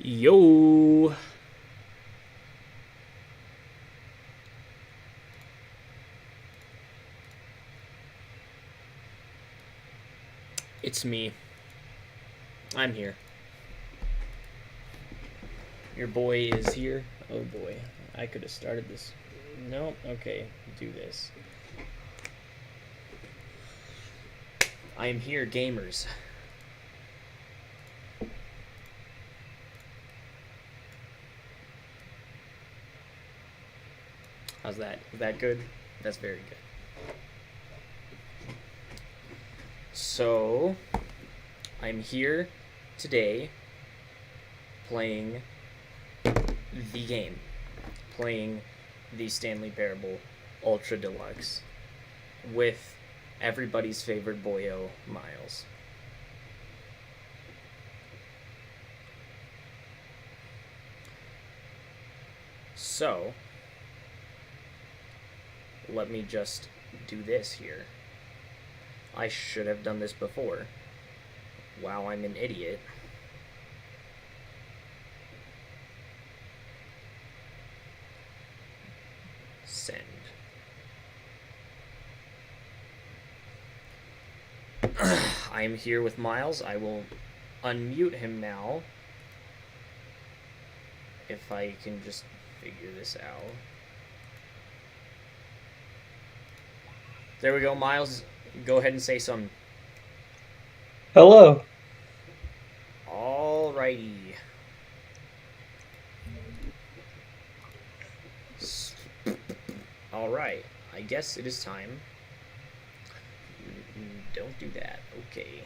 Yo. It's me. I'm here. Your boy is here. Oh boy. I could have started this. No? Okay. Do this. I am here, gamers. How's that? Is that good? That's very good. So, I'm here today playing the game. Playing the Stanley Parable Ultra Deluxe with everybody's favorite boyo, Miles. So, let me just do this here. I should have done this before. Wow, I'm an idiot. Send. I am here with Miles. I will unmute him now. If I can just figure this out. There we go, Miles. Go ahead and say something. Hello. Alrighty. Alright. I guess it is time. Don't do that. Okay.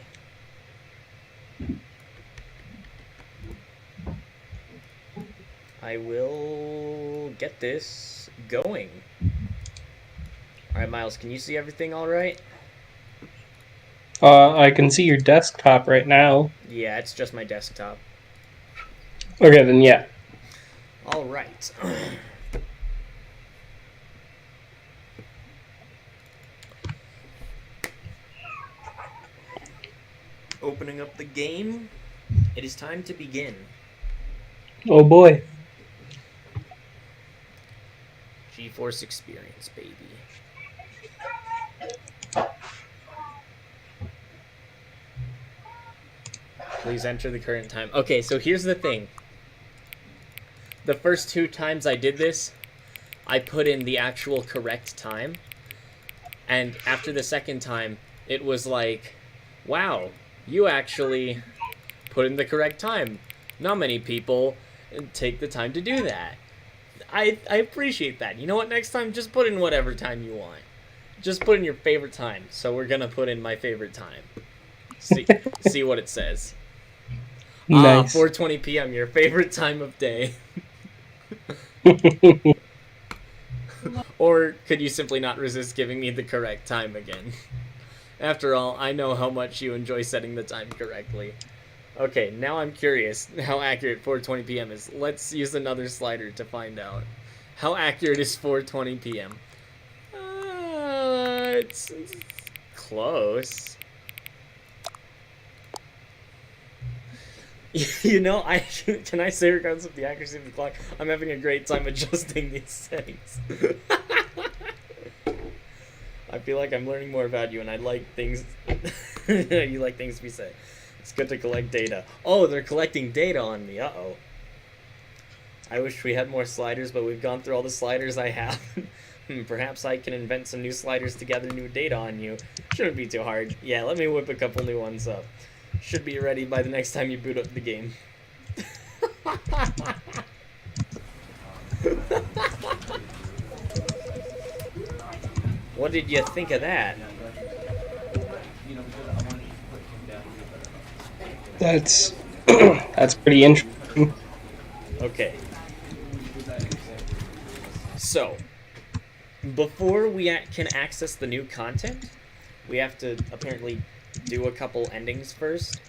I will get this going. Alright, Miles, can you see everything alright? I can see your desktop right now. Yeah, it's just my desktop. Okay, then yeah. Alright. Opening up the game. It is time to begin. Oh boy. GeForce Experience, baby. Please enter the current time. Okay, so here's the thing. The first 2 times I did this, I put in the actual correct time. And after the second time, it was like, wow, you actually put in the correct time. Not many people take the time to do that. I appreciate that. You know what? Next time, just put in whatever time you want. Just put in your favorite time. So we're going to put in my favorite time. See what it says. Nice. 4:20 p.m., your favorite time of day. Or could you simply not resist giving me the correct time again? After all, I know how much you enjoy setting the time correctly. Okay, now I'm curious how accurate 4:20 p.m. is. Let's use another slider to find out. How accurate is 4:20 p.m.? It's close. You know, can I say, regardless of the accuracy of the clock, I'm having a great time adjusting these settings. I feel like I'm learning more about you, and I like things. You like things to be said. It's good to collect data. Oh, they're collecting data on me. Uh-oh. I wish we had more sliders, but we've gone through all the sliders I have. Perhaps I can invent some new sliders to gather new data on you. Shouldn't be too hard. Yeah, let me whip a couple new ones up. Should be ready by the next time you boot up the game. What did you think of that? That's that's pretty interesting. Okay. So, before we can access the new content, we have to apparently do a couple endings first.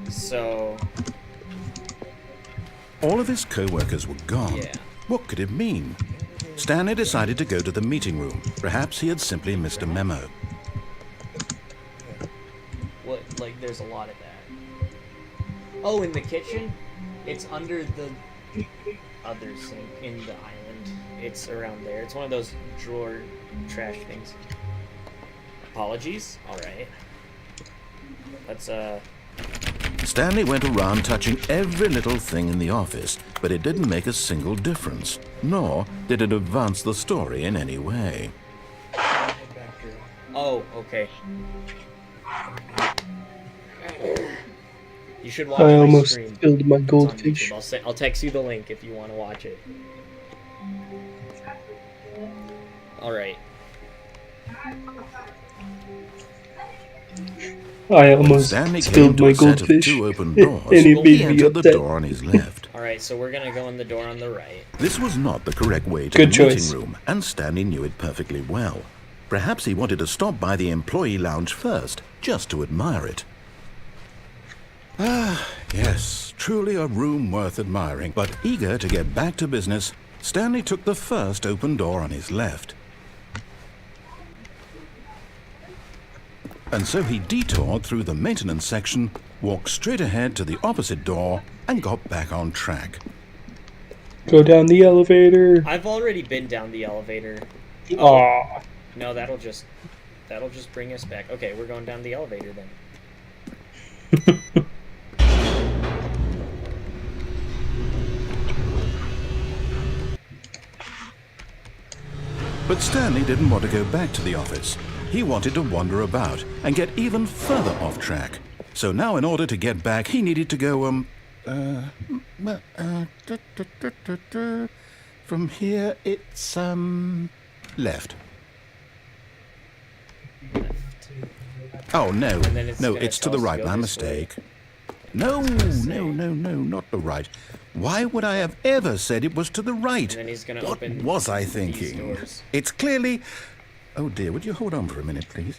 So, all of his co-workers were gone. yeah. What could it mean? Stanley decided to go to the meeting room. Perhaps he had simply missed a memo. What, like, there's a lot of that. Oh, in the kitchen? It's under the other sink in the island. It's around there. It's one of those drawer trash things. Apologies. All right. Let's Stanley went around touching every little thing in the office, but it didn't make a single difference, nor did it advance the story in any way. Oh, okay. You should watch I my almost stream. spilled my It's on goldfish. YouTube. I'll text you the link if you want to watch it. All right. I almost Stanley came spilled to my a set of goldfish. 2 open doors. And it He made me entered the upset. door on his left. All right, so we're going to go in the door on the right. This was not the correct way to Good the choice. meeting room, and Stanley knew it perfectly well. Perhaps he wanted to stop by the employee lounge first, just to admire it. Ah, yes, truly a room worth admiring. But eager to get back to business, Stanley took the first open door on his left. And so he detoured through the maintenance section, walked straight ahead to the opposite door, and got back on track. Go down the elevator. I've already been down the elevator. Aw. No, that'll just bring us back. Okay, we're going down the elevator then. But Stanley didn't want to go back to the office. He wanted to wander about and get even further off track. So now in order to get back, he needed to go, from here it's, left. Oh, no, then it's no, gonna it's to tell the us to right, go my this way. mistake. No, not the right. Why would I have ever said it was to the right? And then he's gonna What open was I these thinking? doors. It's clearly... Oh dear, would you hold on for a minute, please?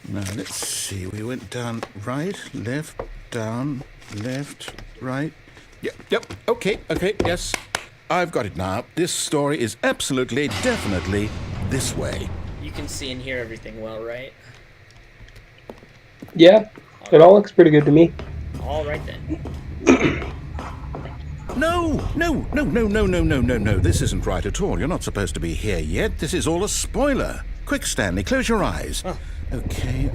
Now, let's see. We went down right, left, down, left, right. Yep, okay, yes. I've got it now. This story is absolutely, definitely this way. You can see and hear everything well, right? Yeah, it all looks pretty good to me. All right then. No. This isn't right at all. You're not supposed to be here yet. This is all a spoiler. Quick, Stanley, close your eyes. Oh. Okay.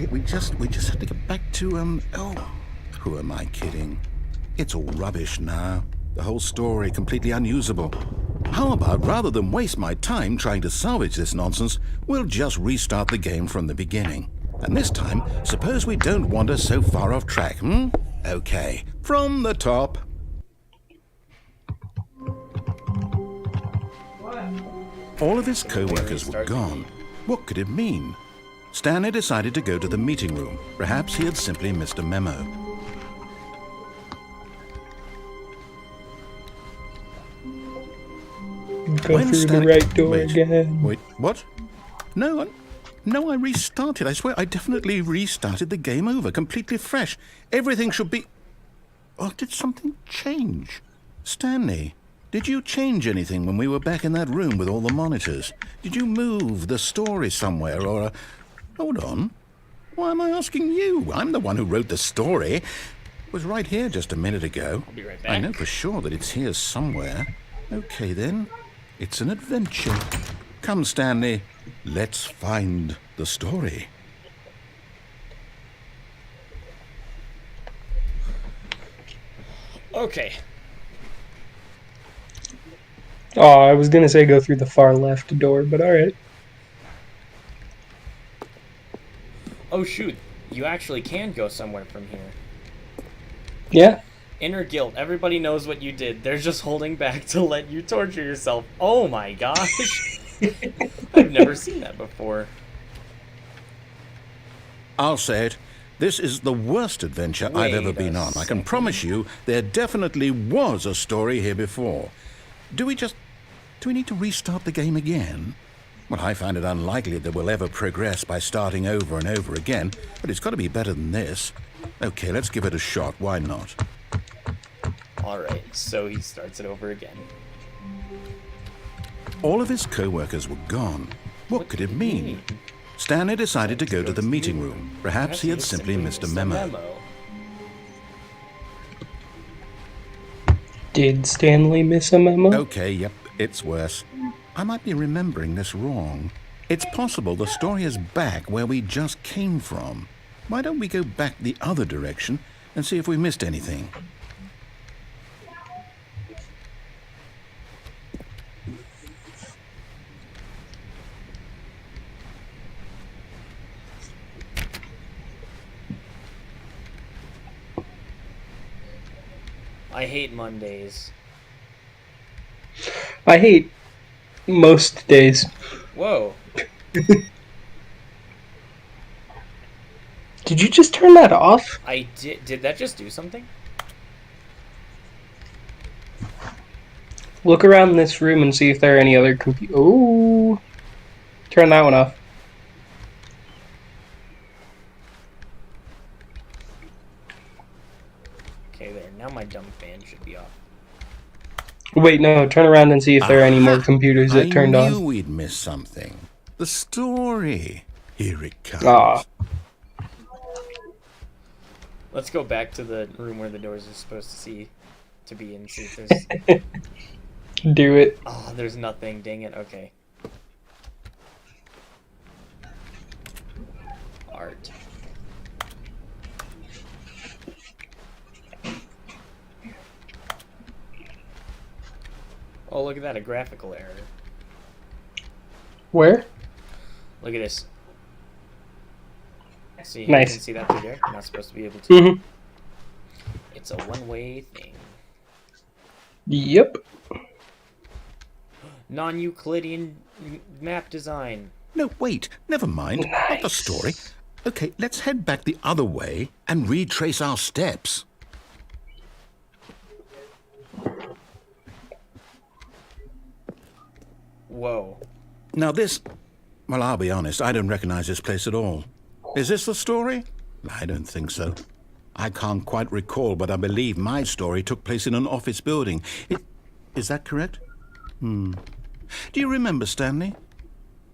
We just have to get back to, who am I kidding? It's all rubbish now. The whole story completely unusable. How about, rather than waste my time trying to salvage this nonsense, we'll just restart the game from the beginning. And this time, suppose we don't wander so far off track, Okay, from the top. All of his co-workers were gone. What could it mean? Stanley decided to go to the meeting room. Perhaps he had simply missed a memo. Go through the right door again. Wait, what? No, I restarted. I swear, I definitely restarted the game over, completely fresh. Everything should be... Oh, did something change? Stanley, did you change anything when we were back in that room with all the monitors? Did you move the story somewhere, or... Hold on. Why am I asking you? I'm the one who wrote the story. It was right here just a minute ago. I'll be right back. I know for sure that it's here somewhere. Okay, then. It's an adventure. Come, Stanley. Let's find the story. Okay. Oh, I was gonna say go through the far left door, but alright. Oh shoot, you actually can go somewhere from here. Yeah. Inner guilt. Everybody knows what you did. They're just holding back to let you torture yourself. Oh my gosh. I've never seen that before. I'll say it. This is the worst adventure I've ever been on. I can promise you there definitely was a story here before. Do we need to restart the game again? Well, I find it unlikely that we'll ever progress by starting over and over again, but it's got to be better than this. Okay, let's give it a shot. Why not? Alright, so he starts it over again. All of his co-workers were gone. What could it mean? Stanley decided to go to the meeting room. Perhaps he had simply missed a memo. Did Stanley miss a memo? Okay, yep, it's worse. I might be remembering this wrong. It's possible the story is back where we just came from. Why don't we go back the other direction and see if we missed anything? I hate Mondays. I hate most days. Whoa. Did you just turn that off? I did. Did that just do something? Look around this room and see if there are any other Ooh. Turn that one off. Okay, there. Now my dumb fan should be off. Wait, no. Turn around and see if there are any more computers that turned on. I knew we'd missed something. The story. Here it comes. Aw. Let's go back to the room where the doors are supposed to be and see if there's... Do it. Oh, there's nothing. Dang it. Okay. Art. Oh, look at that. A graphical error. Where? Look at this. See, Nice. You can see that through there. You're not supposed to be able to. Mm-hmm. It's a one-way thing. Yep. Non-Euclidean map design. No, wait. Never mind. Not the story. Okay, let's head back the other way and retrace our steps. Whoa. Now this... Well, I'll be honest, I don't recognize this place at all. Is this the story? I don't think so. I can't quite recall, but I believe my story took place in an office building. Is that correct? Do you remember, Stanley?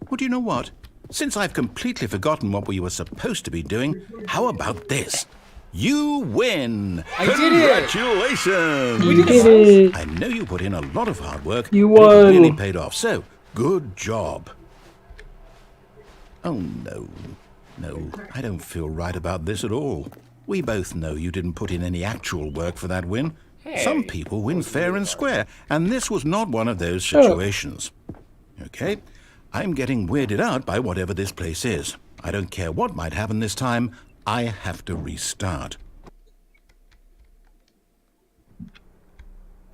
Well, do you know what? Since I've completely forgotten what we were supposed to be doing, how about this? You win! I did it! Congratulations! You did it! I know you put in a lot of hard work. You but it won! really paid off, so good job. Oh, no. No, I don't feel right about this at all. We both know you didn't put in any actual work for that win. Hey, Some people win fair and square, and this was not one of those situations. Okay, I'm getting weirded out by whatever this place is. I don't care what might happen this time. I have to restart.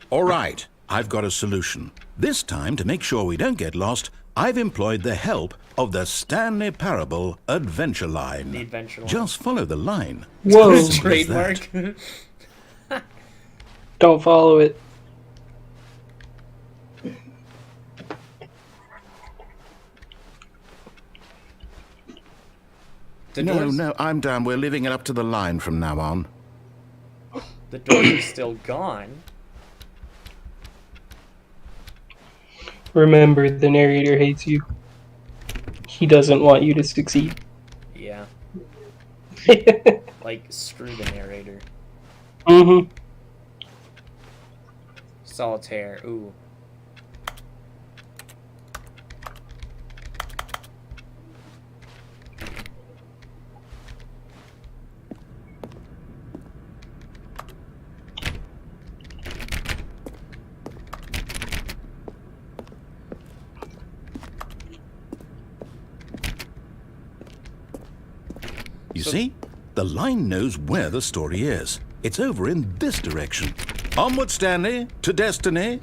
All right, I've got a solution. This time, to make sure we don't get lost, I've employed the help of the Stanley Parable Adventure Line. The adventure line. Just follow the line. Whoa. It's as simple as that. Trademark. Don't follow it. No, I'm down. We're leaving it up to the line from now on. The doors are still gone. Remember, the narrator hates you. He doesn't want you to succeed. Yeah. Like, screw the narrator. Mm-hmm. Solitaire. Ooh. You see? The line knows where the story is. It's over in this direction. Onward, Stanley, to destiny.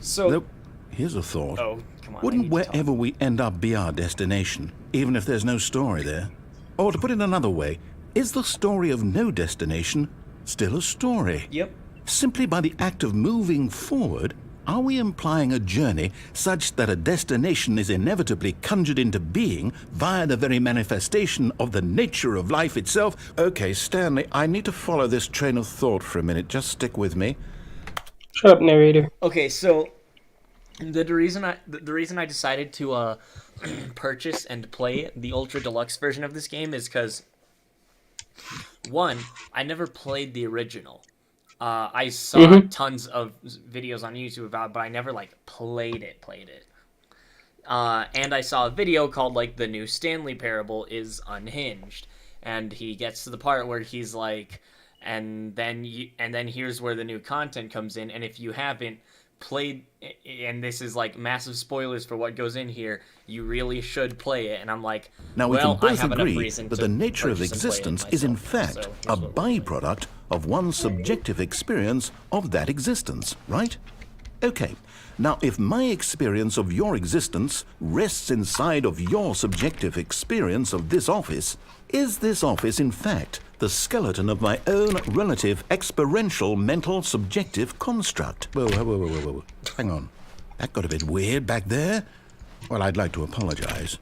So... Though, here's a thought. Oh, come on. I Wouldn't need to talk. wherever we end up be our destination, even if there's no story there? Or to put it another way, is the story of no destination still a story? Yep. Simply by the act of moving forward, are we implying a journey such that a destination is inevitably conjured into being via the very manifestation of the nature of life itself? Okay, Stanley, I need to follow this train of thought for a minute. Just stick with me. Shut up, narrator. Okay, so The reason I decided to purchase and play the Ultra Deluxe version of this game is because, one, I never played the original. I saw tons of videos on YouTube about it, but I never like played it. And I saw a video called like the new Stanley Parable is unhinged, and he gets to the part where he's like, and then here's where the new content comes in, and if you haven't played, and this is like massive spoilers for what goes in here, you really should play it. And I'm like, Now we well, can I both have enough agree reason that to the nature of purchase and play it existence is in myself. fact So a here's what we're doing. byproduct of one's subjective experience of that existence, right? Okay, now if my experience of your existence rests inside of your subjective experience of this office, is this office in fact the skeleton of my own relative experiential mental subjective construct? Whoa. Hang on. That got a bit weird back there. Well, I'd like to apologize.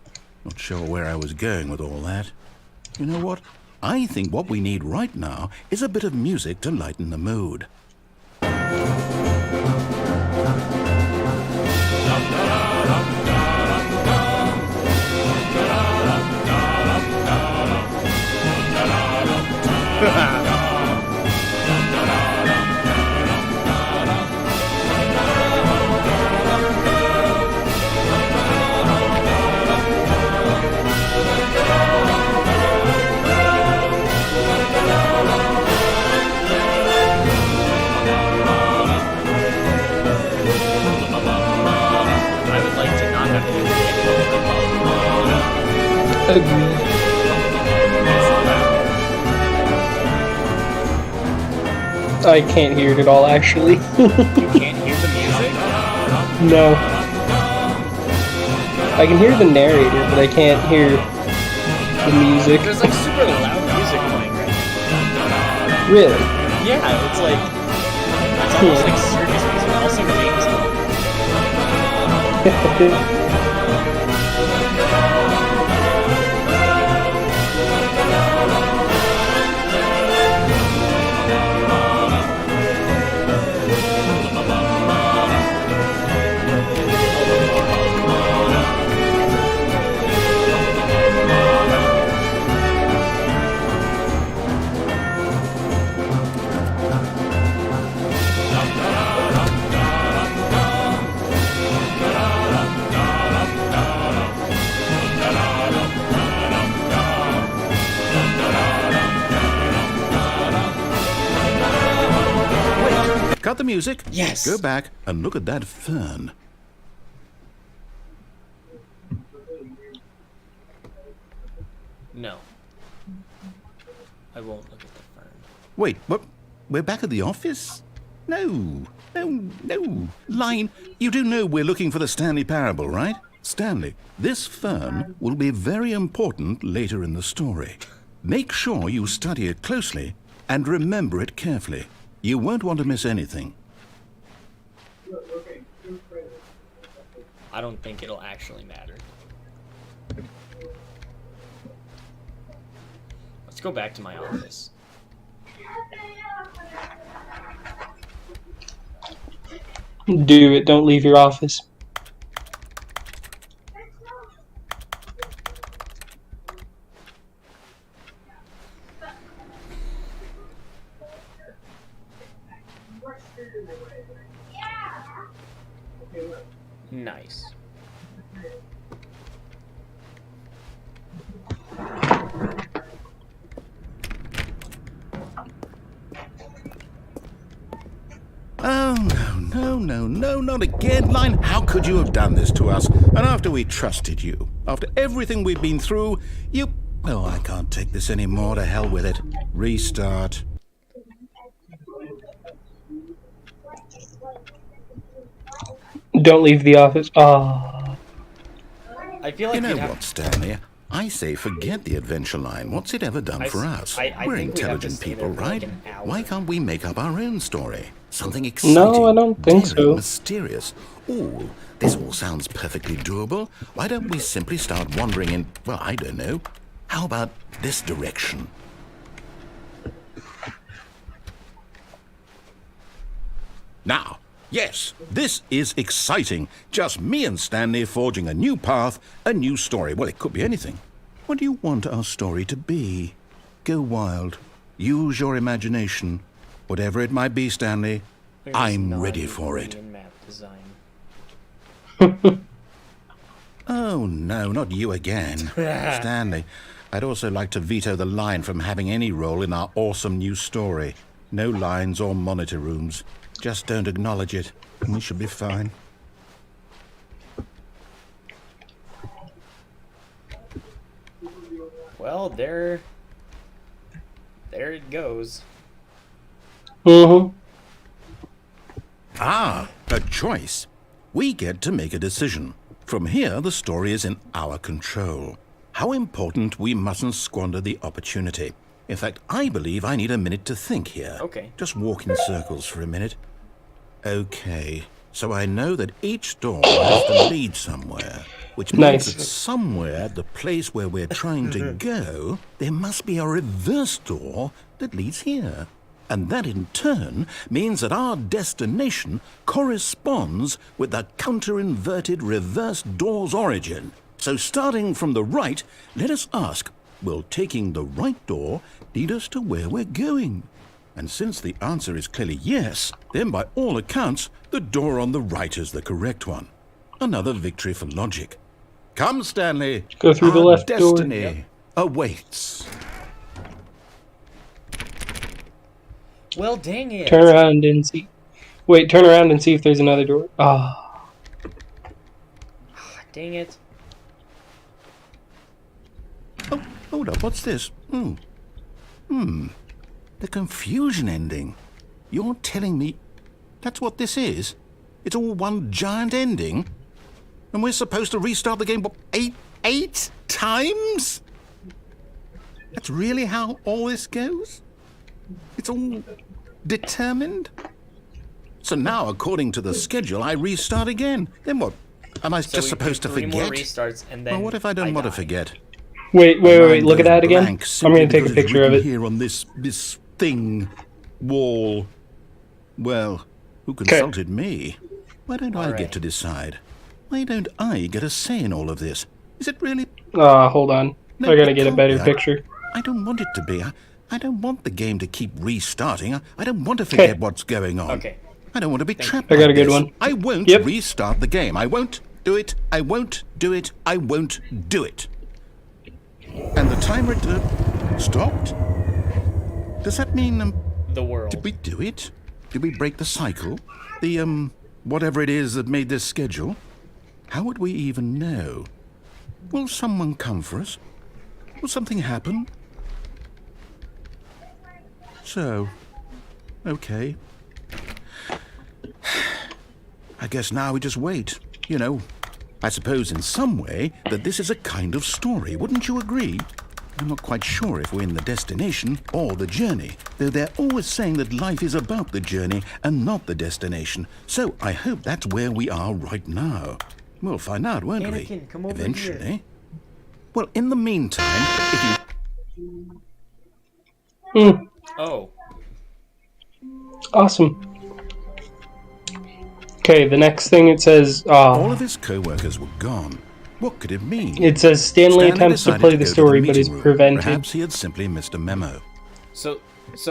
Not sure where I was going with all that. You know what? I think what we need right now is a bit of music to lighten the mood. I would like to not have to Agreed. I can't hear it at all, actually. You can't hear the music? No. I can hear the narrator, but I can't hear the music. There's like super loud music playing right now. Really? Yeah, it's almost like circus music. Also James Bond. Cut the music. Yes. Go back and look at that fern. No. I won't look at the fern. Wait, what? We're back at the office? No. Line, you do know we're looking for the Stanley Parable, right? Stanley, this fern will be very important later in the story. Make sure you study it closely and remember it carefully. You won't want to miss anything. I don't think it'll actually matter. Let's go back to my office. Do it. Don't leave your office. Nice. Oh, no, not again, Line. How could you have done this to us? And after we trusted you, after everything we've been through, you... Oh, I can't take this anymore. To hell with it. Restart. Don't leave the office. Ah. I feel like You know you'd have- what, Stanley? I say forget the adventure line. What's it ever done for us? I We're think we'd have to intelligent stay people, there for like right? an hour. Why can't we make up our own story? Something exciting, No, I don't think daring, so. mysterious. Ooh, this all sounds perfectly doable. Why don't we simply start wandering in, well, I don't know. How about this direction? Now, Yes, this is exciting. Just me and Stanley forging a new path, a new story. Well, it could be anything. What do you want our story to be? Go wild. Use your imagination. Whatever it might be, Stanley, I'm ready for it. In map design. Oh, no, not you again. Stanley, I'd also like to veto the line from having any role in our awesome new story. No lines or monitor rooms. Just don't acknowledge it, and we should be fine. Well, there it goes. Mm-hmm. Ah, a choice. We get to make a decision. From here, the story is in our control. How important we mustn't squander the opportunity. In fact, I believe I need a minute to think here. Okay. Just walk in circles for a minute. Okay, so I know that each door has to lead somewhere, which means Nice. that somewhere, the place where we're trying to go, there must be a reverse door that leads here. And that in turn means that our destination corresponds with the counter-inverted reverse door's origin. So starting from the right, let us ask, will taking the right door lead us to where we're going? And since the answer is clearly yes, then by all accounts, the door on the right is the correct one. Another victory for logic. Come, Stanley. Go through the our left door. destiny awaits. Well, dang it. Turn around and see. Wait, turn around and see if there's another door. Ah. Dang it. Oh, hold up, what's this? The confusion ending. You're telling me that's what this is? It's all one giant ending? And we're supposed to restart the game, what, eight times? That's really how all this goes? It's all determined? So now, according to the schedule, I restart again. Then what? Am I So just we supposed to do 3 more forget? restarts and then Well, what if I don't want to die. forget? Wait, look at that again. I'm gonna take a It's picture of written it. here on this thing, wall. Well, who consulted me? Why don't I Alright. get to decide? Why don't I get a say in all of this? Is it really? Hold on. No, I gotta it get a can't better be. picture. I don't want it to be. I don't want the game to keep restarting. I don't want to forget what's going on. Okay. I don't want to be trapped I got like a good this. one. I won't Yep. restart the game. I won't do it. I won't do it. I won't do it. And the timer stopped? Does that mean, The world. did we do it? Did we break the cycle? The, whatever it is that made this schedule? How would we even know? Will someone come for us? Will something happen? So, okay. I guess now we just wait. You know, I suppose in some way that this is a kind of story, wouldn't you agree? I'm not quite sure if we're in the destination or the journey, though they're always saying that life is about the journey and not the destination. So I hope that's where we are right now. We'll find out, won't we? Anakin, come over Eventually. here. Well, in the meantime, if you... Oh. Awesome. Okay, the next thing it says, all of his co-workers were gone. What could it mean? it says Stanley attempts to decided play go the to story but meeting is room. prevented. Perhaps he had simply missed a memo. So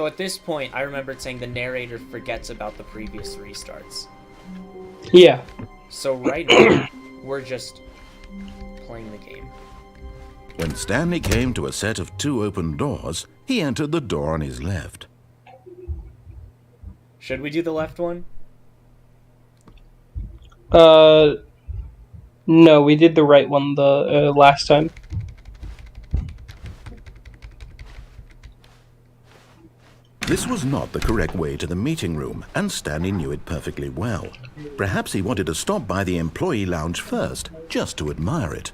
at this point, I remembered saying the narrator forgets about the previous restarts. Yeah. So right now, we're just playing the game. When Stanley came to a set of 2 open doors, he entered the door on his left. Should we do the left one? No, we did the right one the last time. This was not the correct way to the meeting room, and Stanley knew it perfectly well. Perhaps he wanted to stop by the employee lounge first, just to admire it.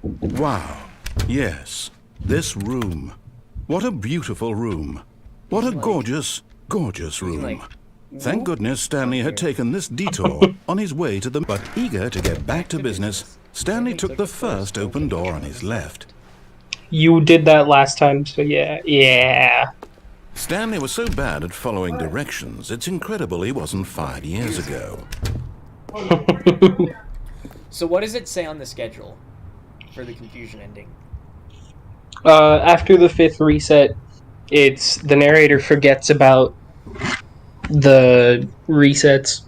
Wow. Yes, this room. What a beautiful room. What a gorgeous, gorgeous room. Thank goodness Stanley had taken this detour on his way to the... But eager to get back to business, Stanley took the first open door on his left. You did that last time, so yeah. Yeah. Stanley was so bad at following directions, it's incredible he wasn't 5 years ago. So what does it say on the schedule for the confusion ending? After the 5th reset, it's the narrator forgets about the resets,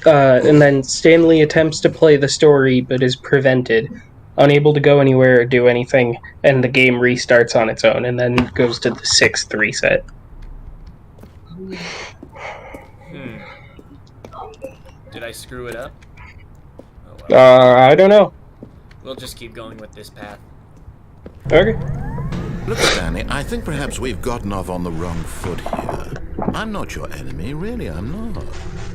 and then Stanley attempts to play the story but is prevented, unable to go anywhere or do anything, and the game restarts on its own and then goes to the 6th reset. Did I screw it up? Oh, well. I don't know. We'll just keep going with this path. Okay. Look, Stanley, I think perhaps we've gotten off on the wrong foot here. I'm not your enemy, really, I'm not.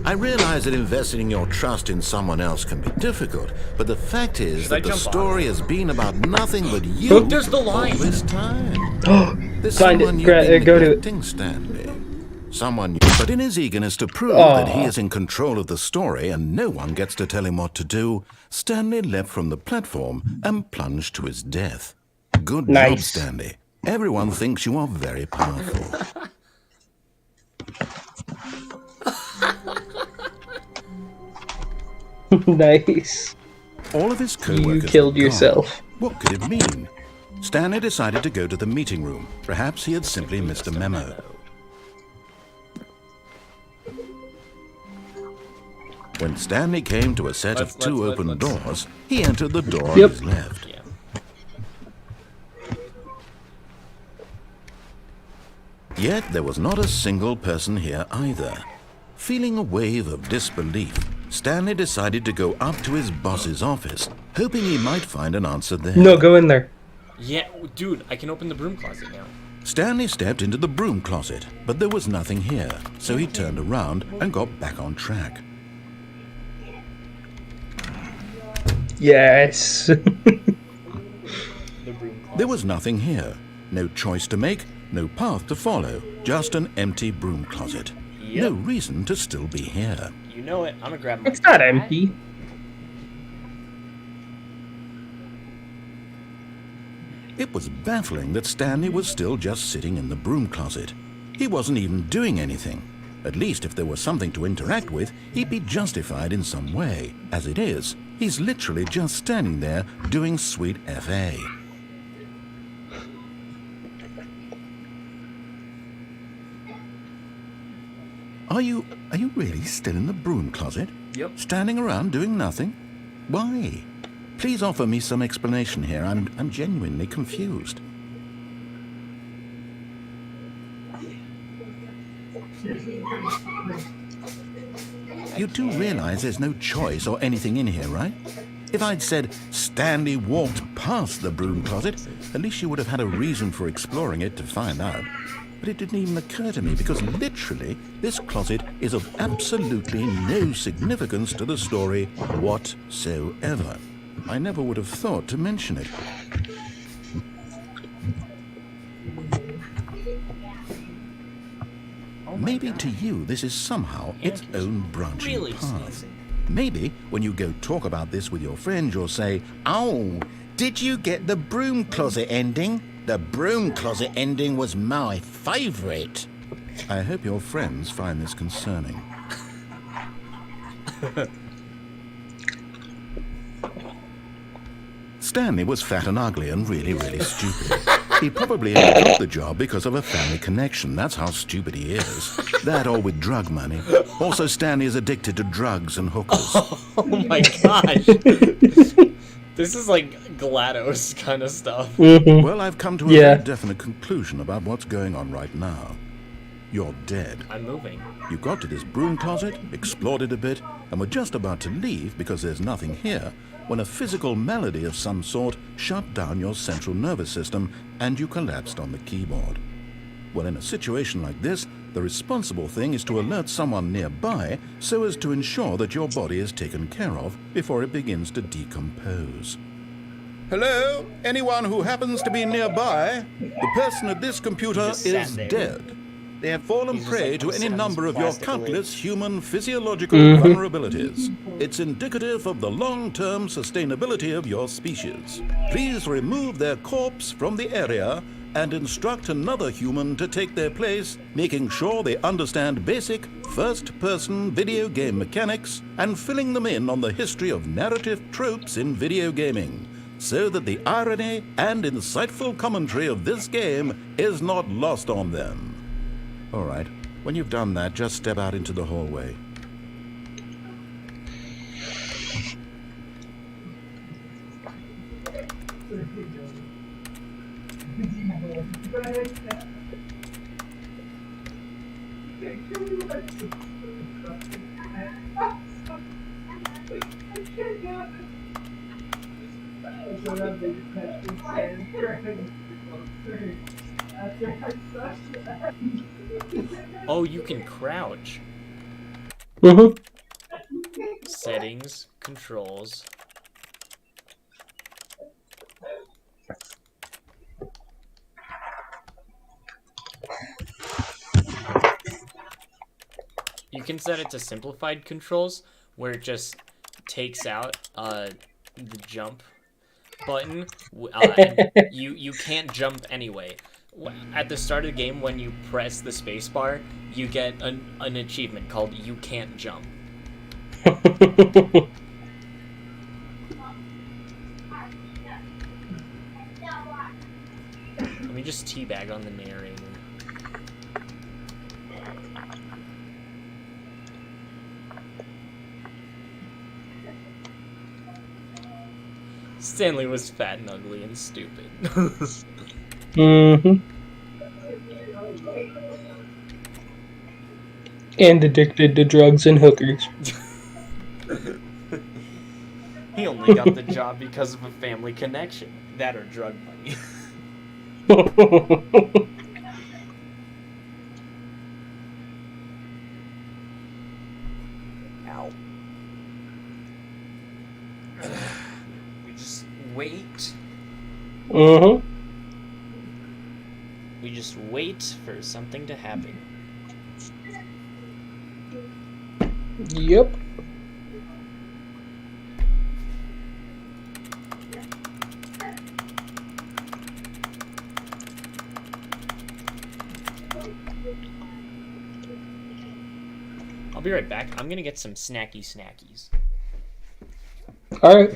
I realize that investing your trust in someone else can be difficult, but the fact is that the story has been about nothing but you There's the line. all this time. There's Find someone it. you've been Go to it. neglecting, Stanley. Someone, but in his eagerness to prove that he is in control of the story and no one gets to tell him what to do, Stanley leapt from the platform and plunged to his death. Good job, Nice. Stanley. Everyone thinks you are very powerful. Nice. All of his co-workers You killed were gone. yourself. What could it mean? Stanley decided to go to the meeting room. Perhaps he had simply missed a memo. When Stanley came to a set of two open doors, he entered the door on his left. Yeah. Yet there was not a single person here either. Feeling a wave of disbelief, Stanley decided to go up to his boss's office, hoping he might find an answer there. No, go in there. Yeah, dude, I can open the broom closet now. Stanley stepped into the broom closet, but there was nothing here, so he turned around and got back on track. Yes. The broom closet. There was nothing here. No choice to make, no path to follow, just an empty broom closet. Yep. No reason to still be here. You know it. I'm gonna grab my It's not hat. empty. It was baffling that Stanley was still just sitting in the broom closet. He wasn't even doing anything. At least if there was something to interact with, he'd be justified in some way. As it is, he's literally just standing there doing sweet FA. Are you really still in the broom closet? Yep. Standing around doing nothing? Why? Please offer me some explanation here. I'm genuinely confused. You do realize there's no choice or anything in here, right? If I'd said Stanley walked past the broom closet, at least you would have had a reason for exploring it to find out. But it didn't even occur to me because literally this closet is of absolutely no significance to the story whatsoever. I never would have thought to mention it. Maybe to you this is somehow its own branching Really path. sneezing. Maybe when you go talk about this with your friends, you'll say, "Oh, did you get the broom closet ending? The broom closet ending was my favorite." I hope your friends find this concerning. Stanley was fat and ugly and really, really stupid. He probably only got the job because of a family connection. That's how stupid he is. That or with drug money. Also, Stanley is addicted to drugs and hookers. Oh my gosh. This is like GLaDOS kind of stuff. Well, I've come to a Yeah. very definite conclusion about what's going on right now. You're dead. I'm moving. You got to this broom closet, explored it a bit, and were just about to leave because there's nothing here, when a physical malady of some sort shut down your central nervous system and you collapsed on the keyboard. Well, in a situation like this, the responsible thing is to alert someone nearby so as to ensure that your body is taken care of before it begins to decompose. Hello? Anyone who happens to be nearby? The person at this computer just sat is there. dead. They have fallen He's just prey like to any on his number of your plastic countless legs. human physiological vulnerabilities. It's indicative of the long-term sustainability of your species. Please remove their corpse from the area and instruct another human to take their place, making sure they understand basic first-person video game mechanics and filling them in on the history of narrative tropes in video gaming, so that the irony and insightful commentary of this game is not lost on them. All right, when you've done that, just step out into the hallway. Oh, you can crouch. Mm-hmm. Settings, controls. You can set it to simplified controls, where it just takes out the jump button, and you can't jump anyway. At the start of the game, when you press the spacebar, you get an achievement called "You Can't Jump." Let me just teabag on the narrator. Stanley was fat and ugly and stupid. Mm-hmm. And addicted to drugs and hookers. He only got the job because of a family connection. That or drug money. Ow. We just wait. Mm-hmm. We just wait for something to happen. Yep. I'll be right back. I'm gonna get some snackies. All right.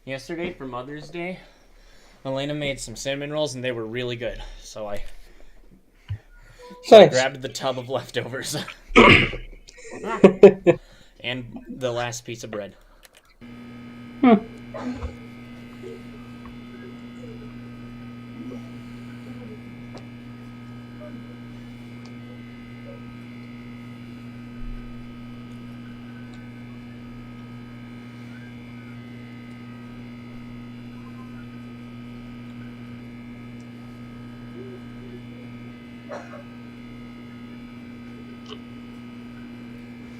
Yesterday for Mother's Day, Elena made some cinnamon rolls and they were really good. So I Nice. grabbed the tub of leftovers. And the last piece of bread.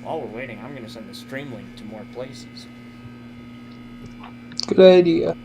While we're waiting, I'm going to send the stream link to more places. Good idea.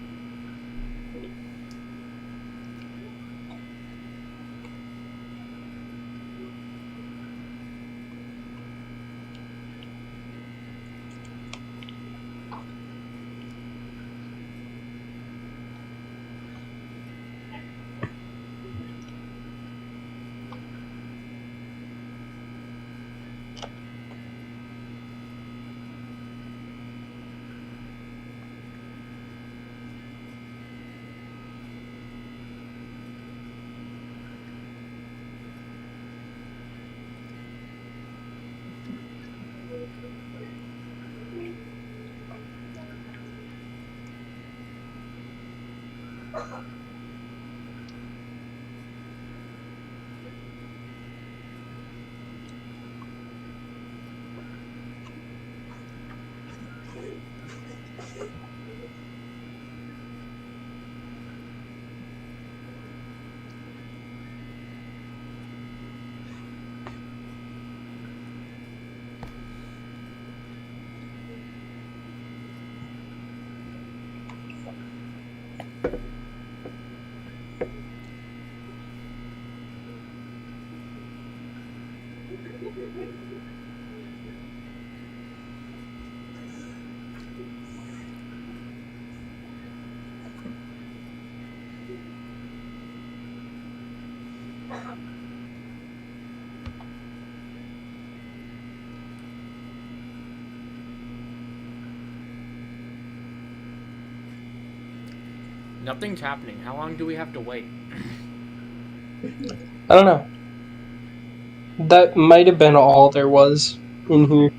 Nothing's happening. How long do we have to wait? I don't know. That might have been all there was in here.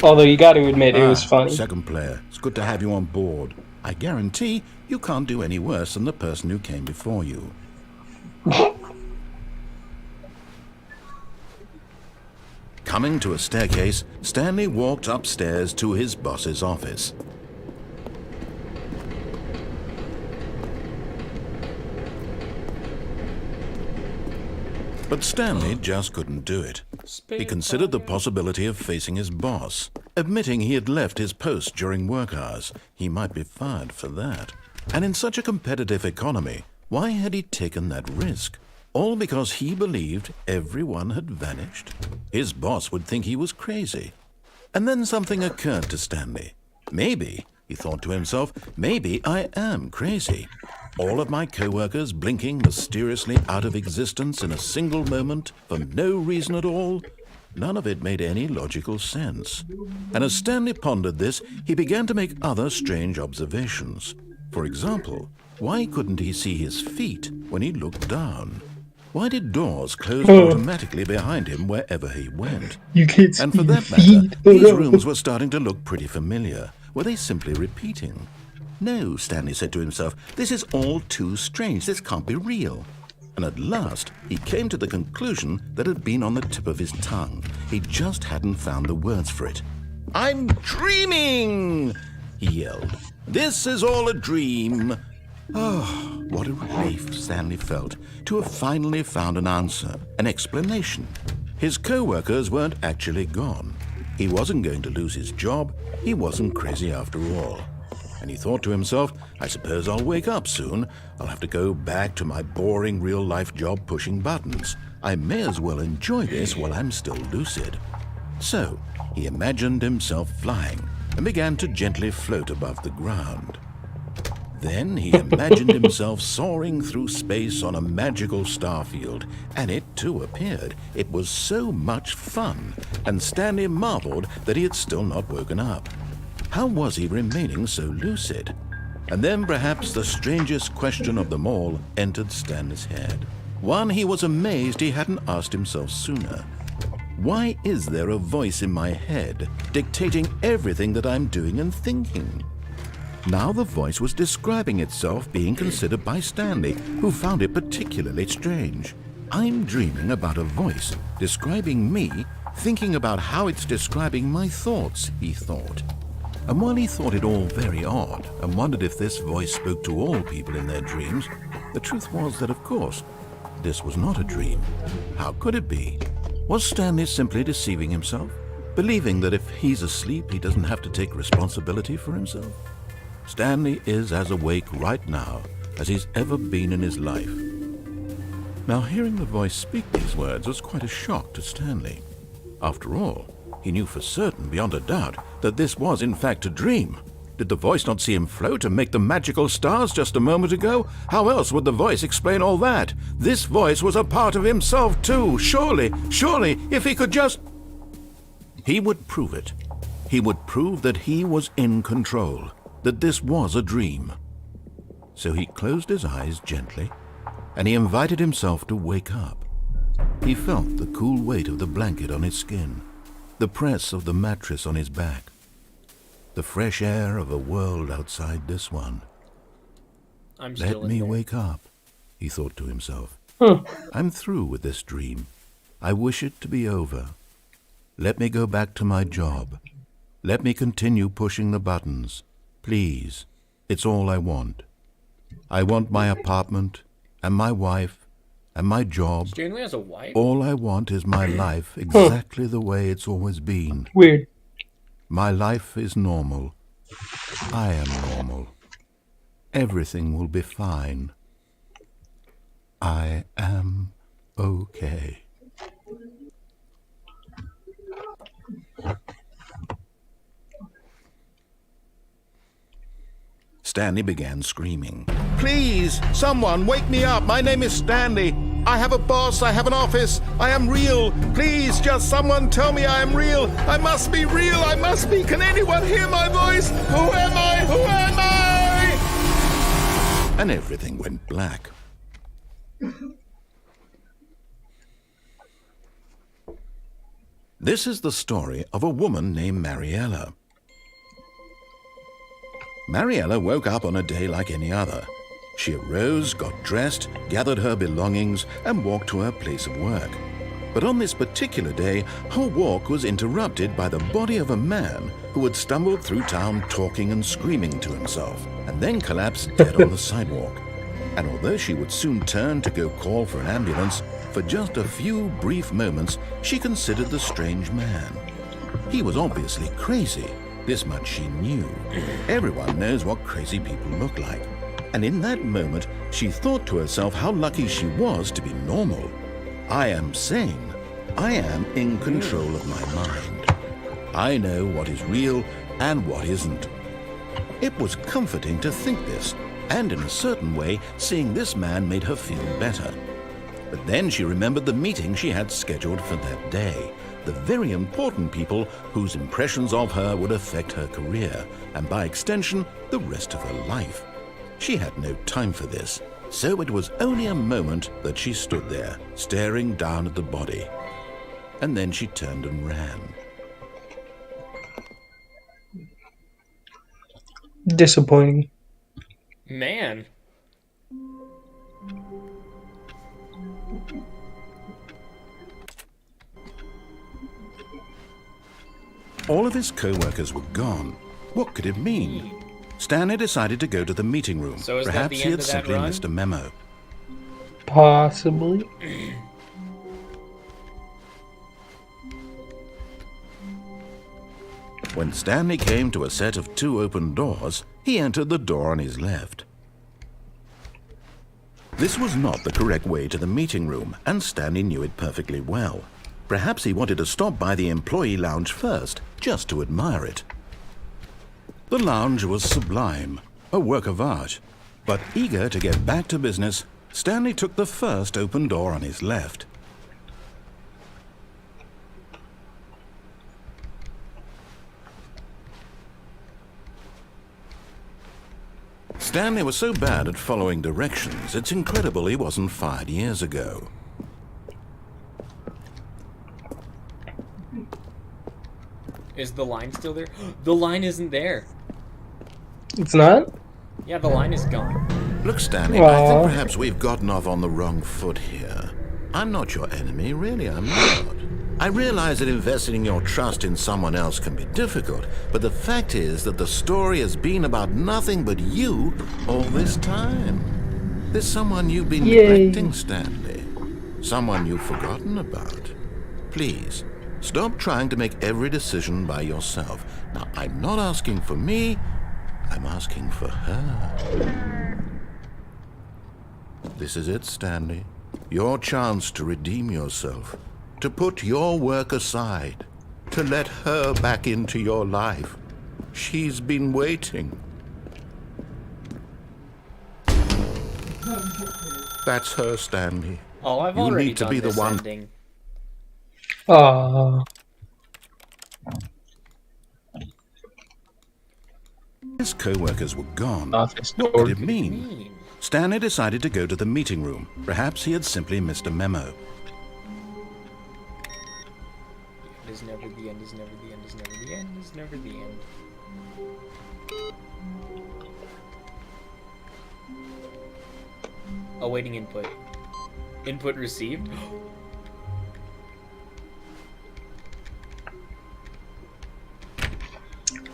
Although you got to admit, it was funny. Second player, it's good to have you on board. I guarantee you can't do any worse than the person who came before you. Coming to a staircase, Stanley walked upstairs to his boss's office. But Stanley just couldn't do it. He considered the possibility of facing his boss. Admitting he had left his post during work hours, he might be fired for that. And in such a competitive economy, why had he taken that risk? All because he believed everyone had vanished? His boss would think he was crazy. And then something occurred to Stanley. Maybe, he thought to himself, maybe I am crazy. All of my co-workers blinking mysteriously out of existence in a single moment for no reason at all? None of it made any logical sense. And as Stanley pondered this, he began to make other strange observations. For example, why couldn't he see his feet when he looked down? Why did doors close automatically behind him wherever he went? You can't And for that matter, these rooms were starting to look pretty familiar. Were they simply repeating? No, Stanley said to himself, this is all too strange. This can't be real. And at last, he came to the conclusion that had been on the tip of his tongue. He just hadn't found the words for it. I'm dreaming, he yelled. This is all a dream. Oh, what a relief Stanley felt to have finally found an answer, an explanation. His co-workers weren't actually gone. He wasn't going to lose his job. He wasn't crazy after all. And he thought to himself, I suppose I'll wake up soon. I'll have to go back to my boring real-life job pushing buttons. I may as well enjoy this while I'm still lucid. So, he imagined himself flying and began to gently float above the ground. Then he imagined himself soaring through space on a magical starfield, and it too appeared. It was so much fun, and Stanley marveled that he had still not woken up. How was he remaining so lucid? And then perhaps the strangest question of them all entered Stanley's head. One he was amazed he hadn't asked himself sooner. Why is there a voice in my head dictating everything that I'm doing and thinking? Now the voice was describing itself being considered by Stanley, who found it particularly strange. I'm dreaming about a voice describing me, thinking about how it's describing my thoughts, he thought. And while he thought it all very odd and wondered if this voice spoke to all people in their dreams, the truth was that, of course, this was not a dream. How could it be? Was Stanley simply deceiving himself, believing that if he's asleep, he doesn't have to take responsibility for himself? Stanley is as awake right now as he's ever been in his life. Now, hearing the voice speak these words was quite a shock to Stanley. After all, he knew for certain, beyond a doubt, that this was in fact a dream. Did the voice not see him float and make the magical stars just a moment ago? How else would the voice explain all that? This voice was a part of himself too. Surely, if he could just... He would prove it. He would prove that he was in control, that this was a dream. So he closed his eyes gently, and he invited himself to wake up. He felt the cool weight of the blanket on his skin, the press of the mattress on his back, the fresh air of a world outside this one. Let me wake up, he thought to himself. I'm through with this dream. I wish it to be over. Let me go back to my job. Let me continue pushing the buttons. Please, it's all I want. I want my apartment, and my wife, and my job. Stanley has a wife? All I want is my life exactly the way it's always been. Weird. My life is normal. I am normal. Everything will be fine. I am okay. Stanley began screaming. Please, someone, wake me up. My name is Stanley. I have a boss. I have an office. I am real. Please, just someone tell me I am real. I must be real. I must be. Can anyone hear my voice? Who am I? Who am I? And everything went black. This is the story of a woman named Mariella. Mariella woke up on a day like any other. She arose, got dressed, gathered her belongings, and walked to her place of work. But on this particular day, her walk was interrupted by the body of a man who had stumbled through town talking and screaming to himself, and then collapsed dead on the sidewalk. And although she would soon turn to go call for an ambulance, for just a few brief moments, she considered the strange man. He was obviously crazy. This much she knew. Everyone knows what crazy people look like. And in that moment, she thought to herself how lucky she was to be normal. I am sane. I am in control of my mind. I know what is real and what isn't. It was comforting to think this, and in a certain way, seeing this man made her feel better. But then she remembered the meeting she had scheduled for that day. The very important people whose impressions of her would affect her career, and by extension, the rest of her life. She had no time for this, so it was only a moment that she stood there, staring down at the body. And then she turned and ran. Disappointing. Man. All of his co-workers were gone. What could it mean? Stanley decided to go to the meeting room. So is that Perhaps the he end had of that simply run? missed a memo. Possibly. When Stanley came to a set of 2 open doors, he entered the door on his left. This was not the correct way to the meeting room, and Stanley knew it perfectly well. Perhaps he wanted to stop by the employee lounge first, just to admire it. The lounge was sublime, a work of art. But eager to get back to business, Stanley took the first open door on his left. Stanley was so bad at following directions, it's incredible he wasn't fired years ago. Is the line still there? The line isn't there. It's not? Yeah, the line is gone. Look, Stanley, I think perhaps we've gotten off on the wrong foot here. I'm not your enemy, really, I'm not. I realize that investing your trust in someone else can be difficult, but the fact is that the story has been about nothing but you all this time. There's someone you've been neglecting, Stanley. Someone you've forgotten about. Please, stop trying to make every decision by yourself. Now, I'm not asking for me, I'm asking for her. This is it, Stanley. Your chance to redeem yourself. To put your work aside. To let her back into your life. She's been waiting. That's her, Stanley. Oh, I've You already need to done be the this one. ending. Aww. His co-workers were gone. Office What door. did it mean? Stanley decided to go to the meeting room. Perhaps he had simply missed a memo. It is never the end, is never the end, is never the end, is never the end. Awaiting input. Input received.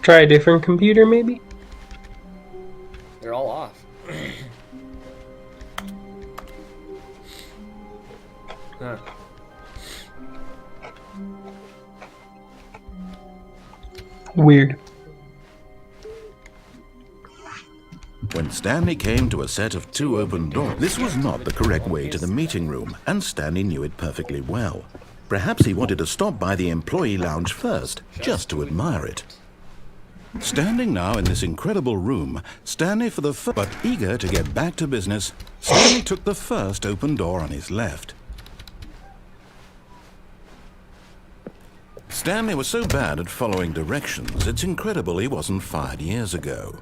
Try a different computer, maybe? They're all off. Huh. Weird. When Stanley came to a set of 2 open doors, this was not the correct way to the meeting room, and Stanley knew it perfectly well. Perhaps he wanted to stop by the employee lounge first, just to admire it. Standing now in this incredible room, Stanley for the first, but eager to get back to business, Stanley took the first open door on his left. Stanley was so bad at following directions, it's incredible he wasn't fired years ago.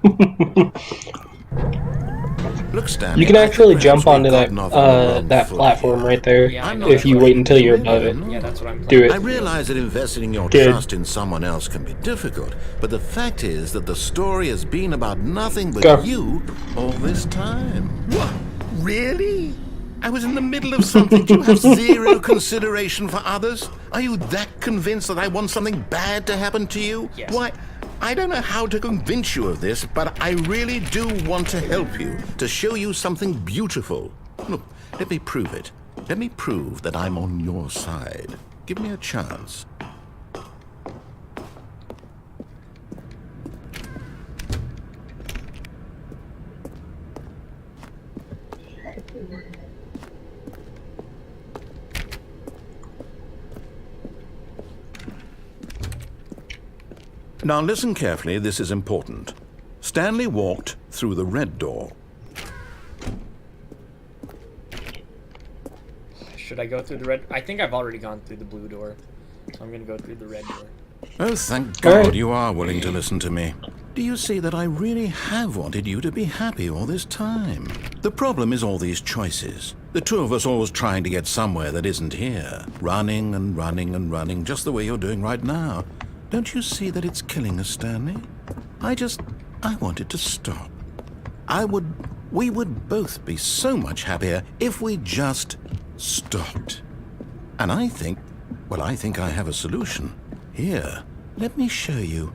Look, Stanley, You can I think actually perhaps jump we've onto that gotten off on the wrong that foot platform here. right there. Yeah, I know. If you wait until you're above it. Yeah, that's what I'm Do playing. it. I realize that investing your Good. trust in someone else can be difficult, but the fact is that the story has been about nothing but Go. you all this time. What? Really? I was in the middle of something. Do you have zero consideration for others? Are you that convinced that I want something bad to happen to you? Yes. Why, I don't know how to convince you of this, but I really do want to help you, to show you something beautiful. Look, let me prove it. Let me prove that I'm on your side. Give me a chance. Now listen carefully, this is important. Stanley walked through the red door. Should I go through the red? I think I've already gone through the blue door. So I'm gonna go through the red door. Oh, thank All God right. you are willing to listen to me. Do you see that I really have wanted you to be happy all this time? The problem is all these choices. The two of us always trying to get somewhere that isn't here. Running and running and running, just the way you're doing right now. Don't you see that it's killing us, Stanley? I want it to stop. We would both be so much happier if we just stopped. And I think I have a solution. Here, let me show you.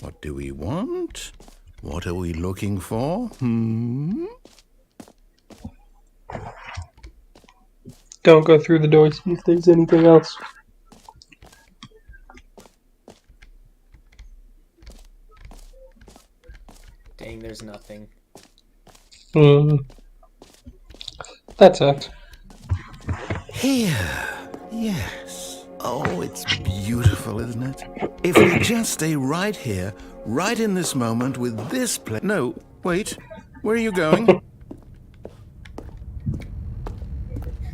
What do we want? What are we looking for? Don't go through the door, see if there's anything else. Dang, there's nothing. Hmm. That sucks. Here. Yes. Oh, it's beautiful, isn't it? If we just stay right here, right in this moment with this place. No, wait. Where are you going?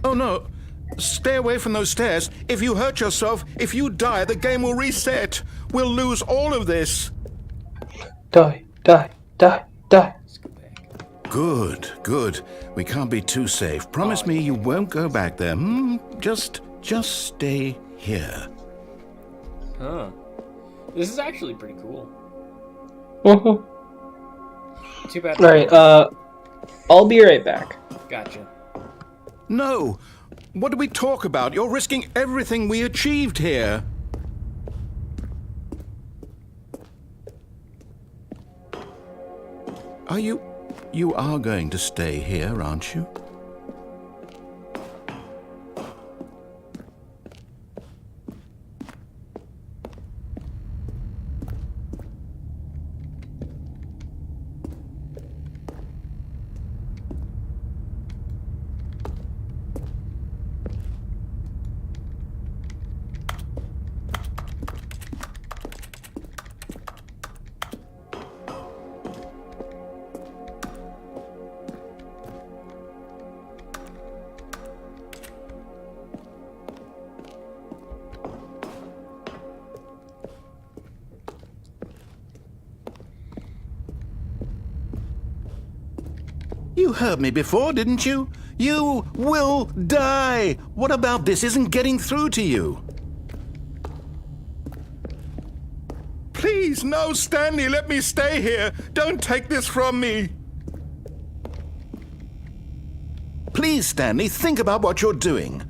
Oh, no. Stay away from those stairs. If you hurt yourself, if you die, the game will reset. We'll lose all of this. Die, die, die, die. Let's go back. Good, good. We can't be too safe. Promise me you won't go back there. Just stay here. Huh. This is actually pretty cool. Mm-hmm. Too bad. Alright, I'll be right back. Gotcha. No. What do we talk about? You're risking everything we achieved here. Are you... You are going to stay here, aren't you? You heard me before, didn't you? You will die! What about this isn't getting through to you? Please, no, Stanley, let me stay here. Don't take this from me. Please, Stanley, think about what you're doing.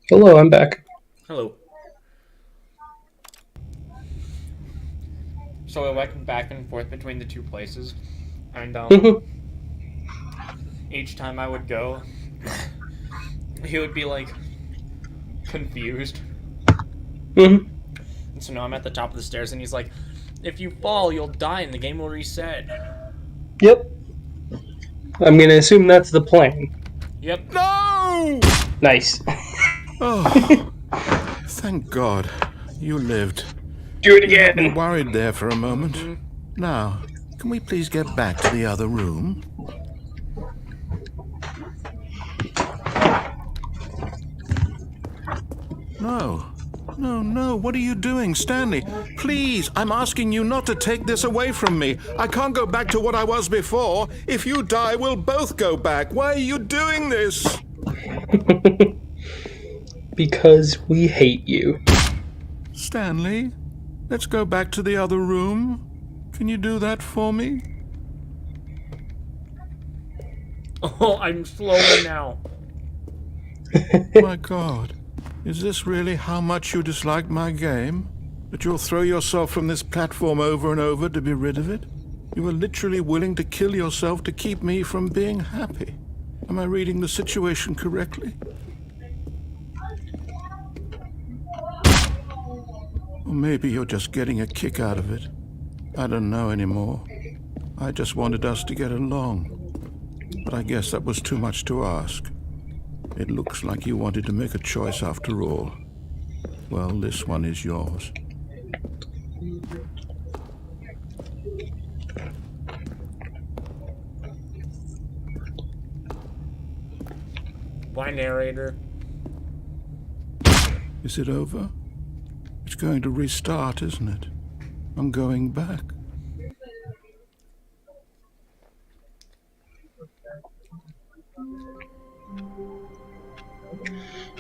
Hello, I'm back. Hello. So I went back and forth between the two places, and each time I would go, he would be like confused. Mm-hmm. And so now I'm at the top of the stairs, and he's like, "If you fall, you'll die, and the game will reset." Yep. I'm gonna assume that's the plan. Yep. No! Nice. Oh, thank God. You lived. Do it You had me again. worried there for a moment. Now, can we please get back to the other room? No. No, no, what are you doing, Stanley? Please, I'm asking you not to take this away from me. I can't go back to what I was before. If you die, we'll both go back. Why are you doing this? Because we hate you. Stanley, let's go back to the other room. Can you do that for me? Oh, I'm slower now. My God. Is this really how much you dislike my game? That you'll throw yourself from this platform over and over to be rid of it? You were literally willing to kill yourself to keep me from being happy. Am I reading the situation correctly? Or maybe you're just getting a kick out of it. I don't know anymore. I just wanted us to get along. But I guess that was too much to ask. It looks like you wanted to make a choice after all. Well, this one is yours. Bye, narrator. Is it over? It's going to restart, isn't it? I'm going back.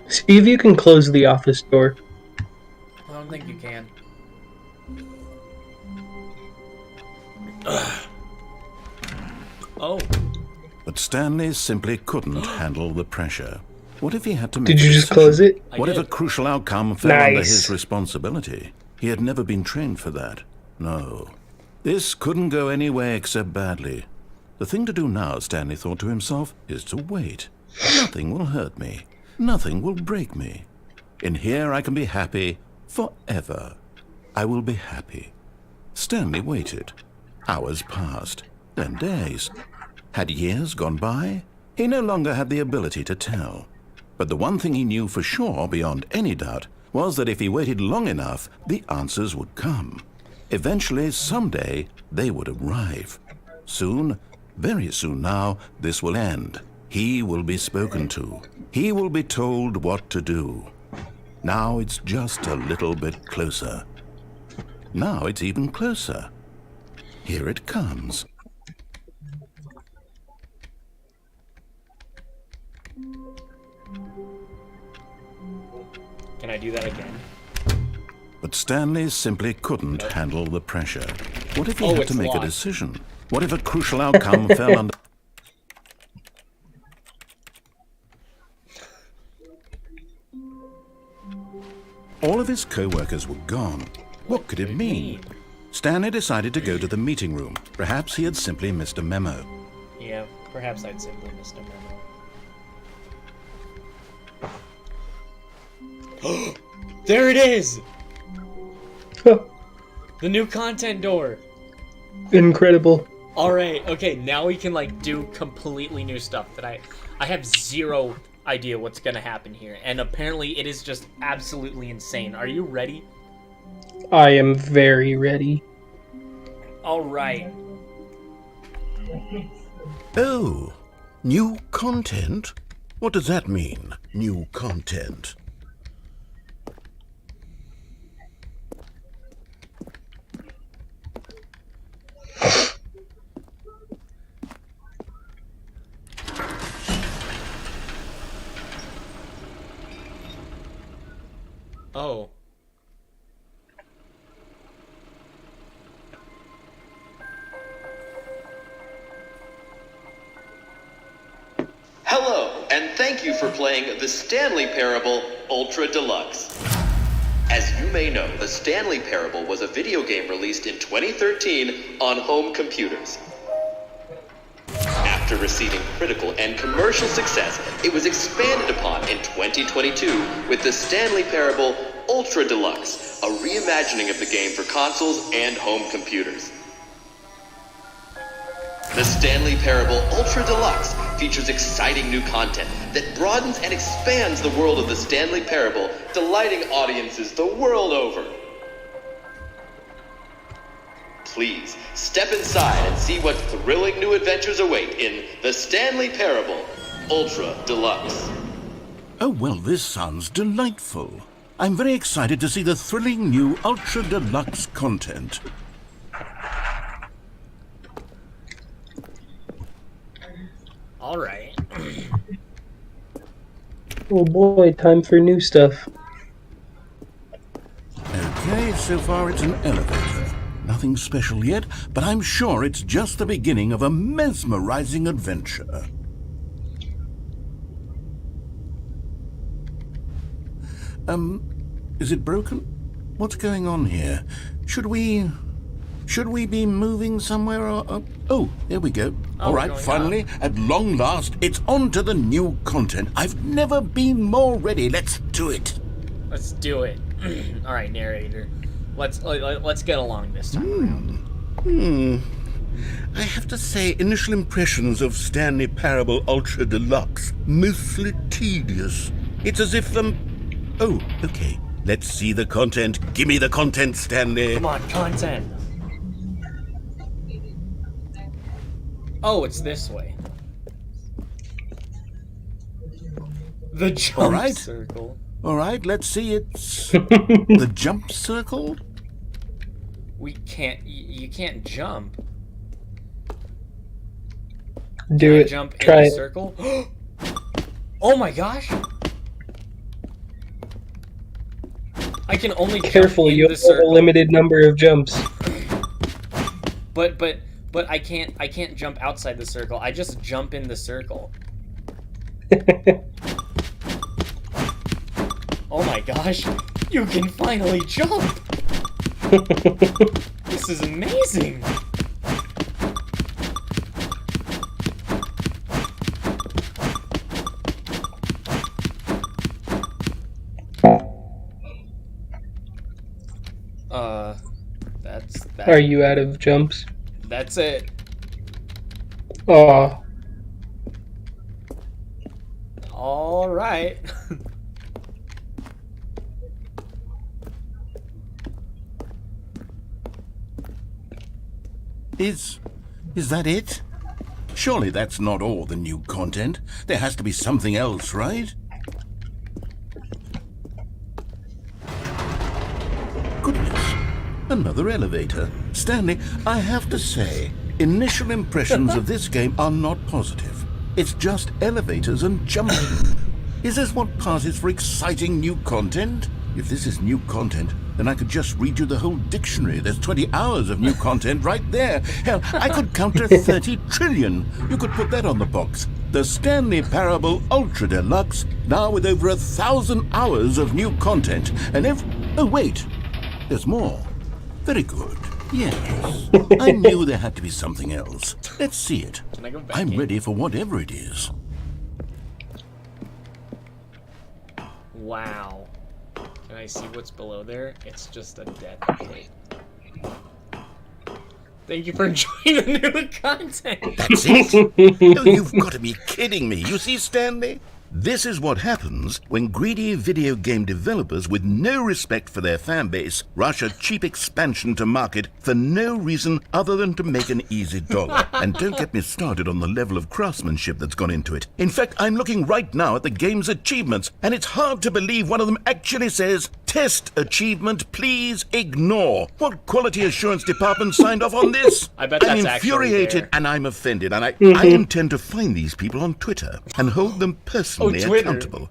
See if you can close the office door. I don't think you can. Oh. But Stanley simply couldn't handle the pressure. What if he had to make Did you a just decision? close it? What if a crucial outcome fell under his responsibility? He had never been trained for that. No. This couldn't go any way except badly. The thing to do now, Stanley thought to himself, is to wait. Nothing will hurt me. Nothing will break me. In here I can be happy forever. I will be happy. Stanley waited. Hours passed, then days. Had years gone by? He no longer had the ability to tell. But the one thing he knew for sure, beyond any doubt, was that if he waited long enough, the answers would come. Eventually, someday, they would arrive. Soon, very soon now, this will end. He will be spoken to. He will be told what to do. Now it's just a little bit closer. Now it's even closer. Here it comes. Can I do that again? But Stanley simply couldn't handle the pressure. What if he had to make a decision? What if a crucial outcome fell under... All of his co-workers were gone. What could it mean? Stanley decided to go to the meeting room. Perhaps he had simply missed a memo. Yeah, perhaps I'd simply missed a memo. There it is! The new content door! Incredible. Alright, okay, now we can, like, do completely new stuff that I have zero idea what's gonna happen here, and apparently it is just absolutely insane. Are you ready? I am very ready. Alright. Oh, new content? What does that mean, new content? Oh. Hello, and thank you for playing the Stanley Parable Ultra Deluxe. As you may know, the Stanley Parable was a video game released in 2013 on home computers. After receiving critical and commercial success, it was expanded upon in 2022 with the Stanley Parable Ultra Deluxe, a reimagining of the game for consoles and home computers. The Stanley Parable Ultra Deluxe features exciting new content that broadens and expands the world of the Stanley Parable, delighting audiences the world over. Please, step inside and see what thrilling new adventures await in the Stanley Parable Ultra Deluxe. Oh, well, this sounds delightful. I'm very excited to see the thrilling new Ultra Deluxe content. All right. Oh boy, time for new stuff. Okay, so far it's an elevator. Nothing special yet, but I'm sure it's just the beginning of a mesmerizing adventure. Is it broken? What's going on here? Should we be moving somewhere or... Oh, there we go. All right, finally, at long last, it's on to the new content. I've never been more ready. Let's do it. Let's do it. All right, narrator. Let's get along this time. I have to say, initial impressions of Stanley Parable Ultra Deluxe, mostly tedious. It's as if Oh, okay. Let's see the content. Give me the content, Stanley. Come on, content. Oh, it's this way. The jump circle. All right, let's see. It's the jump circle. We can't. You can't jump. Do Can I it. jump in Try the it. circle. Oh my gosh! I can only Careful, jump in you the have a circle. limited number of jumps. But I can't jump outside the circle. I just jump in the circle. Oh my gosh! You can finally jump! This is amazing! Are you out of jumps? That's it. Aw. All right. Is that it? Surely that's not all the new content. There has to be something else, right? Goodness. Another elevator. Stanley, I have to say, initial impressions of this game are not positive. It's just elevators and jumping. Is this what passes for exciting new content? If this is new content, then I could just read you the whole dictionary. There's 20 hours of new content right there. Hell, I could count to 30 trillion. You could put that on the box. The Stanley Parable Ultra Deluxe, now with over 1,000 hours of new content. And oh, wait. There's more. Very good. Yes. I knew there had to be something else. Let's see it. Can I go back I'm in? ready for whatever it is. Wow. Can I see what's below there? It's just a death plate. Thank you for enjoying the new content. That's it? Oh, you've got to be kidding me. You see, Stanley? This is what happens when greedy video game developers with no respect for their fan base rush a cheap expansion to market for no reason other than to make an easy dollar. And don't get me started on the level of craftsmanship that's gone into it. In fact, I'm looking right now at the game's achievements, and it's hard to believe one of them actually says, "Test achievement, please ignore." What quality assurance department signed off on this? I bet I'm that's actually infuriated there. and I'm offended, and I intend to find these people on Twitter and hold them personally Twitter. accountable.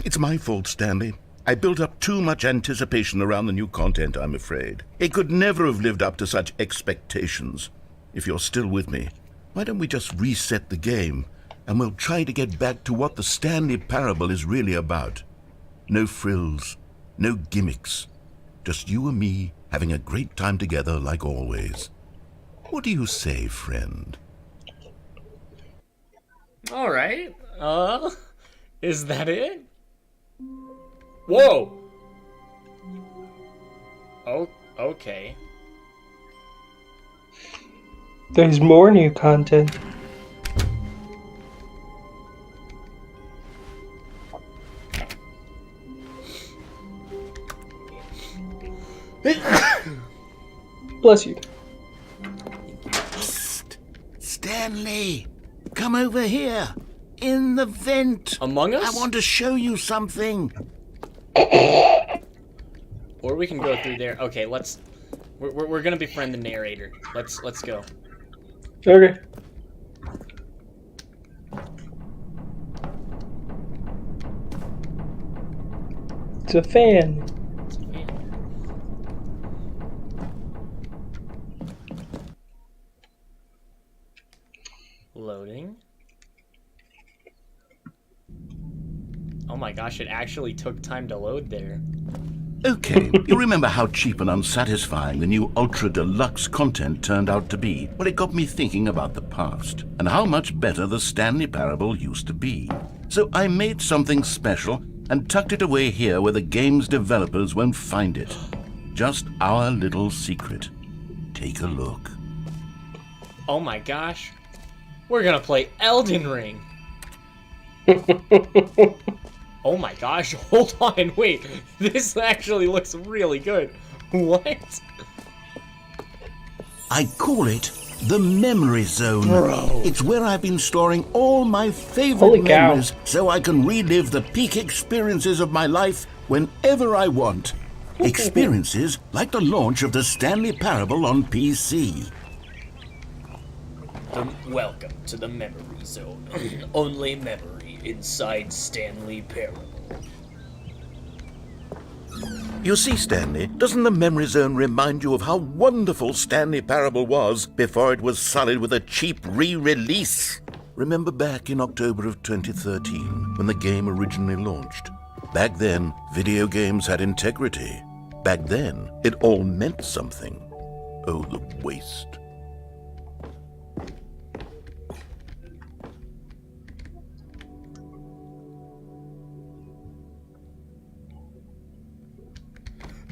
It's my fault, Stanley. I built up too much anticipation around the new content, I'm afraid. It could never have lived up to such expectations. If you're still with me, why don't we just reset the game, and we'll try to get back to what the Stanley Parable is really about. No frills, no gimmicks. Just you and me having a great time together like always. What do you say, friend? All right. Is that it? Whoa. Oh, okay. There's more new content. Bless you. Psst. Stanley, come over here. In the vent. Among Us? I want to show you something. Or we can go through there. Okay, let's. We're gonna befriend the narrator. Let's go. Okay. It's a fan. Loading. Oh my gosh, it actually took time to load there. Okay, you remember how cheap and unsatisfying the new Ultra Deluxe content turned out to be? Well, it got me thinking about the past, and how much better the Stanley Parable used to be. So I made something special and tucked it away here where the game's developers won't find it. Just our little secret. Take a look. Oh my gosh. We're gonna play Elden Ring. Oh my gosh, hold on, wait. This actually looks really good. What? I call it the Memory Zone. Bro. It's where I've been storing all my Holy favorite cow. memories so I can relive the peak experiences of my life whenever I want. Experiences like the launch of the Stanley Parable on PC. Welcome to the Memory Zone. Only memory inside Stanley Parable. You see, Stanley, doesn't the Memory Zone remind you of how wonderful Stanley Parable was before it was sullied with a cheap re-release? Remember back in October of 2013, when the game originally launched? Back then, video games had integrity. Back then, it all meant something. Oh, the waste.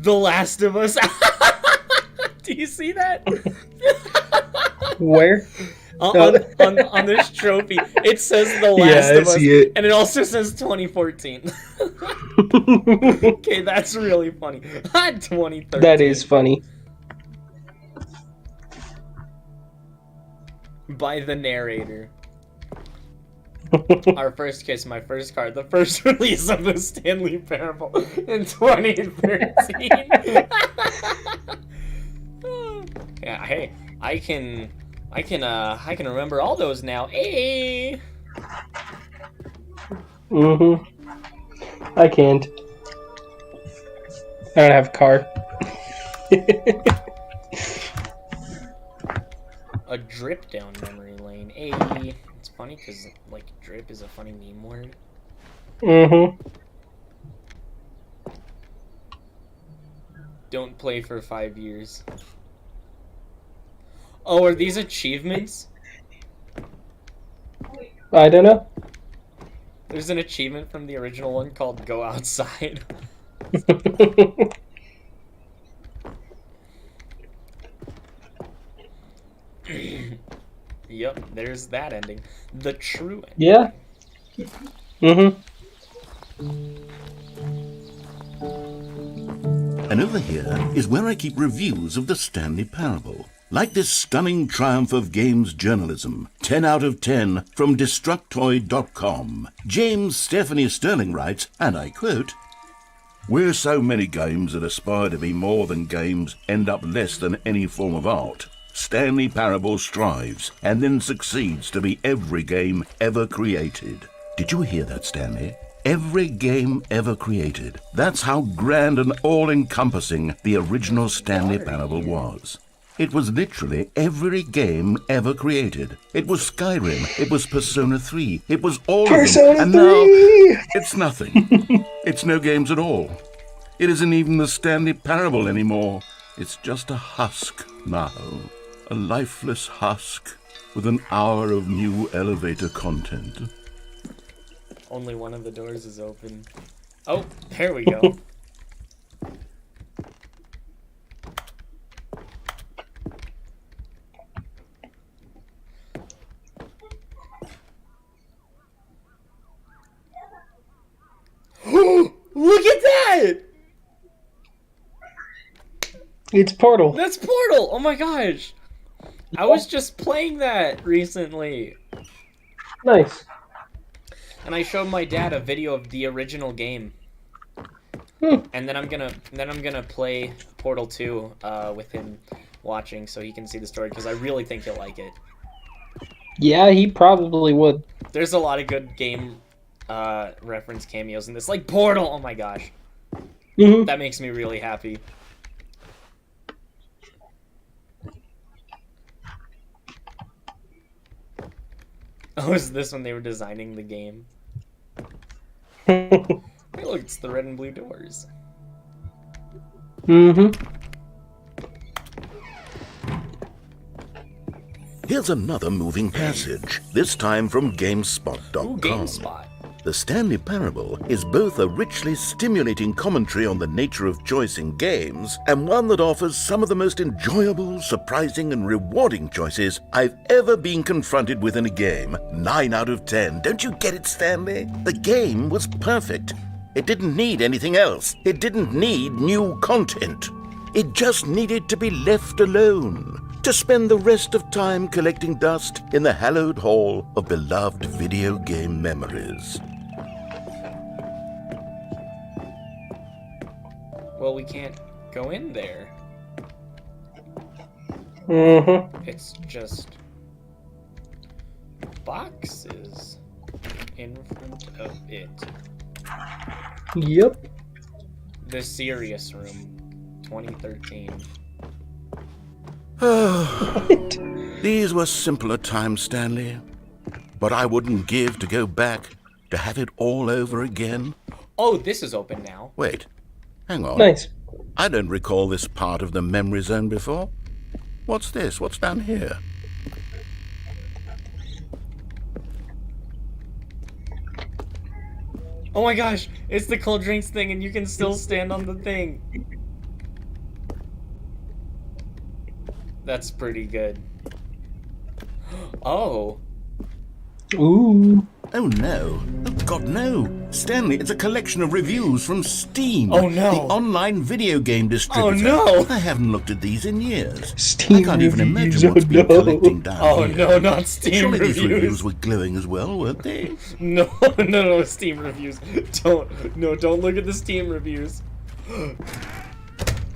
The Last of Us. Do you see that? Where? on this trophy, it says The Last of Us, and it also says 2014. Okay, that's really funny. 2013. That is funny. By the narrator. Our first kiss, my first card, the first release of the Stanley Parable in 2013. Yeah, hey, I can remember all those now. Hey. I can't. I don't have a car. A drip down memory lane. Hey. It's funny because, like, drip is a funny meme word. Don't play for 5 years. Oh, are these achievements? I don't know. There's an achievement from the original one called Go Outside. Yep, there's that ending. The true ending. Yeah. And over here is where I keep reviews of the Stanley Parable. Like this stunning triumph of games journalism, 10 out of 10 from Destructoid.com. James Stephanie Sterling writes, and I quote, "Where so many games that aspire to be more than games end up less than any form of art, Stanley Parable strives and then succeeds to be every game ever created." Did you hear that, Stanley? Every game ever created. That's how grand and all-encompassing the original Stanley Parable was. It was literally every game ever created. It was Skyrim, it was Persona 3, it was all Persona of them, and 3! now it's nothing. It's no games at all. It isn't even the Stanley Parable anymore. It's just a husk now. A lifeless husk with an hour of new elevator content. Only one of the doors is open. Oh, there we go. Look at that! It's Portal. That's Portal! Oh my gosh! I was just playing that recently. Nice. And I showed my dad a video of the original game. And then I'm gonna play Portal 2 with him watching, so he can see the story, because I really think he'll like it. Yeah, he probably would. There's a lot of good game reference cameos in this, like Portal. Oh my gosh, Mhm. that makes me really happy. Oh, is this when they were designing the game? Hey, look, it's the red and blue doors. Here's another moving passage, this time from Ooh, GameSpot.com. GameSpot. The Stanley Parable is both a richly stimulating commentary on the nature of choice in games and one that offers some of the most enjoyable, surprising, and rewarding choices I've ever been confronted with in a game. 9 out of 10. Don't you get it, Stanley? The game was perfect. It didn't need anything else. It didn't need new content. It just needed to be left alone, to spend the rest of time collecting dust in the hallowed hall of beloved video game memories. Well, we can't go in there. It's just boxes in front of it. Yep. The Serious Room, 2013. These were simpler times, Stanley. But I wouldn't give to go back, to have it all over again. Oh, this is open now. Wait, hang on. Nice. I don't recall this part of the memory zone before. What's this? What's down here? Oh my gosh, it's the cold drinks thing, and you can still stand on the thing. That's pretty good. Oh. Ooh. Oh no. Oh God, no. Stanley, it's a collection of reviews from Steam. Oh, no. The online video game distributor. Oh, no. I haven't looked at these in years. Steam I can't even reviews, imagine what's oh, been no. collecting down Oh here. no, not Steam Surely these reviews reviews. were glowing as well, weren't they? No, no, Steam reviews. Don't look at the Steam reviews.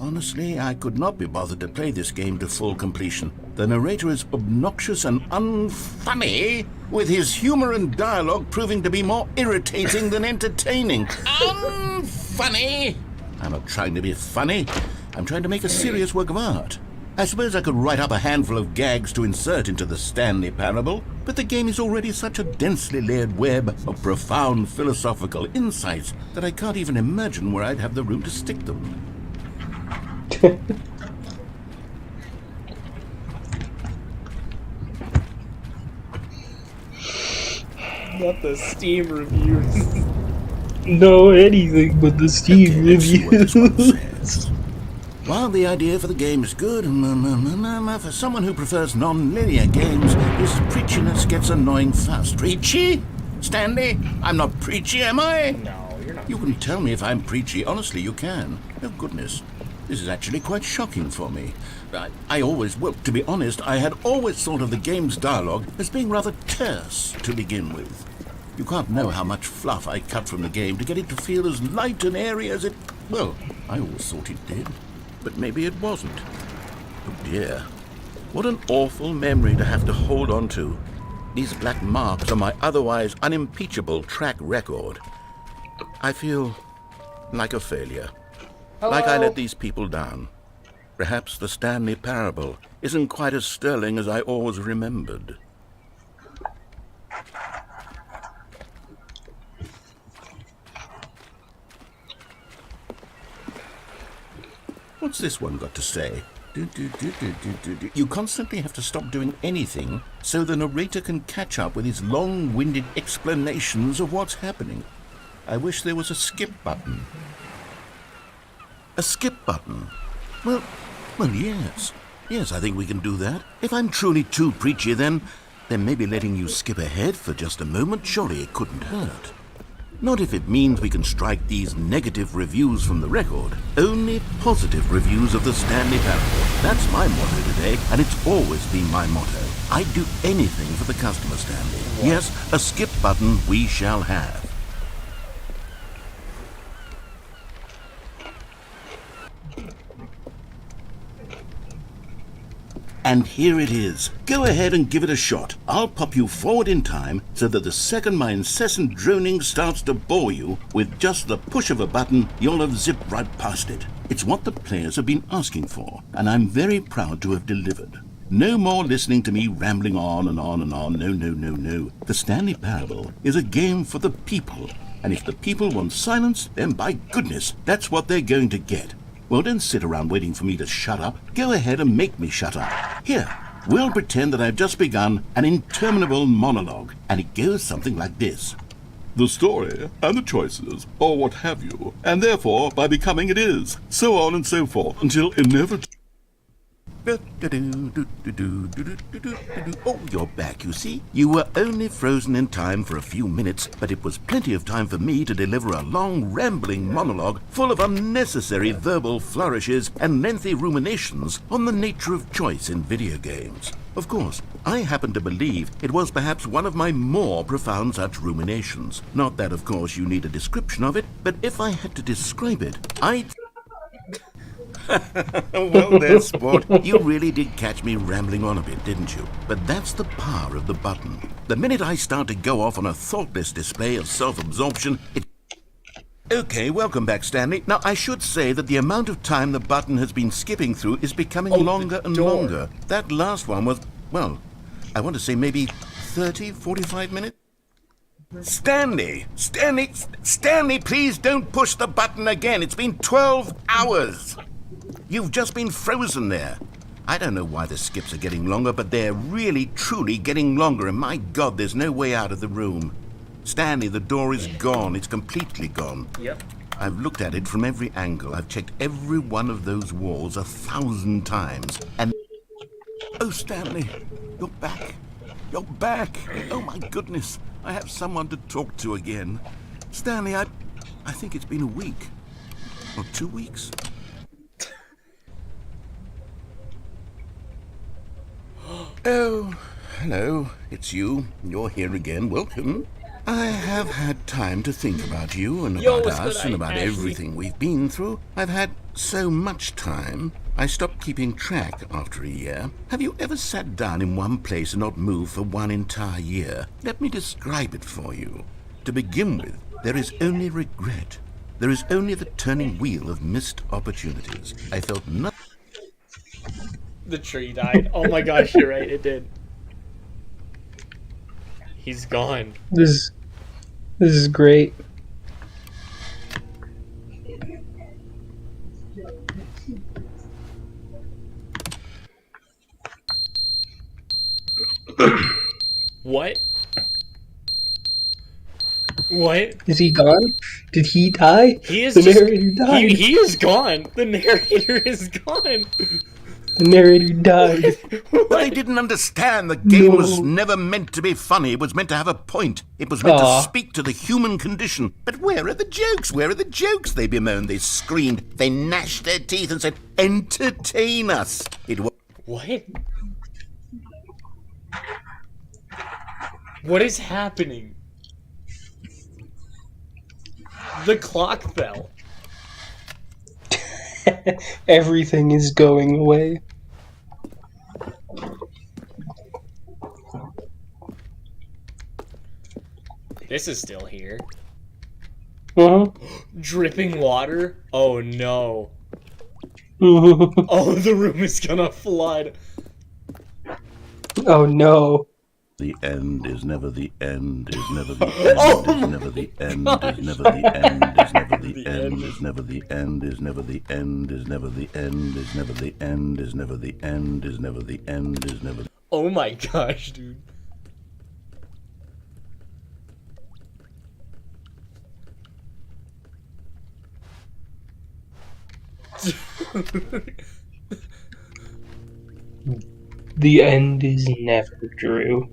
Honestly, I could not be bothered to play this game to full completion. The narrator is obnoxious and unfunny, with his humor and dialogue proving to be more irritating than entertaining. Unfunny! I'm not trying to be funny. I'm trying to make a serious work of art. I suppose I could write up a handful of gags to insert into the Stanley Parable, but the game is already such a densely layered web of profound philosophical insights that I can't even imagine where I'd have the room to stick them. Not the Steam reviews. No, anything but the Steam Okay, let's see what this one reviews. says. While the idea for the game is good, for someone who prefers non-linear games, this preachiness gets annoying fast. Preachy? Stanley? I'm not preachy, am I? No, you're not. You can tell me if I'm preachy. Honestly, you can. Oh, goodness. This is actually quite shocking for me. Well, to be honest, I had always thought of the game's dialogue as being rather terse to begin with. You can't know how much fluff I cut from the game to get it to feel as light and airy as it... Well, I always thought it did. But maybe it wasn't. Oh dear. What an awful memory to have to hold on to. These black marks on my otherwise unimpeachable track record. I feel like a failure. Like I let these people down. Perhaps the Stanley Parable isn't quite as sterling as I always remembered. What's this one got to say? You constantly have to stop doing anything so the narrator can catch up with his long-winded explanations of what's happening. I wish there was a skip button. A skip button? Well, yes. Yes, I think we can do that. If I'm truly too preachy, then maybe letting you skip ahead for just a moment, surely it couldn't hurt. Not if it means we can strike these negative reviews from the record. Only positive reviews of the Stanley Parable. That's my motto today, and it's always been my motto. I'd do anything for the customer, Stanley. What? Yes, a skip button we shall have. And here it is. Go ahead and give it a shot. I'll pop you forward in time so that the second my incessant droning starts to bore you, with just the push of a button, you'll have zipped right past it. It's what the players have been asking for, and I'm very proud to have delivered. No more listening to me rambling on and on and on. No, no, no, no. The Stanley Parable is a game for the people. And if the people want silence, then by goodness, that's what they're going to get. Well, don't sit around waiting for me to shut up. Go ahead and make me shut up. Here, we'll pretend that I've just begun an interminable monologue, and it goes something like this. The story, and the choices, or what have you, and therefore, by becoming it is, so on and so forth, until inevitably... Oh, you're back, you see. You were only frozen in time for a few minutes, but it was plenty of time for me to deliver a long, rambling monologue full of unnecessary verbal flourishes and lengthy ruminations on the nature of choice in video games. Of course, I happen to believe it was perhaps one of my more profound such ruminations. Not that, of course, you need a description of it, but if I had to describe it, I'd... Well there, sport. You really did catch me rambling on a bit, didn't you? But that's the power of the button. The minute I start to go off on a thoughtless display of self-absorption, it... Okay, welcome back, Stanley. Now, I should say that the amount of time the button has been skipping through is becoming longer and longer. That last one was, well, I want to say maybe 30, 45 minutes? Stanley, please don't push the button again. It's been 12 hours. You've just been frozen there. I don't know why the skips are getting longer, but they're really, truly getting longer, and my God, there's no way out of the room. Stanley, the door is gone. It's completely gone. Yep. I've looked at it from every angle. I've checked every one of those walls 1,000 times, and... Oh, Stanley, you're back. You're back. Oh, my goodness. I have someone to talk to again. Stanley, I think it's been a week. Or 2 weeks. Oh, hello. It's you. You're here again. Welcome. I have had time to think about you and about us and about everything we've been through. I've had so much time. I stopped keeping track after a year. Have you ever sat down in one place and not moved for one entire year? Let me describe it for you. To begin with, there is only regret. There is only the turning wheel of missed opportunities. I felt nothing. The tree died. Oh my gosh, you're right, it did. He's gone. This is great. What? What? Is he gone? Did he die? He is the just, narrator died. he is gone. The narrator is gone. The narrator died. But they didn't understand the game was never meant to be funny. It was meant to have a point. It was meant to speak to the human condition. But where are the jokes? Where are the jokes? They bemoaned, they screamed, they gnashed their teeth and said, entertain us. It was... What? What is happening? The clock fell. Everything is going away. This is still here. Uh-huh. Dripping water? Oh no. Oh, the room is gonna flood. Oh no. The end is never the end, is never the end, is never the end, is never the end, is never the end, is never the end, is never the end, is never the end, is never the end, is never the end, is never the end, is never... Oh my gosh, dude. The end is never, Drew.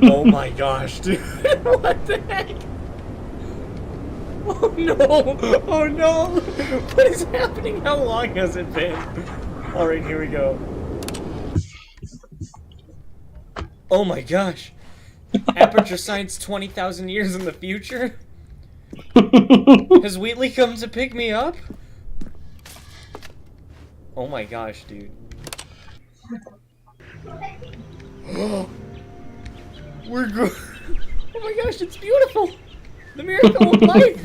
Oh my gosh, dude. What the heck? Oh no! Oh no! What is happening? How long has it been? Alright, here we go. Oh my gosh. Aperture Science 20,000 years in the future? Has Wheatley come to pick me up? Oh my gosh, dude. We're Oh my gosh, it's beautiful! The miracle of life!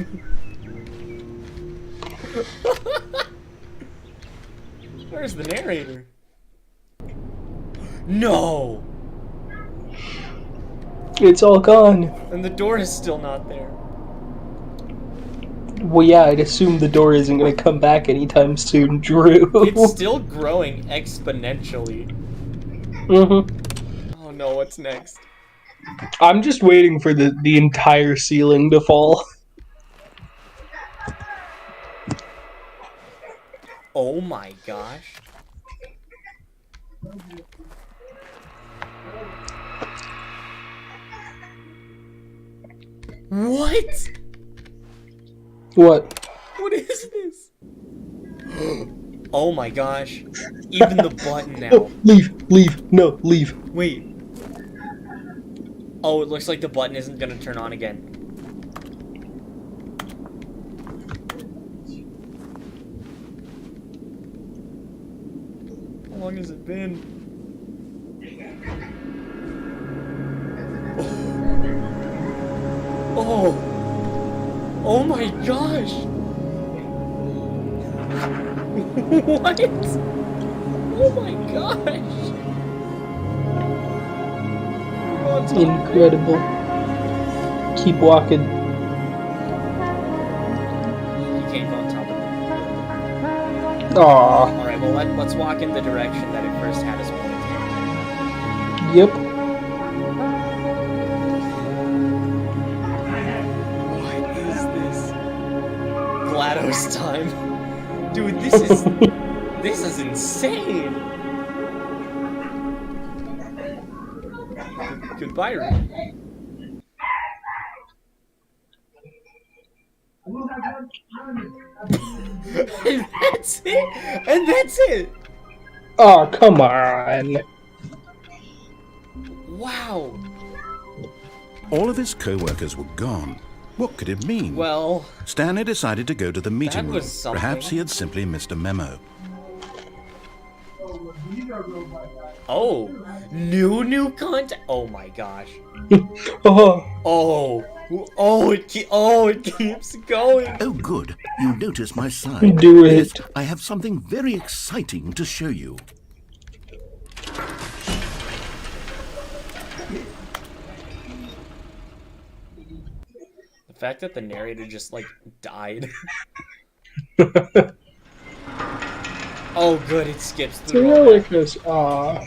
Where's the narrator? No! It's all gone. And the door is still not there. Well, yeah, I'd assume the door isn't going to come back anytime soon, Drew. It's still growing exponentially. Mm-hmm. Oh no, what's next? I'm just waiting for the entire ceiling to fall. Oh my gosh. What? What? What is this? Oh my gosh. Even the button now. Leave, no, leave. Wait. Oh, it looks like the button isn't gonna turn on again. How long has it been? Oh! Oh my gosh! What? Oh my gosh! We're on top of it. Incredible. Keep walking. You can't go on top of it. Aww. Alright, well let's walk in the direction that it first had us pointing. Yep. What is this? GLaDOS time. Dude, this is insane. Goodbye, Ruth. And that's it. And that's it. Oh, come on. Wow. All of his co-workers were gone. What could it mean? Well, Stanley decided to go to the meeting that room. was something. Perhaps he had simply missed a memo. oh, new content. Oh my gosh. Oh. It keeps going. Oh, good. You noticed my sign. Do it. Yes, I have something very exciting to show you. The fact that the narrator just like died. Oh, good, it skips through. all that. Telecus. Aw.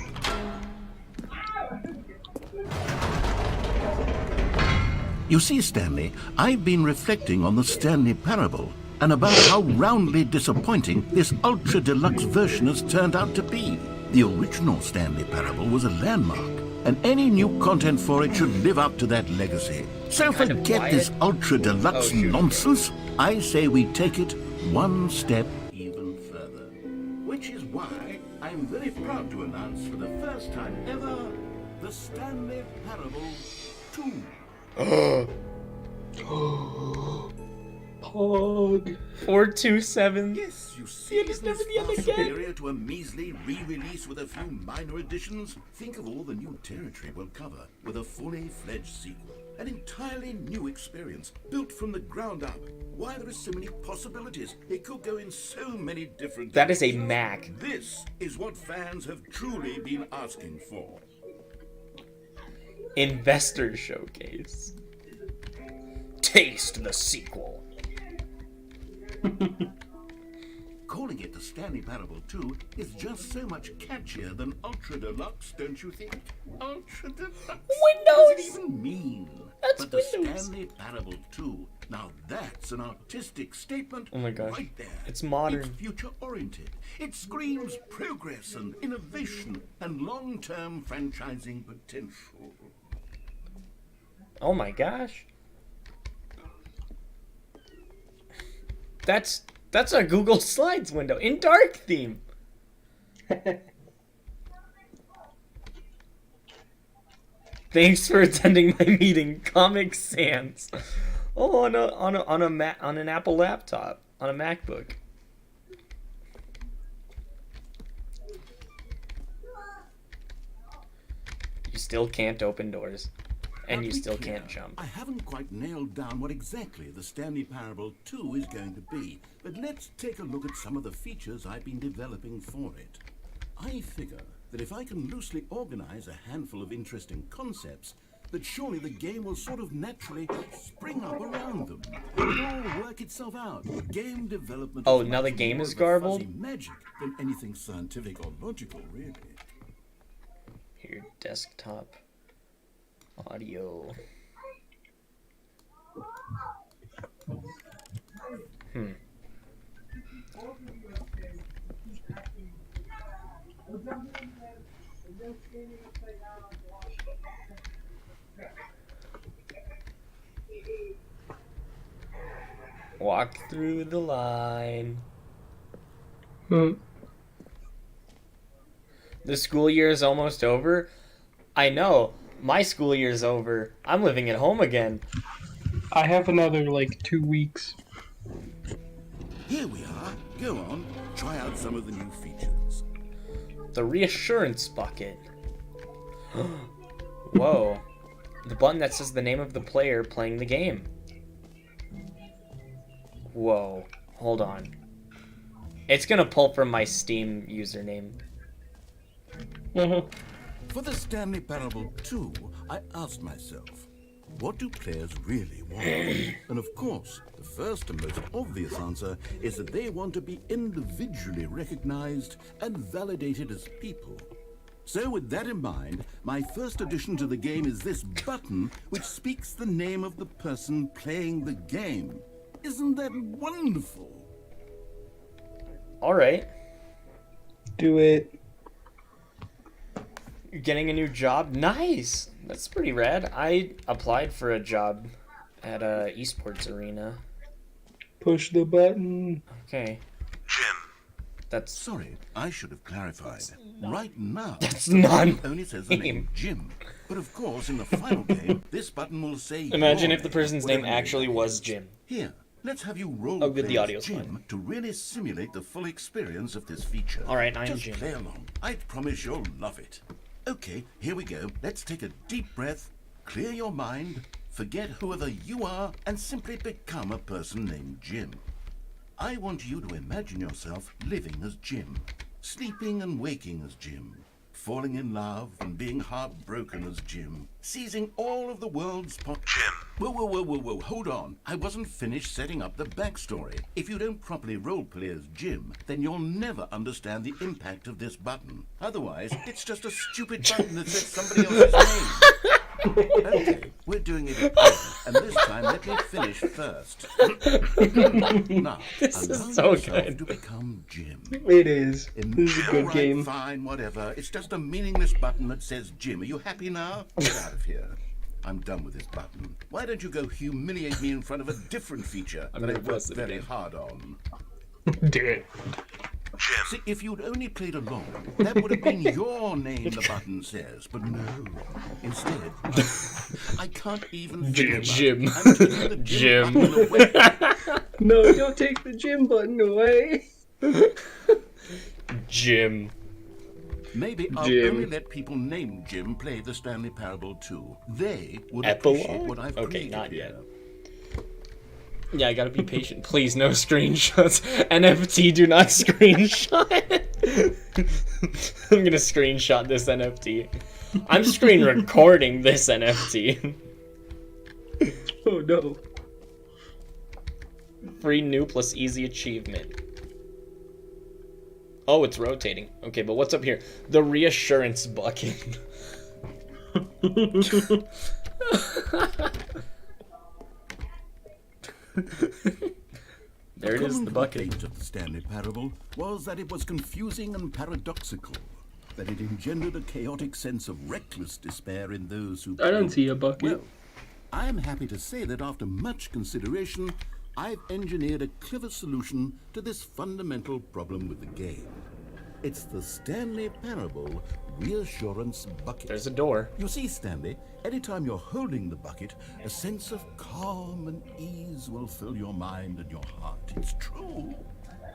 You see, Stanley, I've been reflecting on the Stanley Parable and about how roundly disappointing this ultra deluxe version has turned out to be. The original Stanley Parable was a landmark, and any new content for it should live up to that legacy. So Kind of forget quiet. this ultra deluxe Oh, shoot. nonsense. I say we take it one step even further. Which is why I'm very proud to announce for the first time ever the Stanley Parable 2. Pog. 427. Yes, you see, It is never the end far again. superior to a measly re-release with a few minor additions. Think of all the new territory we'll cover with a fully fledged sequel. An entirely new experience, built from the ground up. Why, there are so many possibilities. It could go in so many different That is a directions. Mac. This is what fans have truly been asking for. Investor Showcase. Taste the sequel. Calling it the Stanley Parable 2 is just so much catchier than Ultra Deluxe, don't you think? Ultra Deluxe? What does it even mean? That's but the Windows. Stanley Parable 2, now that's an artistic statement. Oh my gosh. Right there. It's modern. It's future-oriented. It screams progress and innovation and long-term franchising potential. Oh my gosh. That's a Google Slides window in dark theme. Thanks for attending my meeting, Comic Sans. Oh, on an Apple laptop, on a MacBook. You still can't open doors. And Now, you to be still clear, can't jump. I haven't quite nailed down what exactly the Stanley Parable 2 is going to be, but let's take a look at some of the features I've been developing for it. I figure that if I can loosely organize a handful of interesting concepts, that surely the game will sort of naturally spring up around them. It'll all work itself out. Game development Oh, is now the much game more is of a garbled? fuzzy magic than anything scientific or logical, really. Here, desktop audio. Walk through the line. The school year is almost over. I know. My school year's over. I'm living at home again. I have another, 2 weeks. Here we are. Go on, try out some of the new features. The reassurance bucket. Whoa. The button that says the name of the player playing the game. Whoa. Hold on. It's gonna pull from my Steam username. For the Stanley Parable 2, I asked myself, what do players really want? And of course, the first and most obvious answer is that they want to be individually recognized and validated as people. So with that in mind, my first addition to the game is this button which speaks the name of the person playing the game. Isn't that wonderful? Alright. Do it. You're getting a new job? Nice! That's pretty rad. I applied for a job at a esports arena. Push the button. Okay. Jim. That's... Sorry, I should have clarified. Right now, That's the not button only says the name Jim. But of course, in the final game, this button will say Imagine your if the person's name whatever actually that was is. Jim. Here, let's have you roll Oh, good, the play as audio's Jim fine. to really simulate the full experience of this feature. Alright, I'm Just Jim. play along. I promise you'll love it. Okay, here we go. Let's take a deep breath, clear your mind, forget whoever you are, and simply become a person named Jim. I want you to imagine yourself living as Jim, sleeping and waking as Jim, falling in love and being heartbroken as Jim, seizing all of the world's Jim. Whoa, hold on. I wasn't finished setting up the backstory. If you don't properly roleplay as Jim, then you'll never understand the impact of this button. Otherwise, it's just a stupid button that says somebody else's name. Okay, we're doing it again, and this time let me finish first. Now, This is allow so yourself good. to become Jim. It is. This is a good Alright, game. Fine, whatever. It's just a meaningless button that says Jim. Are you happy now? Get out of here. I'm done with this button. Why don't you go humiliate me in front of a different feature that I gonna worked press it very again. hard on? Do it. Jim. See, if you'd only played along, that would have been your name the button says. But no. Instead, I can't even think about it. Jim. I'm taking the Jim. button away. No, don't take the gym button away. Jim. Maybe I'll Jim. only let people named Jim play the Stanley Parable 2. They would Epilogue? appreciate what I've Okay, created not here. yet. Yeah, I gotta be patient. Please, no screenshots. NFT, do not screenshot. I'm gonna screenshot this NFT. I'm screen recording this NFT. Oh no. Free new plus easy achievement. Oh, it's rotating. Okay, but what's up here? The reassurance bucket. There it is, the bucket. complaint of the Stanley Parable was that it was confusing and paradoxical, that it engendered a chaotic sense of reckless despair in those who... I don't see a bucket. Well, I am happy to say that after much consideration, I've engineered a clever solution to this fundamental problem with the game. It's the Stanley Parable Reassurance Bucket. There's a door. You see, Stanley, anytime you're holding the bucket, a sense of calm and ease will fill your mind and your heart. It's true.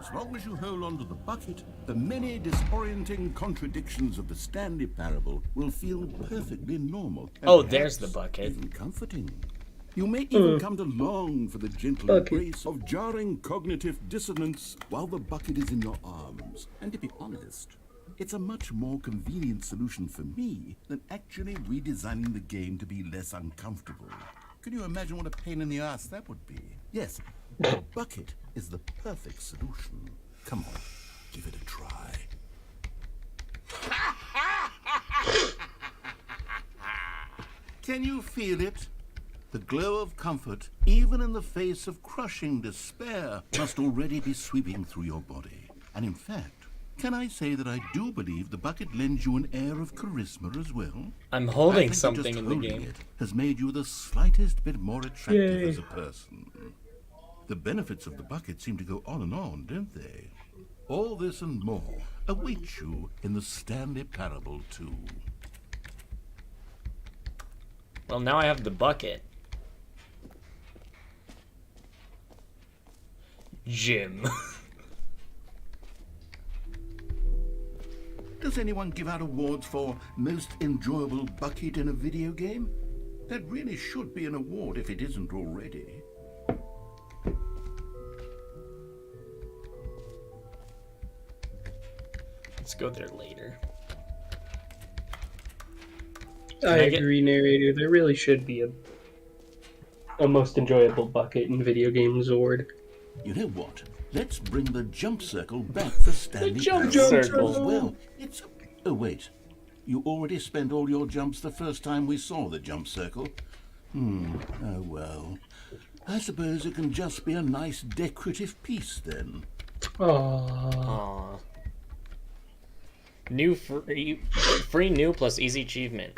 As long as you hold on to the bucket, the many disorienting contradictions of the Stanley Parable will feel perfectly normal. And Oh, there's the perhaps bucket. even comforting. You may even come to long for the gentle Bucket. embrace of jarring cognitive dissonance while the bucket is in your arms. And to be honest, it's a much more convenient solution for me than actually redesigning the game to be less uncomfortable. Can you imagine what a pain in the ass that would be? Yes, the bucket is the perfect solution. Come on, give it a try. Can you feel it? The glow of comfort, even in the face of crushing despair, must already be sweeping through your body. And in fact, can I say that I do believe the bucket lends you an air of charisma as well? I'm I holding think that something just in the holding game. it has made you the slightest bit more attractive Yay. as a person. The benefits of the bucket seem to go on and on, don't they? All this and more await you in the Stanley Parable 2. Well, now I have the bucket. Jim. Does anyone give out awards for most enjoyable bucket in a video game? That really should be an award if it isn't already. Let's go there later. I I get- agree, narrator. There really should be a most enjoyable bucket in video games award. You know what? Let's bring the jump circle back for Stanley jump Parable circle. as well. It's oh wait, you already spent all your jumps the first time we saw the jump circle. Oh well. I suppose it can just be a nice decorative piece then. Aww. Aww. New free new plus easy achievement.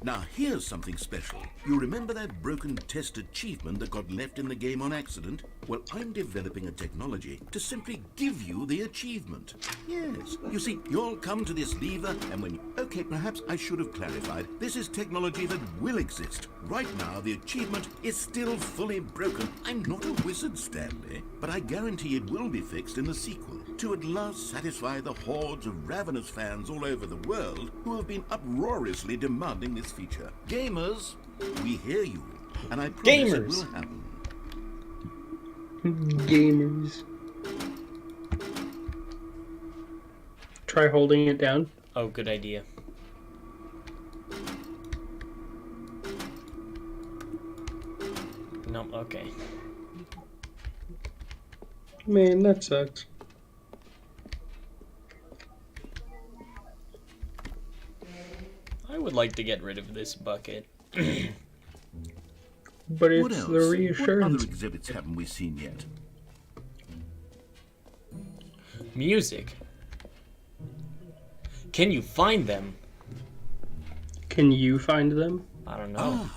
Now here's something special. You remember that broken test achievement that got left in the game on accident? Well, I'm developing a technology to simply give you the achievement. Yes. You see, you'll come to this lever and when... Okay, perhaps I should have clarified. This is technology that will exist. Right now, the achievement is still fully broken. I'm not a wizard, Stanley, but I guarantee it will be fixed in the sequel to at last satisfy the hordes of ravenous fans all over the world who have been uproariously demanding this feature. Gamers, we hear you, and I promise it Gamers. will happen. Gamers. Try holding it down. Oh, good idea. No, okay. Man, that sucks. I would like to get rid of this bucket. But What it's else? the What other reassurance. exhibits haven't we seen yet? Music. Can you find them? Can you find them? I don't know.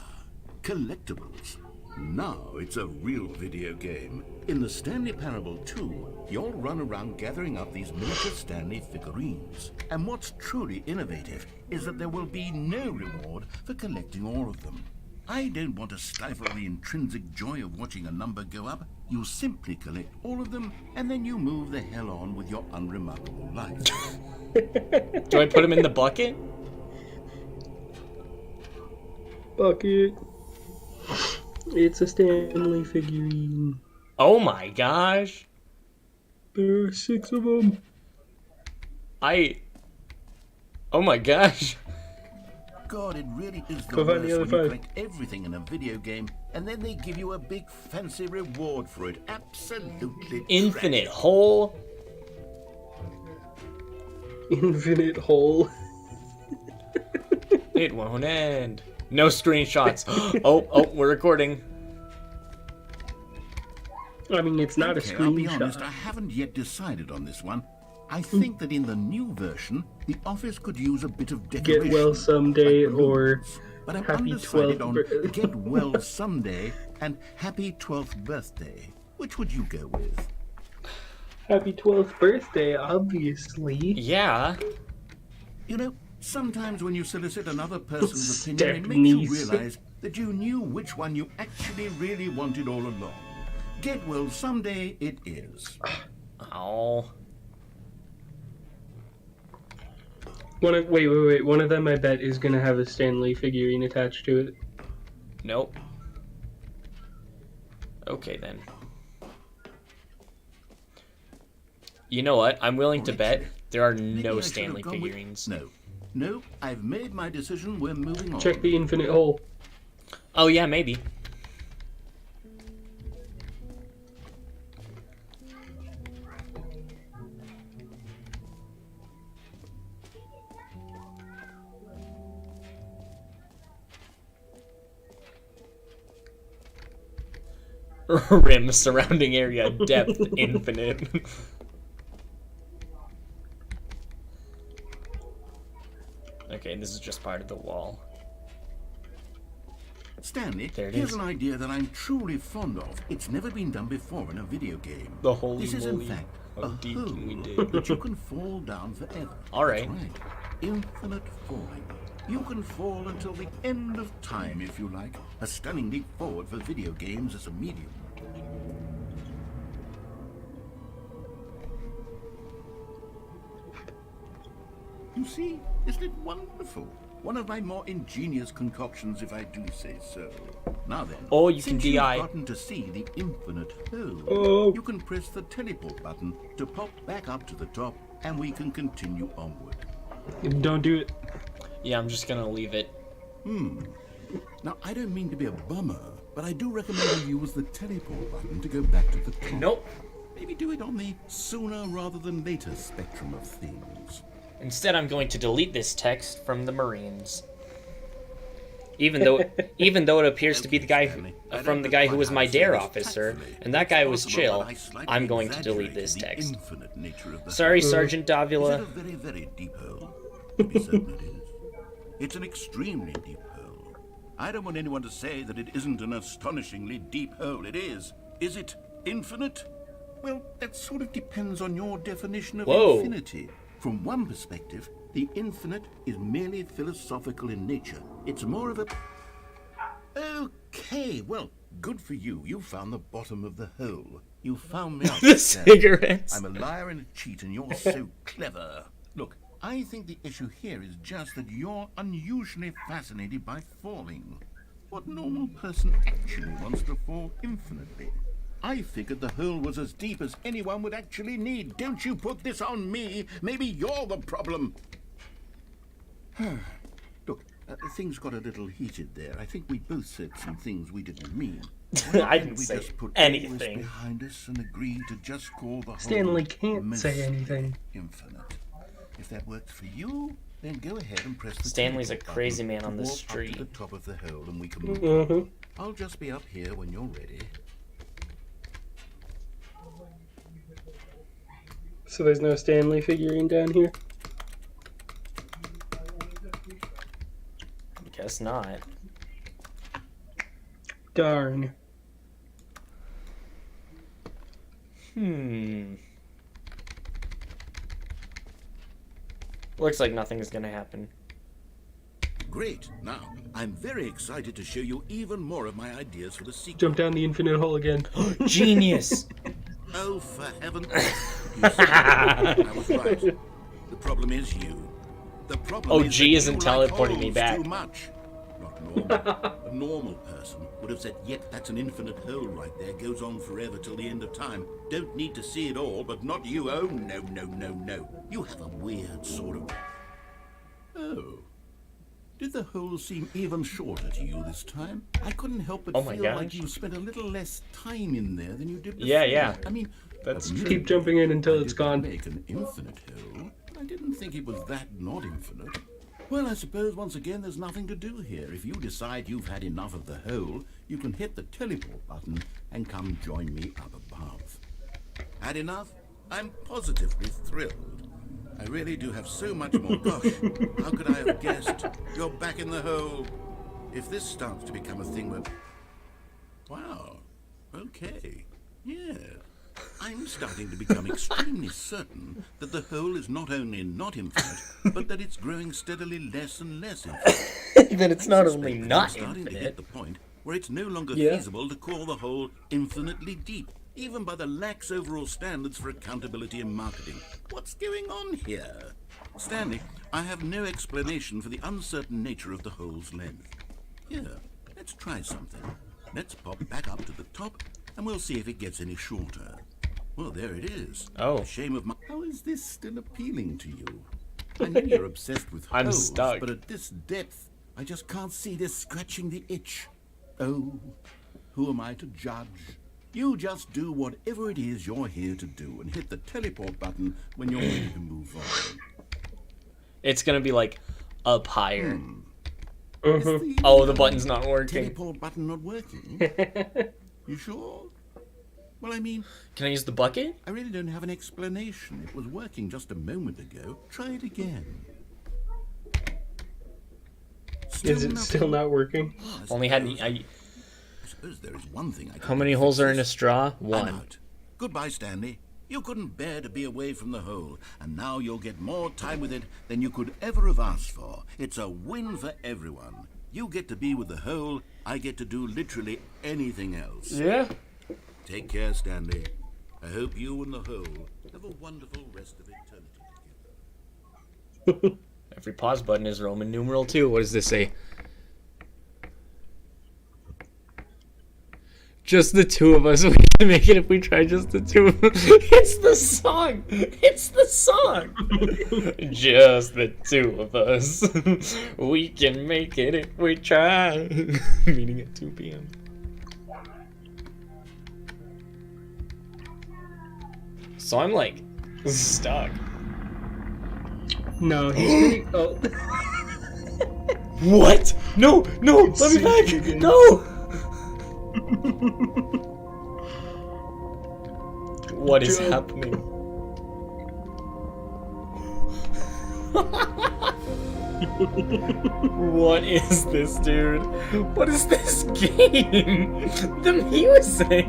Collectibles. Now it's a real video game. In the Stanley Parable 2, you'll run around gathering up these miniature Stanley figurines. And what's truly innovative is that there will be no reward for collecting all of them. I don't want to stifle the intrinsic joy of watching a number go up. You simply collect all of them, and then you move the hell on with your unremarkable life. Do I put them in the bucket? Bucket. It's a Stanley figurine. Oh my gosh. There are 6 of them. Oh my gosh. God, it really is the Go find the worst other when you 5. collect everything in a video game, and then they give you a big fancy reward for it. Absolutely Infinite tragic. hole. Infinite hole. It won't end. No screenshots. Oh, we're recording. I mean, it's not a Okay, I'll be honest, screenshot. I haven't yet decided on this one. I think that in the new version, the office could use a bit of decoration. Get well someday like or balloons. But I'm happy undecided 12th on bir- get well someday and happy 12th birthday. Which would you go with? happy 12th birthday, obviously. Yeah. You know, Sometimes when you solicit another person's opinion, it makes you Stepniece. realize that you knew which one you actually really wanted all along. Get well someday it is. Oh. Wait. One of them, I bet, is gonna have a Stanley figurine attached to it. Nope. Okay, then. You know what? I'm willing to bet there are Maybe no I should Stanley have gone with- figurines. No, I've made my decision. We're moving on. Check the infinite hole. Oh, yeah, maybe. Rim surrounding area depth infinite. Okay, this is just part of the wall. Stanley, There it here's is. an idea that I'm truly fond of. It's never been done before in a video game. The holy This is in moly. fact How a deep hole can we dig? that you can fall down forever. All right. That's right. Infinite falling. You can fall until the end of time if you like. A stunning leap forward for video games as a medium. You see, isn't it wonderful? One of my more ingenious concoctions, if I do say so. Now then, Oh, you can since you've DI. gotten to see the infinite hole, Oh. you can press the teleport button to pop back up to the top, and we can continue onward. Don't do it. Yeah, I'm just gonna leave it. Now, I don't mean to be a bummer, but I do recommend you use the teleport button to go back to the top. Nope. Maybe do it on the sooner rather than later spectrum of things. Instead, I'm going to delete this text from the Marines. Even though it appears to be the guy from the guy who was my dare officer, and that guy was chill, I'm going to delete this text. Sorry, Sergeant Is it a Davila. very, very deep hole? To be certain it is. It's an extremely deep hole. I don't want anyone to say that it isn't an astonishingly deep hole. It is. Is it infinite? Well, that sort of depends on your definition of Whoa. infinity. From one perspective, the infinite is merely philosophical in nature. It's more of a... Okay, well, good for you. You found the bottom of the hole. You found me out. The Stanley. cigarettes. I'm a liar and a cheat, and you're so clever. Look, I think the issue here is just that you're unusually fascinated by falling. What normal person actually wants to fall infinitely? I figured the hole was as deep as anyone would actually need. Don't you put this on me. Maybe you're the problem. Look, things got a little heated there. I think we both said some things we didn't mean. Why I don't didn't we say just put all this anything. behind us and agree to just call the whole Stanley can't say mostly anything. Infinite. If that works for you, then go ahead and press the Stanley's a teleport crazy button man on to the warp up street. to the top of the hole, and we can move. Mm-hmm. I'll just be up here when you're ready. So there's no Stanley figurine down here? Guess not. Darn. Looks like nothing is gonna happen. Great. Now, I'm very excited to show you even more of my ideas for the sequel. Jump down the infinite hole again. Genius. Oh, for heaven's sake. You see, I was right. The problem is you. The problem Oh, is G that isn't you teleporting like me holes back. Too much. Not normal. A normal person would have said, yep, that's an infinite hole right there. Goes on forever till the end of time. Don't need to see it all, but not you. Oh, no, no, no, no. You have a weird sort of... Oh. Did the hole seem even shorter to you this time? I couldn't help but Oh my feel gosh. like you spent a little less time in there than you did before. Yeah. I mean, That's admittedly, Keep jumping in until I it's did gone. Make an infinite hole. I didn't think it was that not infinite. Well, I suppose once again there's nothing to do here. If you decide you've had enough of the hole, you can hit the teleport button and come join me up above. Had enough? I'm positively thrilled. I really do have so much more. Gosh, how could I have guessed? You're back in the hole. If this starts to become a thing where... Wow. Okay. Yeah. I'm starting to become extremely certain that the hole is not only not infinite, but that it's growing steadily less and less infinite. Then it's I not suspect only that not I'm starting to infinite. hit the point where it's no longer Yeah. feasible to call the hole infinitely deep, even by the lax overall standards for accountability in marketing. What's going on here? Stanley, I have no explanation for the uncertain nature of the hole's length. Here, let's try something. Let's pop back up to the top, and we'll see if it gets any shorter. Well, there it is. Oh. A shame of my... How is this still appealing to you? I know you're obsessed with I'm holes, stuck. but at this depth, I just can't see this scratching the itch. Oh, who am I to judge? You just do whatever it is you're here to do and hit the teleport button when you're ready to move on. It's gonna be like up higher. Is the Oh, the button's not working. teleport button not working? You sure? Well, I mean, Can I use the bucket? I really don't have an explanation. It was working just a moment ago. Try it again. Is it still not working? Oh, Only had I suppose there is one thing I can how many do to holes fix are in a this. straw? I'm One. out. Goodbye, Stanley. You couldn't bear to be away from the hole, and now you'll get more time with it than you could ever have asked for. It's a win for everyone. You get to be with the hole, I get to do literally anything else. Yeah. Take care, Stanley. I hope you and the hole have a wonderful rest of eternity. Every pause button is Roman numeral 2. What does this say? Just the two of us. We can make it if we try just the two of us. It's the song. It's the song. Just the two of us. We can make it if we try. Meeting at 2 p.m. So I'm like stuck. No, he's really... Oh. What? No, no, It's let me back. sinking again. No. What is Joe. happening? What is this, dude? What is this game? The music.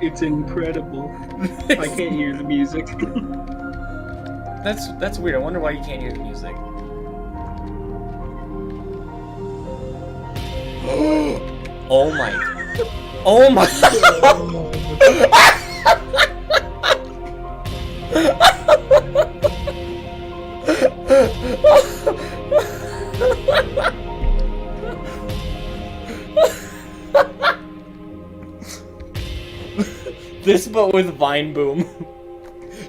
It's incredible. I can't hear the music. That's weird. I wonder why you can't hear the music. Oh my. Oh my. This but with Vine Boom.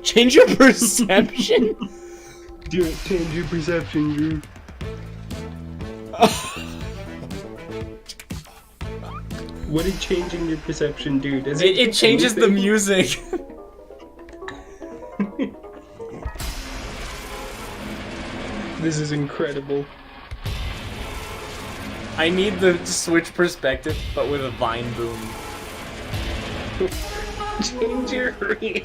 Change your perception? Dude, change your perception, dude. What did changing your perception do? Does It changes the anything? music. This is incredible. I need the switch perspective, but with a Vine Boom. Change your reality.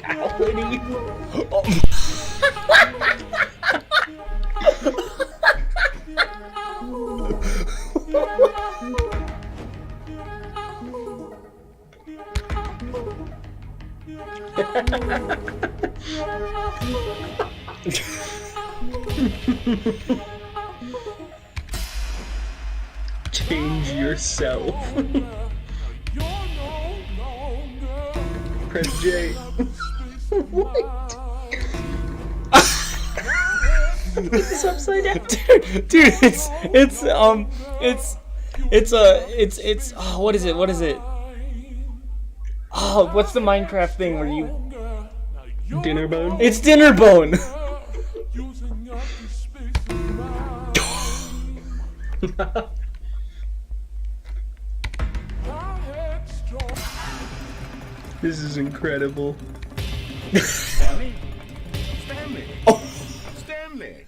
Change yourself. Press J. What? It's upside down. Dude, it's oh, what is it? Oh, what's the Minecraft thing where you... Dinner bone. It's Dinner Bone! This is incredible. Stanley? Oh. Stanley!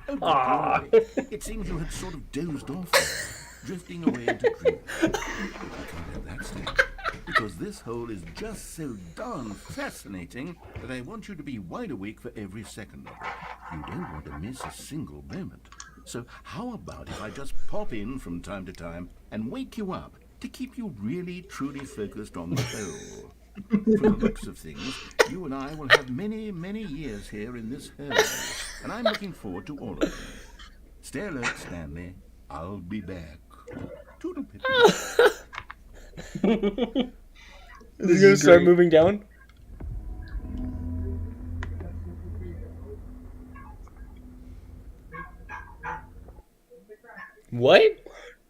Oh, Ah. good boy. It seems you had sort of dozed off there, drifting away into dream. I can't have that, Stanley, because this hole is just so darn fascinating that I want you to be wide awake for every second of it. You don't want to miss a single moment. So how about if I just pop in from time to time and wake you up to keep you really truly focused on the hole? From the looks of things, you and I will have many, many years here in this hellhole, and I'm looking forward to all of them. Stay alert, Stanley. I'll be back. Toodle pip. Is he gonna start moving down? What?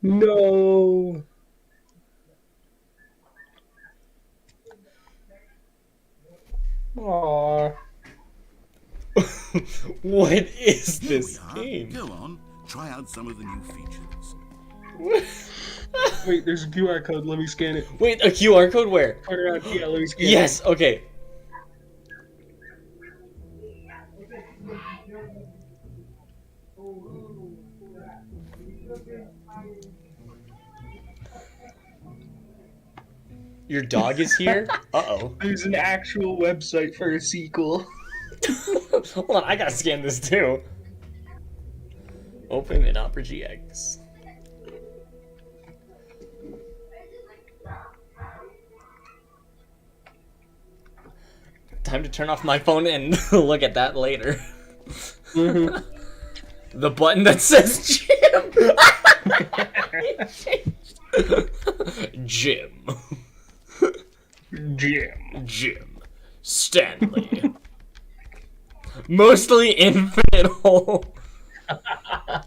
No. Aww. What is Here this we are. game? Go on. Try out some of the new features. Wait, there's a QR code. Let me scan it. Wait, a QR code where? Turn around. Yeah, let me scan it. Yes, okay. Your dog is here? Uh-oh. There's an actual website for a sequel. Hold on, I gotta scan this too. Open in Opera GX. Time to turn off my phone and look at that later. Mhm. The button that says Jim. Jim. Jim. Stanley. Mostly infinite hole.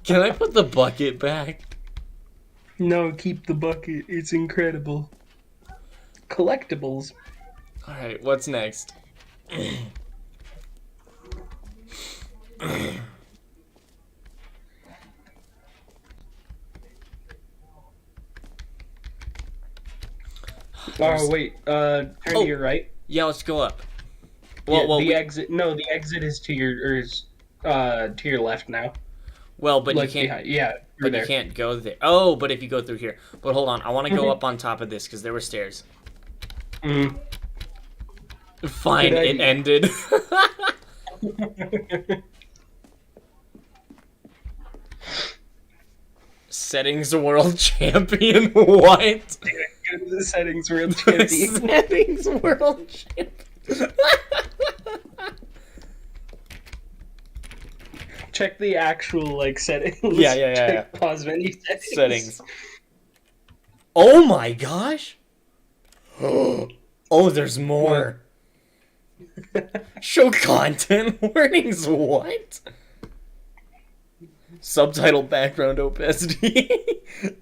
Can I put the bucket back? No, keep the bucket. It's incredible. Collectibles. Alright, what's next? Oh, wait. Turn to your right. Yeah, let's go up. Yeah, Well, the exit. No, the exit is to your left now. well, but Like you can't. behind. Yeah, you're But there. you can't go there. Oh, but if you go through here. But hold on, I want to go up on top of this because there were stairs. Mm. Fine, Good it idea. ended. Settings world champion. What? Go to the settings world champion. Settings world champion. Check the actual like settings. Yeah. Check pause menu settings. Settings. Oh my gosh. Oh, there's more. Show content warnings. What? Subtitle background opacity.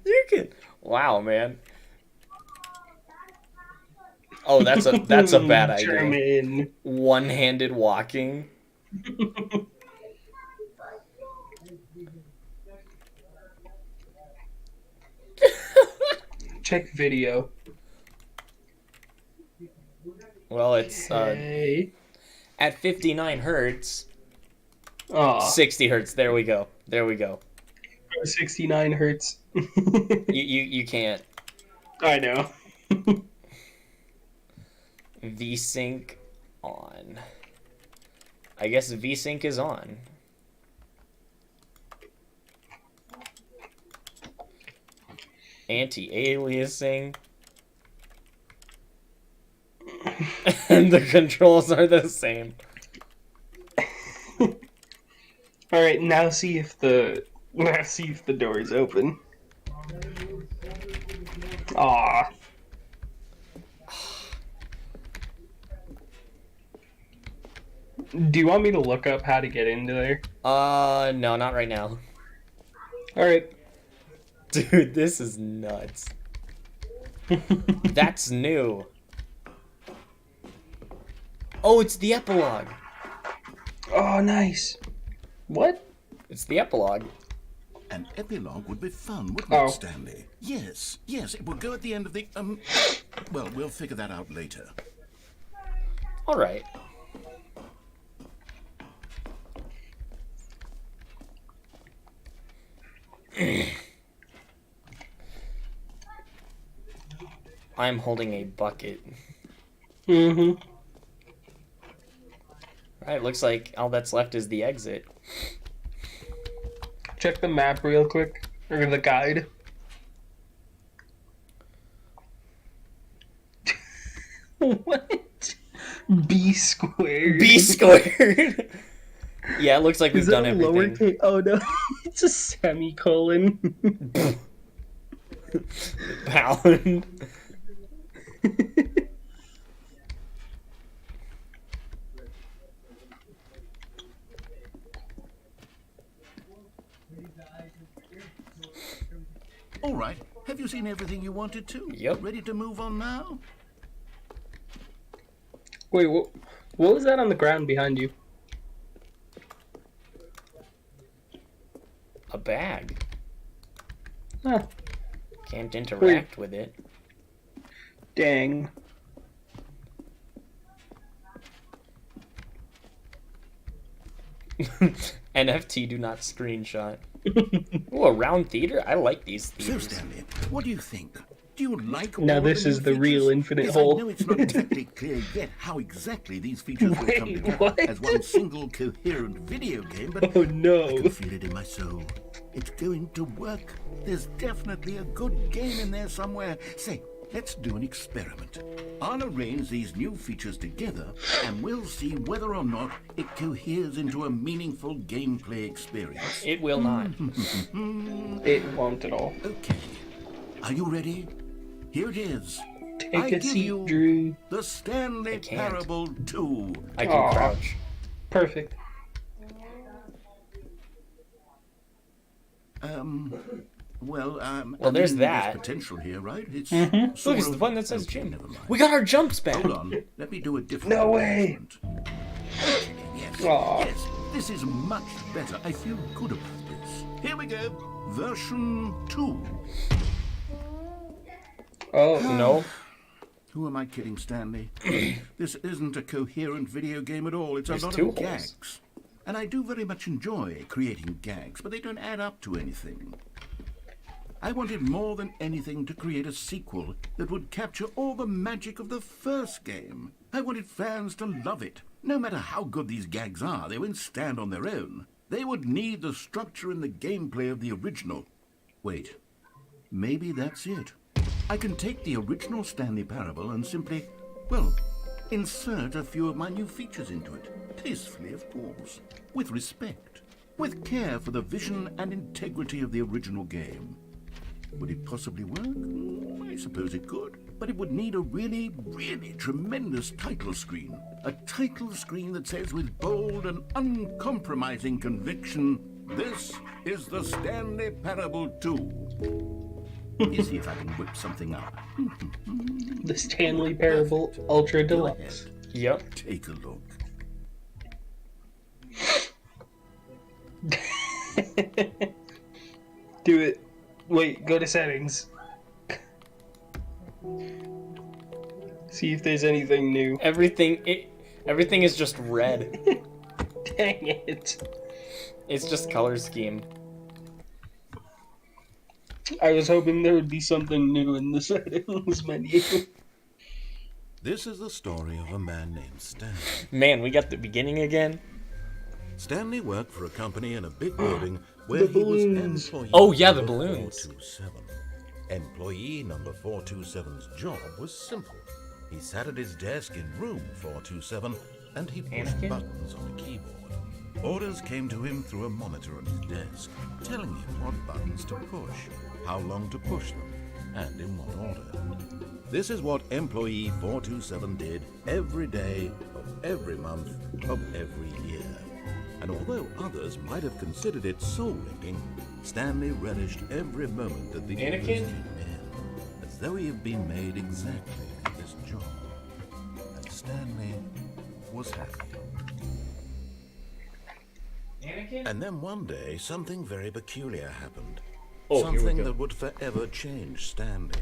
You can. Wow, man. Oh, that's a bad idea. German. One-handed walking. Check video. Well, it's Hey. at 59 hertz. Aw. 60 hertz. There we go. There we go. 69 hertz. You can't. I know. VSync on. I guess VSync is on. Anti-aliasing. And the controls are the same. Alright, now see if the door is open. Aw. Do you want me to look up how to get into there? No, not right now. Alright. Dude, this is nuts. That's new. Oh, it's the epilogue. Oh, nice. What? It's the epilogue. An epilogue would be fun, wouldn't Oh. it, Stanley? Yes, it would go at the end of the, well, we'll figure that out later. All right. I'm holding a bucket. Mm-hmm. Alright, looks like all that's left is the exit. Check the map real quick. Or the guide. What? B squared. B squared. Yeah, it looks like we've Is that done a everything. lowercase? Oh no, it's a semicolon. Pound. All right. Have you seen everything you wanted to? Yep. Ready to move on now? Wait, what was that on the ground behind you? A bag. Huh, Can't interact with it. dang. NFT do not screenshot. Ooh, a round theater? I like these So, theaters. Stanley, what do you think? Do you like Now all this the is new the real features? infinite Yes, hole. I know it's not exactly clear yet how exactly these features will come Wait, together what? as one single coherent video game, but Oh I no. can feel it in my soul. It's going to work. There's definitely a good game in there somewhere. Say, let's do an experiment. I'll arrange these new features together, and we'll see whether or not it coheres into a meaningful gameplay experience. It will not. It won't at all. Okay. Are you ready? Here it is. Take I a give seat, you Drew. the Stanley can't. Parable 2. I can Aw. crouch. Perfect. Well, there's there's that. potential here, right? It's Look, sort it's the of- one that says okay, gym. never mind. We got our jumps back. Hold on. Let me do a different. No way. arrangement. Okay, yes. Aw. Yes. This is much better. I feel good about this. Here we go. Version 2. Oh No. Who am I kidding, Stanley? This isn't a coherent video game at all. It's There's a lot two of holes. gags. And I do very much enjoy creating gags, but they don't add up to anything. I wanted more than anything to create a sequel that would capture all the magic of the first game. I wanted fans to love it. No matter how good these gags are, they won't stand on their own. They would need the structure and the gameplay of the original. Wait, maybe that's it. I can take the original Stanley Parable and simply, well, insert a few of my new features into it. Tastefully, of course. With respect. With care for the vision and integrity of the original game. Would it possibly work? I suppose it could. But it would need a really, really tremendous title screen. A title screen that says with bold and uncompromising conviction, "This is the Stanley Parable 2." Let me see if I can whip something up. The Stanley Parable Ultra Go Deluxe. ahead. Yep. Take a look. Do it. Wait, go to settings. See if there's anything new. Everything is just red. Dang it. It's just color scheme. I was hoping there would be something new in the settings menu. This is the story of a man named Stanley. Man, we got the beginning again. Stanley worked for a company in a big building where The he was balloons. employee Oh, yeah, the number balloons. 427. Employee number 427's job was simple. He sat at his desk in room 427 and he pushed Anakin? buttons on a keyboard. Orders came to him through a monitor on his desk, telling him what buttons to push, how long to push them, and in what order. This is what employee 427 did every day of every month of every year. And although others might have considered it soul-lifting, Stanley relished every moment that the orders Anakin? came in, as though he had been made exactly for this job. And Stanley was happy. Anakin? And then one day, something very peculiar happened. Oh, here we Something go. that would forever change Stanley.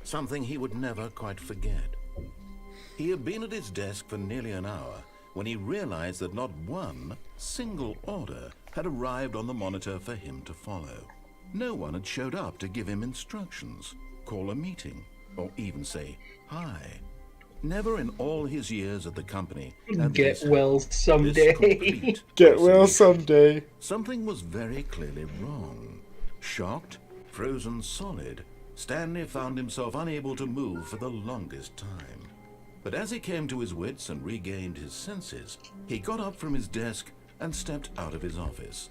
Something he would never quite forget. He had been at his desk for nearly an hour when he realized that not one single order had arrived on the monitor for him to follow. No one had showed up to give him instructions, call a meeting, or even say hi. Never in all his years at the company had Get this well this someday. complete Get well isolation. someday. Something was very clearly wrong. Shocked, frozen solid, Stanley found himself unable to move for the longest time. But as he came to his wits and regained his senses, he got up from his desk and stepped out of his office.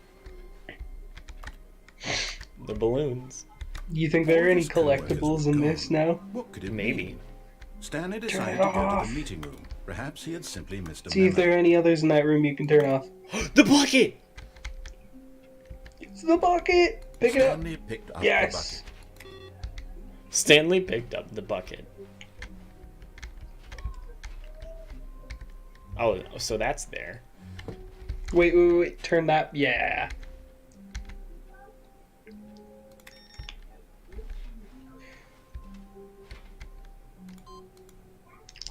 The balloons. Do you think there are any All his coworkers collectibles were in this gone. now? What could it Maybe. mean? Stanley decided it to go to off. the meeting room. Perhaps he had simply missed a See if memo. there are any others in that room you can turn off. The bucket! It's the bucket! Pick it up! Stanley picked up Yes! Stanley picked up the bucket. Oh, so that's there. Wait. Turn that. Yeah.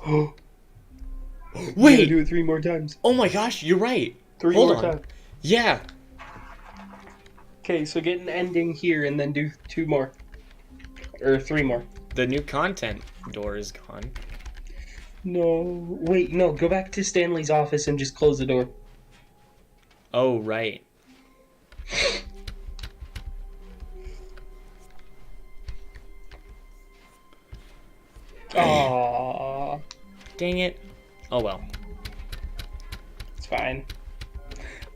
Oh. Wait! Do it 3 more times. Oh my gosh, you're right. 3 Hold more on. times. Yeah. Okay, so get an ending here and then do 2 more. Or 3 more. The new content door is gone. No. Wait, no. Go back to Stanley's office and just close the door. Oh, right. Aww. Dang it. Oh well. It's fine.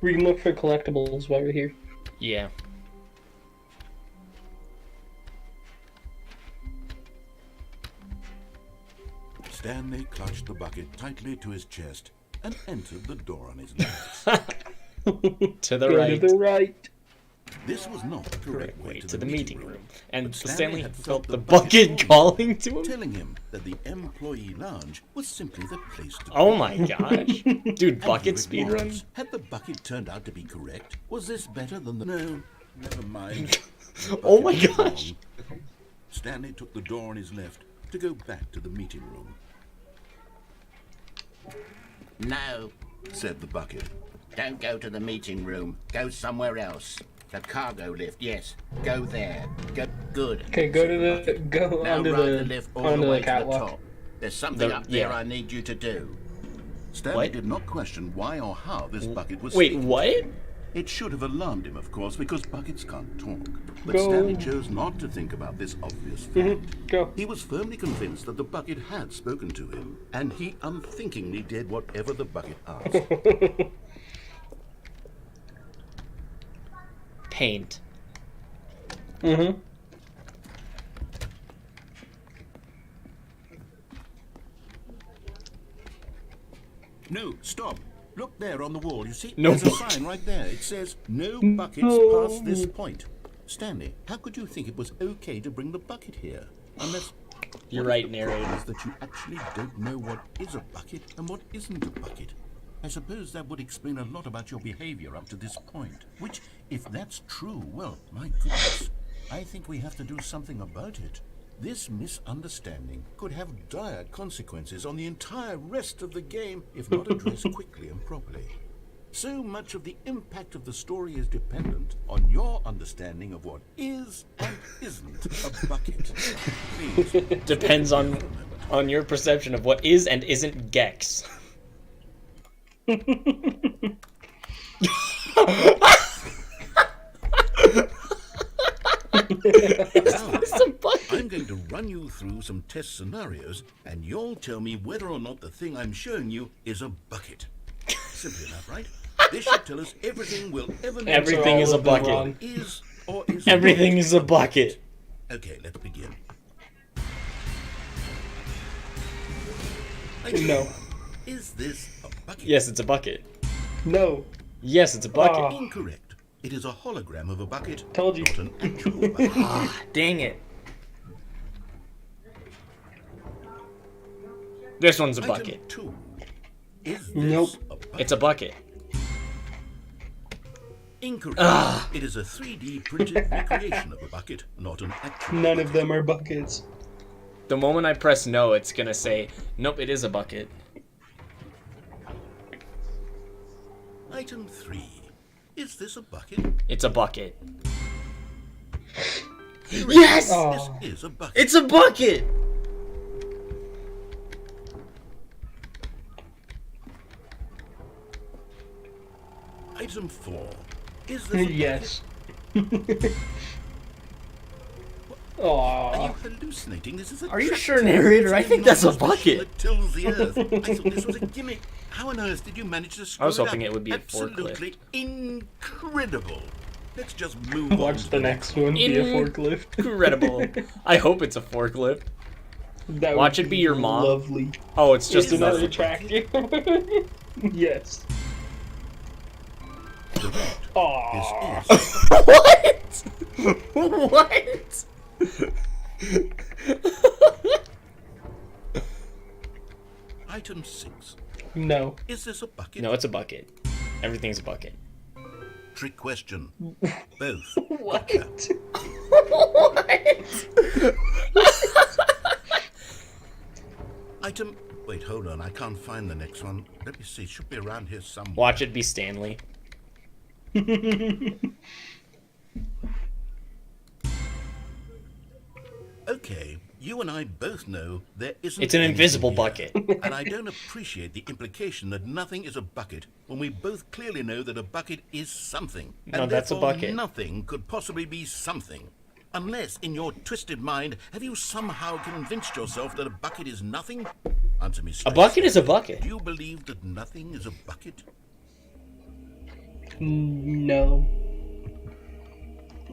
We can look for collectibles while we're here. Yeah. Stanley clutched the bucket tightly to his chest and entered the door on his left. To the Go right. to the right. This was not the correct way to the meeting room. And but Stanley had felt the bucket calling calling to him. telling him that the employee lounge was simply the place to Oh be. my gosh. Dude, And bucket here it speedrun? was. Had the bucket turned out to be correct? Was this better than the... No, never mind. The Oh my bucket was gosh. wrong. Stanley took the door on his left to go back to the meeting room. No, Said the bucket. don't go to the meeting room. Go somewhere else. The cargo lift, yes. Go there. Go. Good. Okay, go to the go Now onto ride the the lift all onto the the way to the catwalk. top. There's something up there yeah. I need you to do. Stanley What? did not question why or how this bucket was Wait, speaking. what? It should have alarmed him, of course, because buckets can't talk. But Go. Stanley chose not to think about this obvious fact. Go. He was firmly convinced that the bucket had spoken to him, and he unthinkingly did whatever the bucket asked. Paint. Mm-hmm. No, stop. Look there on the wall, you see? No There's a bucket. sign right there. It says, no buckets No. past this point. Stanley, how could you think it was okay to bring the bucket here? Unless... You're What if right, the problem narrator. is that you actually don't know what is a bucket and what isn't a bucket. I suppose that would explain a lot about your behavior up to this point. Which, if that's true, well, my goodness, I think we have to do something about it. This misunderstanding could have dire consequences on the entire rest of the game if not addressed quickly and properly. So much of the impact of the story is dependent on your understanding of what is and isn't a bucket. Please. Depends on your perception of what is and isn't Gex. It's a bucket. I'm going to run you through some test scenarios, and you'll tell me whether or not the thing I'm showing you is a bucket. Simple enough, right? This should tell us everything we'll ever know. Everything is a all of them bucket. wrong. Is or isn't. Everything is a bucket. Okay, let's begin. No. Is this a bucket? Yes, it's a bucket. No. Yes, it's a bucket. Oh. Incorrect. It is a hologram of a bucket. Told you. Not an actual bucket. Dang it. This one's a Item bucket. 2. Is this Nope. a bucket? It's a bucket. Incorrect. It is a 3D printed recreation of a bucket, not an actual None bucket. of them are buckets. The moment I press no, it's gonna say, nope, it is a bucket. Item 3. Is this a bucket? It's a bucket. Yes! Oh. This is a bucket. It's a bucket! Item 4. Is this a Yes. Are you Aww. hallucinating? This is a Are you tractor. sure, narrator? I It's think not that's a machine bucket. that tills the earth. I thought this was a gimmick. How on earth did you manage to screw I was hoping up? it would be a Absolutely forklift. incredible. Let's just move on. Watch to the next one be a forklift. Incredible. I hope it's a forklift. That Watch would it be your mom. Lovely. Oh, it's just Just another another. tractor. Yes. Correct. Aww. This is What? What? item 6. No. Is this a bucket? No, it's a bucket. Everything's a bucket. Trick question. Both. What? Item. Wait, hold on. I can't find the next one. Let me see. It should be around here somewhere. Watch it be Stanley. Okay, you and I both know there isn't. It's an anything invisible here. bucket. And I don't appreciate the implication that nothing is a bucket when we both clearly know that a bucket is something. No, And that's a therefore bucket. Nothing could possibly be something. Unless, in your twisted mind, have you somehow convinced yourself that a bucket is nothing? Answer me A straight. bucket is a bucket. Do you believe that nothing is a bucket? No.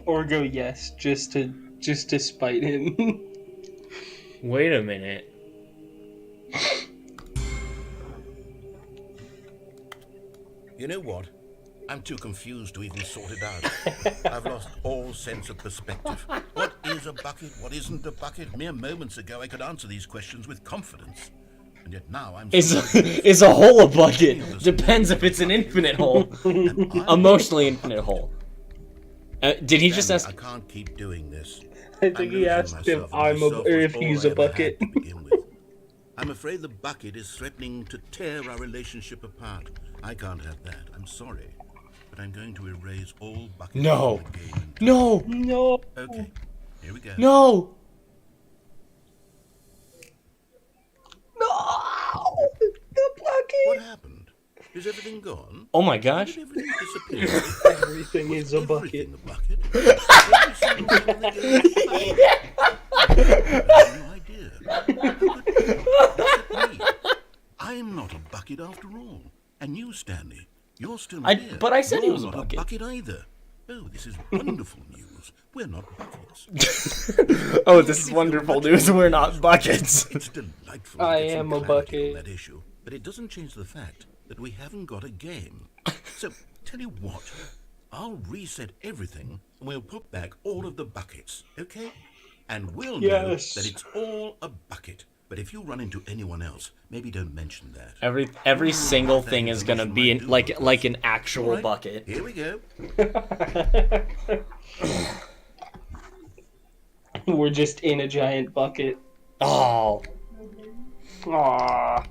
Or go yes, just to spite him. Wait a minute. You know what? I'm too confused to even sort it out. I've lost all sense of perspective. What is a bucket? What isn't a bucket? Mere moments ago, I could answer these questions with confidence. And yet now I'm... Is a hole a bucket? Depends if it's an infinite hole. Emotionally infinite hole. Did he just Stanley, ask? I can't keep doing this. I think I'm he losing asked if myself, and myself was if all he's I a ever had bucket. to begin with. I'm afraid the bucket is threatening to tear our relationship apart. I can't have that. I'm sorry. But I'm going to erase all buckets No. from the game. No. No. Okay, here we go. No. No. The What bucket. happened? Is everything gone? Oh my Did gosh. everything disappear? Everything is a bucket. Everything a bucket? Every single thing in the game? I have no idea. Look at me. I'm not a bucket after all. And you, Stanley, you're still here. But I said he You're was a not bucket. a bucket either. Oh, this is wonderful news. We're not buckets. Oh, this is wonderful news. We're not buckets. It's delightful. to I get some am a clarity bucket. on that issue, but it doesn't change the fact that we haven't got a game. So, tell you what, I'll reset everything and we'll put back all of the buckets, okay? And we'll know Yes. that it's all a bucket. But if you run into anyone else, maybe don't mention that. Every single thing is gonna be in, like an actual All right, bucket. Here we go. We're just in a giant bucket. Oh. Aww.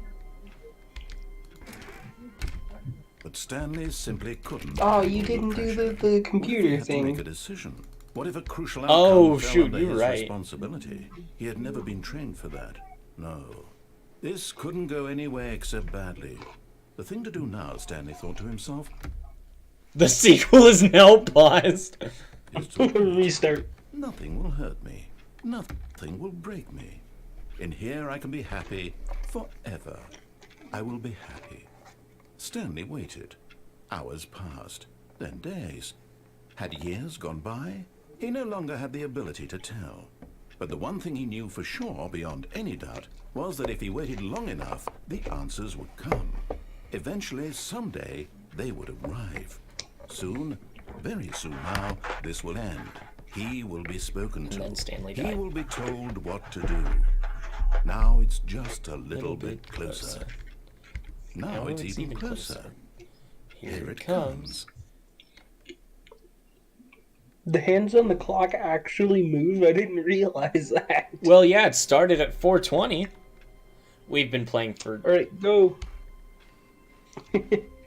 But Stanley simply couldn't. Oh, you handle didn't do pressure. the What if he computer had to make a thing. decision? What if a crucial Oh, outcome fell shoot, under you're his right. responsibility? He had never been trained for that. No. This couldn't go any way except badly. The thing to do now, Stanley thought to himself, The sequel is now paused. is to Restart. nothing will hurt me. Nothing will break me. In here I can be happy forever. I will be happy. Stanley waited. Hours passed, then days. Had years gone by? He no longer had the ability to tell. But the one thing he knew for sure, beyond any doubt, was that if he waited long enough, the answers would come. Eventually, someday, they would arrive. Soon, very soon now, this will end. He will be spoken to. then Stanley He died. will be told what to do. Now it's just a little bit closer. Now it's even closer. Here it comes. The hands on the clock actually move? I didn't realize that. Well, yeah, it started at 4:20. We've been playing for. Alright, go.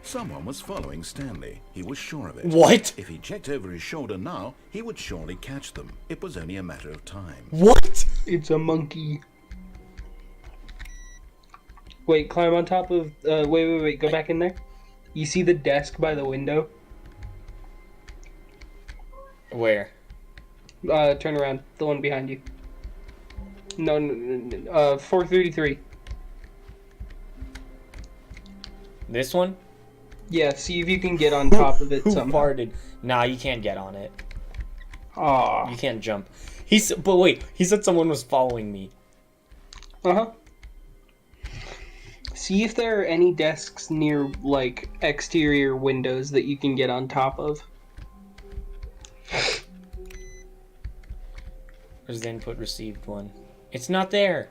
Someone was following Stanley. He was sure of it. What? If he checked over his shoulder now, he would surely catch them. It was only a matter of time. What? It's a monkey. Wait, climb on top of... wait, go back in there. You see the desk by the window? Where? Turn around. The one behind you. No, 433. This one? Yeah, see if you can get on top of it Who somehow. farted? Nah, you can't get on it. Aw. You can't jump. But wait, he said someone was following me. Uh-huh. See if there are any desks near, like, exterior windows that you can get on top of. Where's the input received one? It's not there.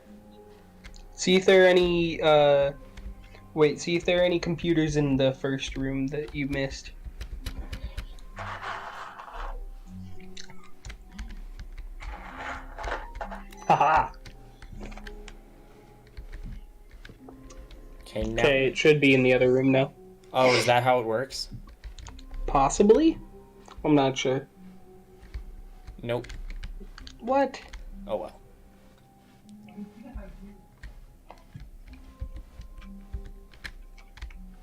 See if there are any, Wait, see if there are any computers in the first room that you missed. Haha! Okay, now. Okay, it should be in the other room now. Oh, is that how it works? Possibly? I'm not sure. Nope. What? Oh well.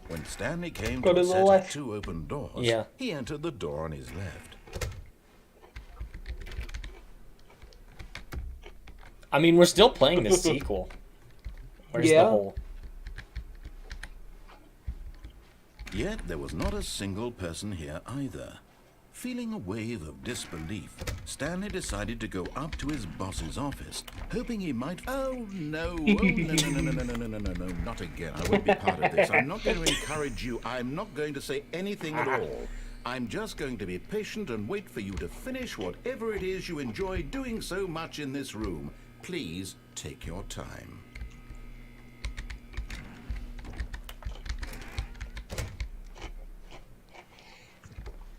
When Stanley came Go to to a the set left. of 2 open doors, Yeah. he entered the door on his left. I mean, we're still playing the sequel. Where's Yeah. the hole? Yet there was not a single person here either. Feeling a wave of disbelief, Stanley decided to go up to his boss's office, hoping he might... Oh, no. Oh, no, not again. I won't be part of this. I'm not going to encourage you. I'm not going to say anything at all. I'm just going to be patient and wait for you to finish whatever it is you enjoy doing so much in this room. Please take your time.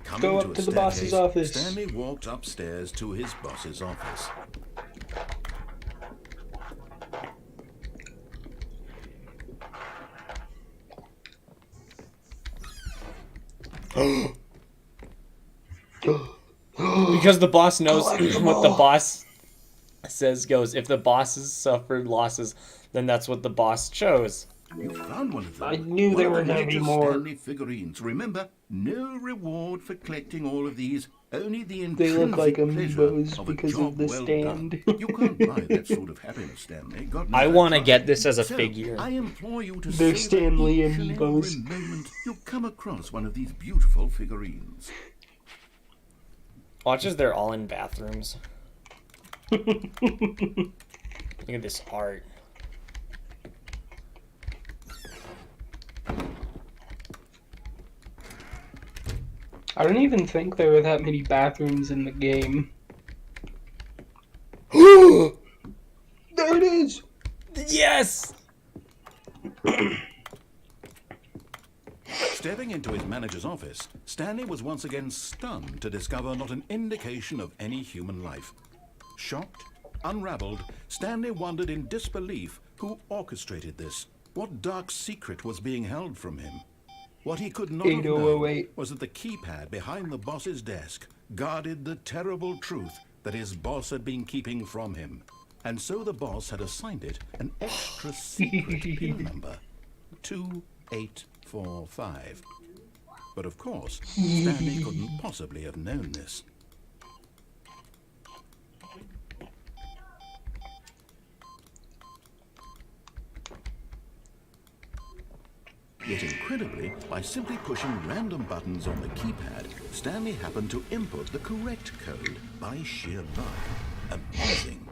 Coming Go to up a to the boss's staircase, office. Stanley walked upstairs to his boss's office. Because the boss knows what the boss says goes. If the bosses suffered losses, then that's what the boss chose. You found one of them. I knew One there of were the gonna be major more. Stanley figurines. Remember, no reward for collecting all of these. Only the They look like intrinsic pleasure amiibos of a because job of the well stand. done. You can't buy that sort of happiness, Stanley. God knows I want to tried. get this as a So, figure. I implore you to They're savor Stanley each and amiibos. every moment you come across one of these beautiful figurines. Watch as they're all in bathrooms. Look at this art. I don't even think there were that many bathrooms in the game. There it is! Yes! Stepping into his manager's office, Stanley was once again stunned to discover not an indication of any human life. Shocked, unraveled, Stanley wondered in disbelief who orchestrated this. What dark secret was being held from him? What he could not have known 8008. was that the keypad behind the boss's desk guarded the terrible truth that his boss had been keeping from him. And so the boss had assigned it an extra secret pin number, 2845. But of course, Stanley couldn't possibly have known this. Yet incredibly, by simply pushing random buttons on the keypad, Stanley happened to input the correct code by sheer luck. Amazing.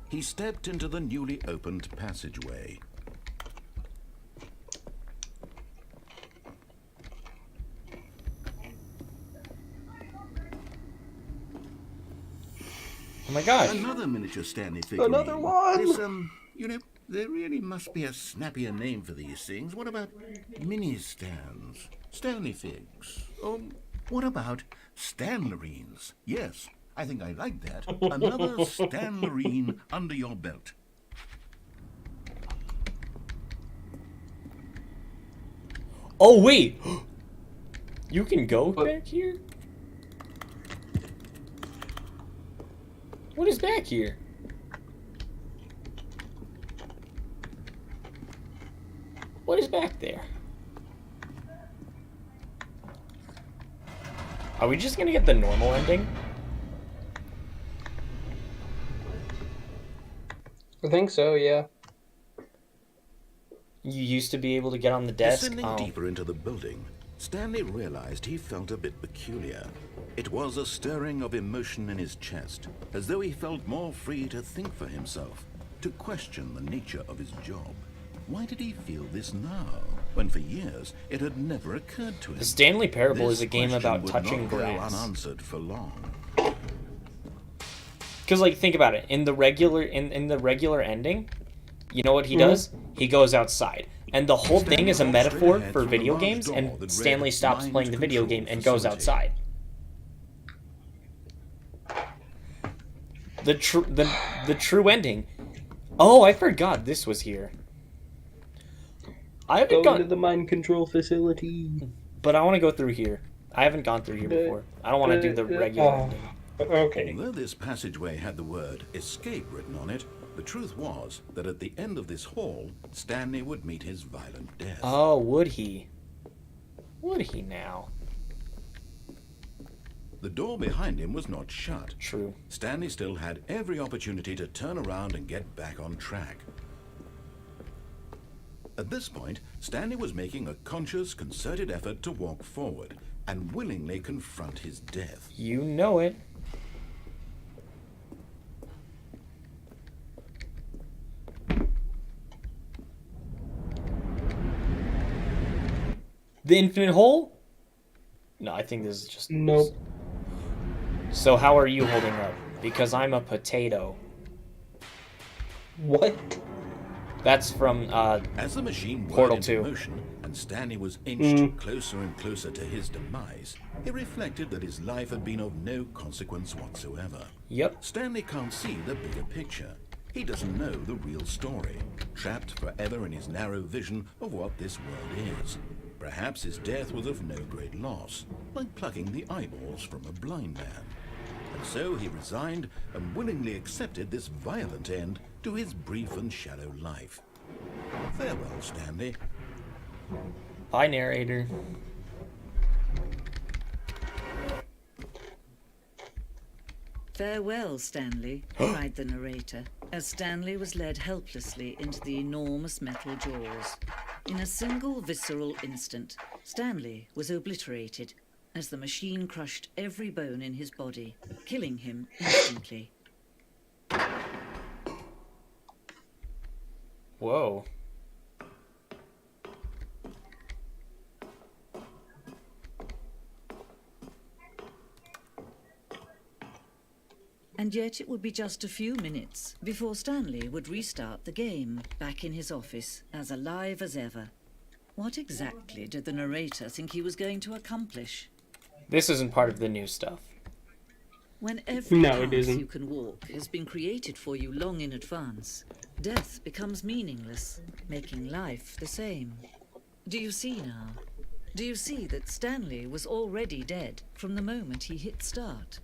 He stepped into the newly opened passageway. Oh my gosh. Another miniature Stanley figurine. Another one! This, you know, there really must be a snappier name for these things. What about mini stands? Stanley figs? Or what about Stanlerines? Yes, I think I like that. Another Stanlerine under your belt. Oh, wait! You can go back here? What is back here? What is back there? Are we just gonna get the normal ending? think so, yeah. You used to be able to get on the desk? Descending Oh. deeper into the building, Stanley realized he felt a bit peculiar. It was a stirring of emotion in his chest, as though he felt more free to think for himself, to question the nature of his job. Why did he feel this now, when for years it had never occurred to him? The Stanley Parable This is a game question about would touching not go grass. unanswered for long. Because, like, think about it. In the regular ending, you know what he does? He goes outside. And the whole thing is a metaphor for video games, and Stanley stops playing the video game and goes outside. The true ending. Oh, I forgot this was here. I haven't Go to gone, the mind control facility. but I want to go through here. I haven't gone through here before. I don't want to do the regular ending. Okay. Although this passageway had the word escape written on it, the truth was that at the end of this hall, Stanley would meet his violent death. Oh, would he? Would he now? The door behind him was not shut. True. Stanley still had every opportunity to turn around and get back on track. At this point, Stanley was making a conscious, concerted effort to walk forward and willingly confront his death. You know it. The infinite hole? No, I think this is just... Nope. So how are you holding up? Because I'm a potato. What? That's from, As the machine Portal whirled 2. into motion and Stanley was inched closer and closer to his demise, he reflected that his life had been of no consequence whatsoever. Yep. Stanley can't see the bigger picture. He doesn't know the real story, trapped forever in his narrow vision of what this world is. Perhaps his death was of no great loss, like plucking the eyeballs from a blind man. And so he resigned and willingly accepted this violent end to his brief and shallow life. Farewell, Stanley. Bye, narrator. Farewell, Stanley, cried the narrator, as Stanley was led helplessly into the enormous metal jaws. In a single visceral instant, Stanley was obliterated as the machine crushed every bone in his body, killing him instantly. Whoa. And yet it would be just a few minutes before Stanley would restart the game, back in his office, as alive as ever. What exactly did the narrator think he was going to accomplish? This isn't part of the new stuff. When every No, it path isn't. you can walk has been created for you long in advance, death becomes meaningless, making life the same. Do you see now? Do you see that Stanley was already dead from the moment he hit start?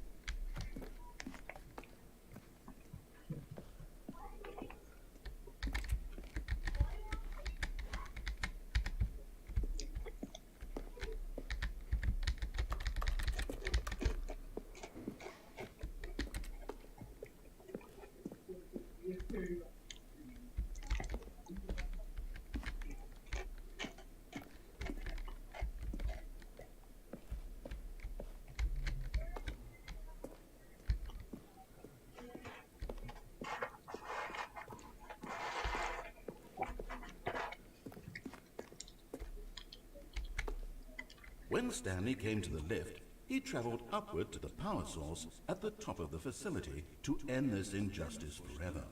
When Stanley came to the lift, he traveled upward to the power source at the top of the facility to end this injustice forever.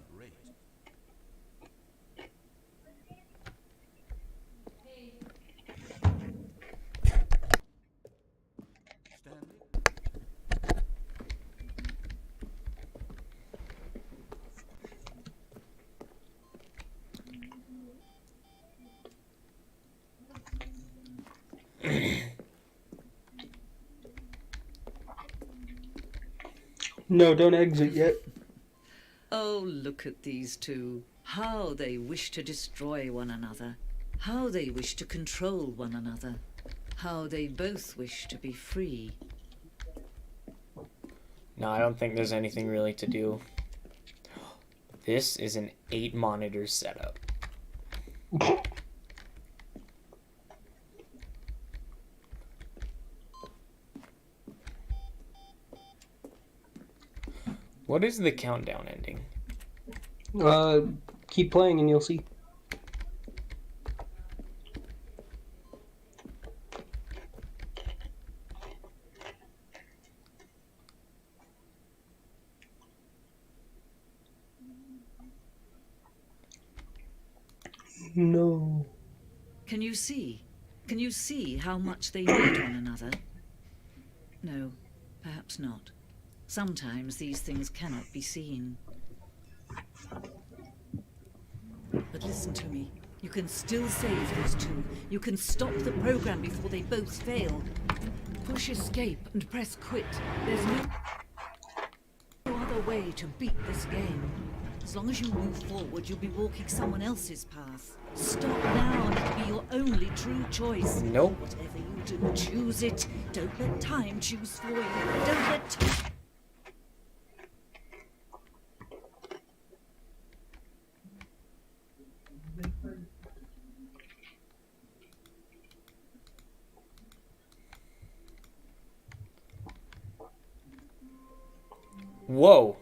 No, don't exit yet. Oh, look at these two. How they wish to destroy one another. How they wish to control one another. How they both wish to be free. No, I don't think there's anything really to do. This is an 8-monitor setup. What is the countdown ending? Keep playing and you'll see. No. Can you see? Can you see how much they need one another? No, perhaps not. Sometimes these things cannot be seen. But listen to me. You can still save those two. You can stop the program before they both fail. Push escape and press quit. There's no other way to beat this game. As long as you move forward, you'll be walking someone else's path. Stop now and it'll be your only true choice. Nope. Whatever you do, choose it. Don't let time choose for you. Don't let time... Whoa.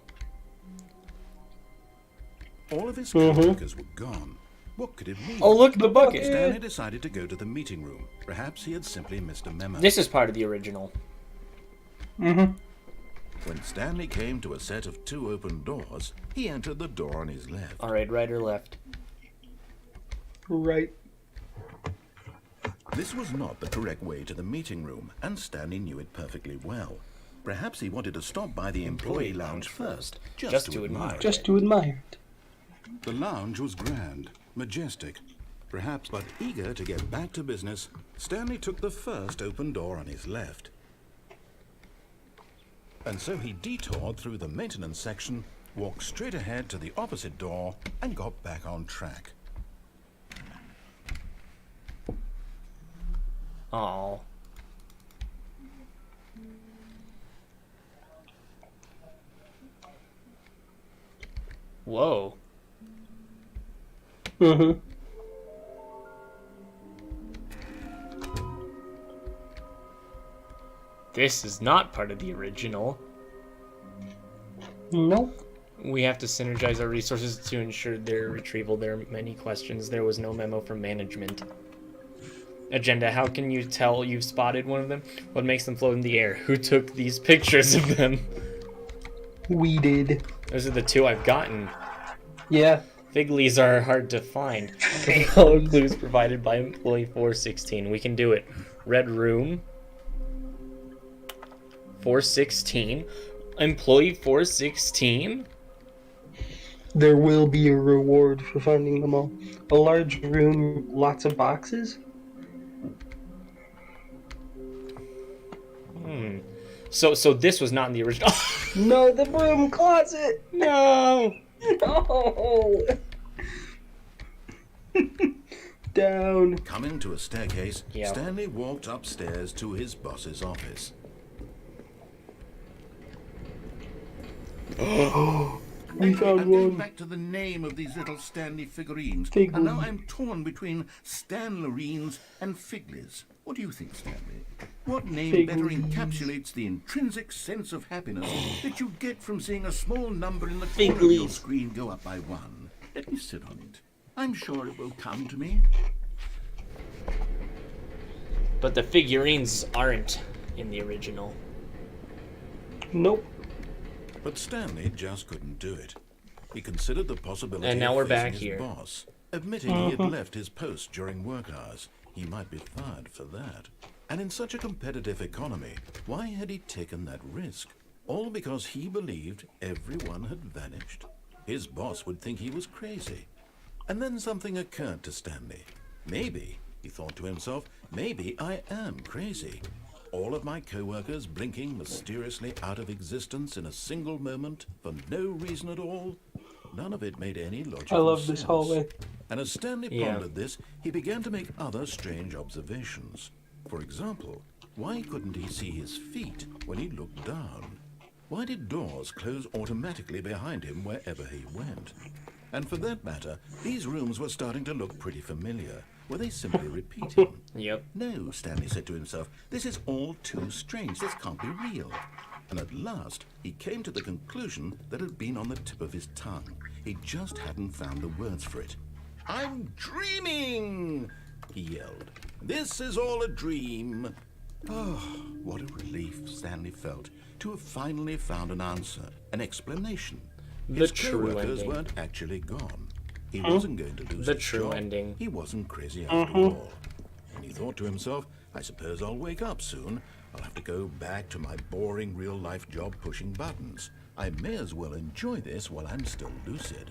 All of his co-workers were gone. What could it mean? Oh, look, the bucket. Stanley decided to go to the meeting room. Perhaps he had simply missed a memo. This is part of the original. When Stanley came to a set of 2 open doors, he entered the door on his left. Alright, right or left? Right. This was not the correct way to the meeting room, and Stanley knew it perfectly well. Perhaps he wanted to stop by the employee lounge first, just to admire it. Just to admire it. The lounge was grand, majestic, perhaps, But eager to get back to business, Stanley took the first open door on his left. And so he detoured through the maintenance section, walked straight ahead to the opposite door, and got back on track. Oh. Whoa. This is not part of the original. Nope. We have to synergize our resources to ensure their retrieval. There are many questions. There was no memo from management. Agenda. How can you tell you've spotted one of them? What makes them float in the air? Who took these pictures of them? We did. Those are the 2 I've gotten. Yeah. Fig leaves are hard to find. Follow clues provided by employee 416. We can do it. Red room. 416. Employee 416? There will be a reward for finding them all. A large room, lots of boxes. So this was not in the original. No, the broom closet! No! No! Down. Coming to a staircase, Yeah. Stanley walked upstairs to his boss's office. We found I'm going one. back to the name of these little Stanley figurines. Figurines. And now I'm torn between Stanlerines and Figlies. What do you think, Stanley? What name better Figurines. encapsulates the intrinsic sense of happiness that you get from seeing a small number in the corner of your Figlies. screen go up by 1? Let me sit on it. I'm sure it will come to me. But the figurines aren't in the original. Nope. But Stanley just couldn't do it. He considered the possibility And now of we're facing back his here. boss, admitting he had left his post during work hours. He might be fired for that. And in such a competitive economy, why had he taken that risk? All because he believed everyone had vanished. His boss would think he was crazy. And then something occurred to Stanley. Maybe, he thought to himself, maybe I am crazy. All of my co-workers blinking mysteriously out of existence in a single moment for no reason at all. None of it made any logical I love sense. this hallway. And as Stanley Yeah. pondered this, he began to make other strange observations. For example, why couldn't he see his feet when he looked down? Why did doors close automatically behind him wherever he went? And for that matter, these rooms were starting to look pretty familiar. Were they simply repeating? Yep. No, Stanley said to himself, this is all too strange. This can't be real. And at last, he came to the conclusion that had been on the tip of his tongue. He just hadn't found the words for it. I'm dreaming, he yelled. This is all a dream. Oh, what a relief Stanley felt to have finally found an answer, an explanation. His co-workers weren't actually gone. He wasn't going to lose The his true job. ending. He wasn't crazy after all. And he thought to himself, I suppose I'll wake up soon. I'll have to go back to my boring real-life job pushing buttons. I may as well enjoy this while I'm still lucid.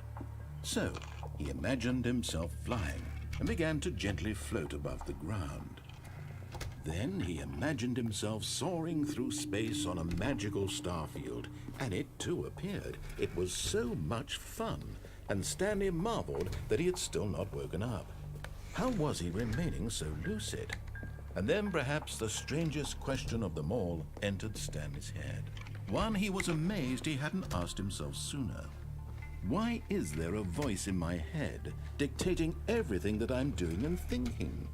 So, he imagined himself flying and began to gently float above the ground. Then he imagined himself soaring through space on a magical starfield, and it too appeared. It was so much fun, and Stanley marveled that he had still not woken up. How was he remaining so lucid? And then perhaps the strangest question of them all entered Stanley's head. One he was amazed he hadn't asked himself sooner. Why is there a voice in my head dictating everything that I'm doing and thinking?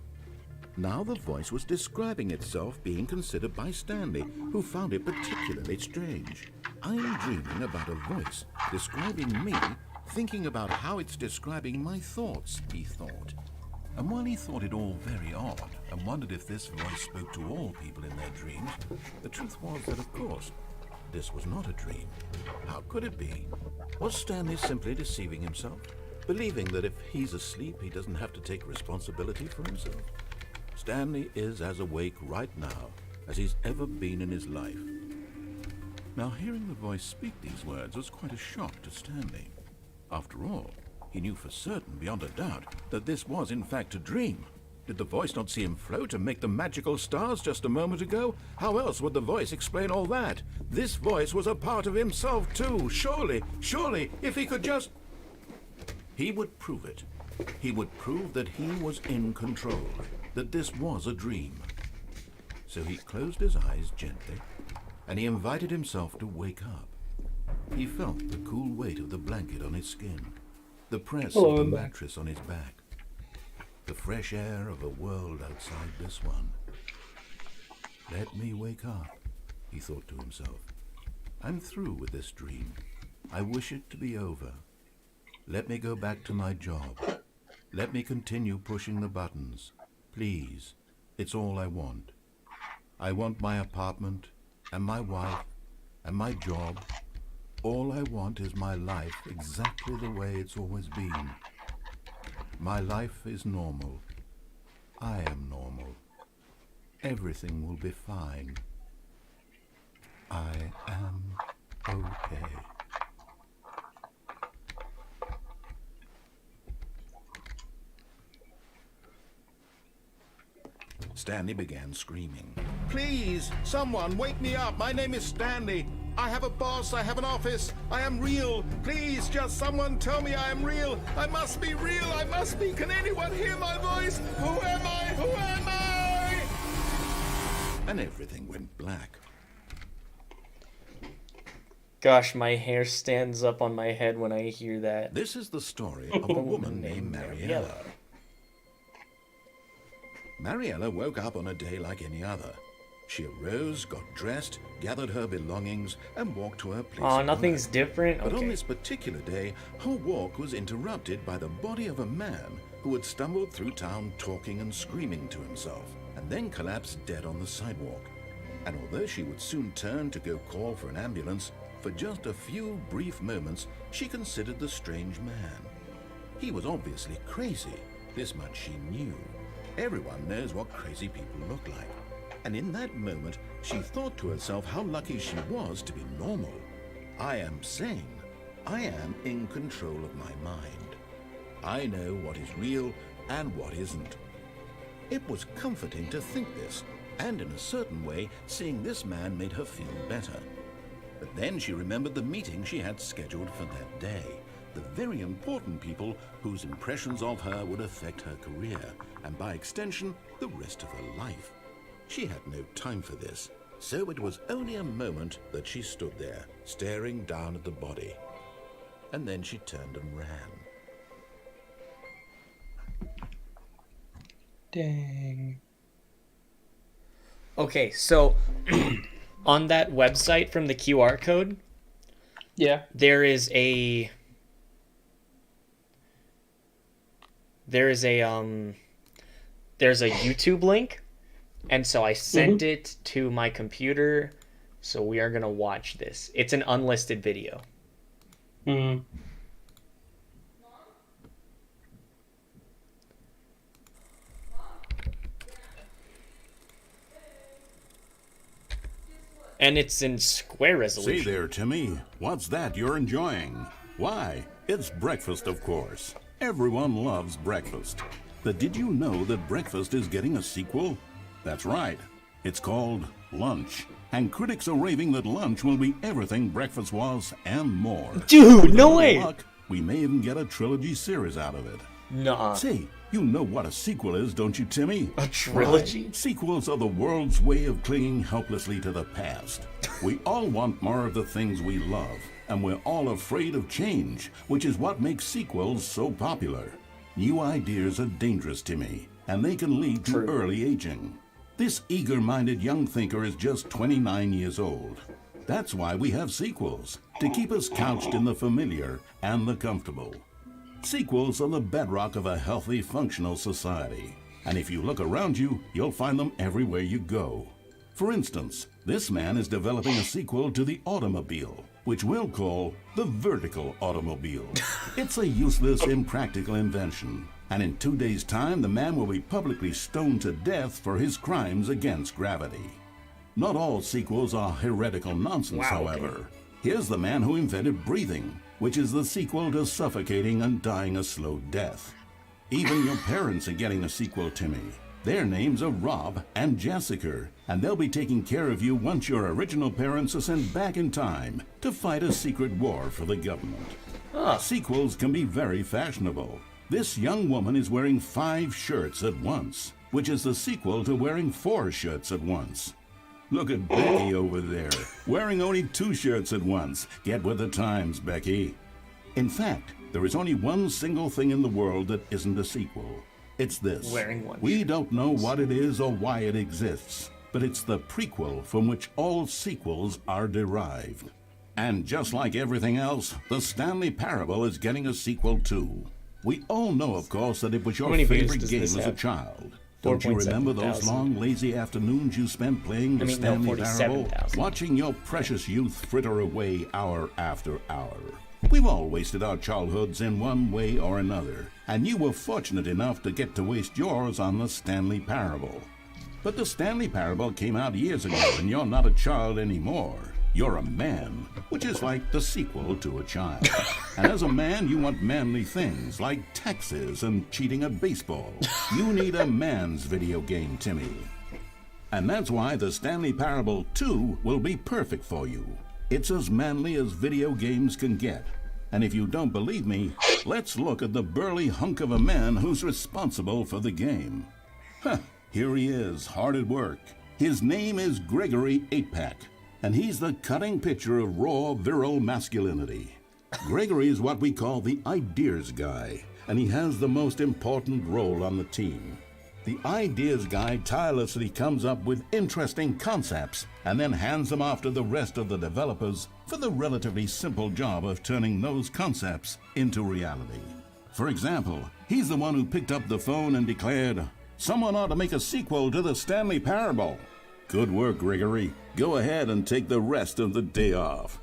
Now the voice was describing itself being considered by Stanley, who found it particularly strange. I'm dreaming about a voice describing me, thinking about how it's describing my thoughts, he thought. And while he thought it all very odd and wondered if this voice spoke to all people in their dreams, the truth was that, of course, this was not a dream. How could it be? Was Stanley simply deceiving himself, believing that if he's asleep, he doesn't have to take responsibility for himself? Stanley is as awake right now as he's ever been in his life. Now, hearing the voice speak these words was quite a shock to Stanley. After all, he knew for certain, beyond a doubt, that this was in fact a dream. Did the voice not see him float and make the magical stars just a moment ago? How else would the voice explain all that? This voice was a part of himself too. Surely, if he could just... He would prove it. He would prove that he was in control, that this was a dream. So he closed his eyes gently, and he invited himself to wake up. He felt the cool weight of the blanket on his skin, the press of the mattress on his back, the fresh air of a world outside this one. Let me wake up, he thought to himself. I'm through with this dream. I wish it to be over. Let me go back to my job. Let me continue pushing the buttons. Please, it's all I want. I want my apartment, and my wife, and my job. All I want is my life exactly the way it's always been. My life is normal. I am normal. Everything will be fine. I am okay. Stanley began screaming. Please, someone wake me up. My name is Stanley. I have a boss. I have an office. I am real. Please, just someone tell me I am real. I must be real. I must be. Can anyone hear my voice? Who am I? Who am I? And everything went black. Gosh, my hair stands up on my head when I hear that. This is the story of a woman named Mariella. Mariella woke up on a day like any other. She arose, got dressed, gathered her belongings, and walked to her place. Oh, nothing's different? But Okay. on this particular day, her walk was interrupted by the body of a man who had stumbled through town talking and screaming to himself, and then collapsed dead on the sidewalk. And although she would soon turn to go call for an ambulance, for just a few brief moments, she considered the strange man. He was obviously crazy. This much she knew. Everyone knows what crazy people look like. And in that moment, she thought to herself how lucky she was to be normal. I am sane. I am in control of my mind. I know what is real and what isn't. It was comforting to think this, and in a certain way, seeing this man made her feel better. But then she remembered the meeting she had scheduled for that day. The very important people whose impressions of her would affect her career, and by extension, the rest of her life. She had no time for this, so it was only a moment that she stood there, staring down at the body. And then she turned and ran. Dang. Okay, so on that website from the QR code, Yeah. there's a YouTube link, and so I sent it to my computer, so we are gonna watch this. It's an unlisted video. Mm. And it's in square Say resolution. there, Timmy. What's that you're enjoying? Why, it's breakfast, of course. Everyone loves breakfast. But did you know that breakfast is getting a sequel? That's right. It's called Lunch. And critics are raving that Lunch will be everything breakfast was and more. Dude, With a no little way! luck, we may even get a trilogy series out of it. Nuh-uh. Say, you know what a sequel is, don't you, Timmy? A trilogy? Right. Sequels are the world's way of clinging helplessly to the past. We all want more of the things we love, and we're all afraid of change, which is what makes sequels so popular. New ideas are dangerous, Timmy, and they can lead to early aging. This eager-minded young thinker is just 29 years old. That's why we have sequels, to keep us couched in the familiar and the comfortable. Sequels are the bedrock of a healthy, functional society. And if you look around you, you'll find them everywhere you go. For instance, this man is developing a sequel to the automobile, which we'll call the vertical automobile. It's a useless, impractical invention. And in 2 days' time, the man will be publicly stoned to death for his crimes against gravity. Not all sequels are heretical nonsense, however. Here's the man who invented breathing, which is the sequel to suffocating and dying a slow death. Even your parents are getting a sequel, Timmy. Their names are Rob and Jessica, and they'll be taking care of you once your original parents are sent back in time to fight a secret war for the government. Sequels can be very fashionable. This young woman is wearing 5 shirts at once, which is the sequel to wearing 4 shirts at once. Look at Becky over there, wearing only 2 shirts at once. Get with the times, Becky. In fact, there is only one single thing in the world that isn't a sequel. It's this. Wearing one We don't know what it is or why it exists, but it's the prequel from which all sequels are derived. And just like everything else, the Stanley Parable is getting a sequel too. We all know, of course, that it was your many views favorite does game this as a have? child. Don't you 4.7 remember those thousand. long, lazy afternoons you spent playing the I mean, no, Stanley 47,000. Parable? Watching your precious youth fritter away hour after hour. We've all wasted our childhoods in one way or another, and you were fortunate enough to get to waste yours on the Stanley Parable. But the Stanley Parable came out years ago, and you're not a child anymore. You're a man, which is like the sequel to a child. And as a man, you want manly things like taxes and cheating at baseball. You need a man's video game, Timmy. And that's why the Stanley Parable 2 will be perfect for you. It's as manly as video games can get. And if you don't believe me, let's look at the burly hunk of a man who's responsible for the game. Here he is, hard at work. His name is Gregory 8-Pack, and he's the cutting picture of raw, virile masculinity. Gregory is what we call the ideas guy, and he has the most important role on the team. The ideas guy tirelessly comes up with interesting concepts and then hands them off to the rest of the developers for the relatively simple job of turning those concepts into reality. For example, he's the one who picked up the phone and declared, "Someone ought to make a sequel to the Stanley Parable." Good work, Gregory. Go ahead and take the rest of the day off.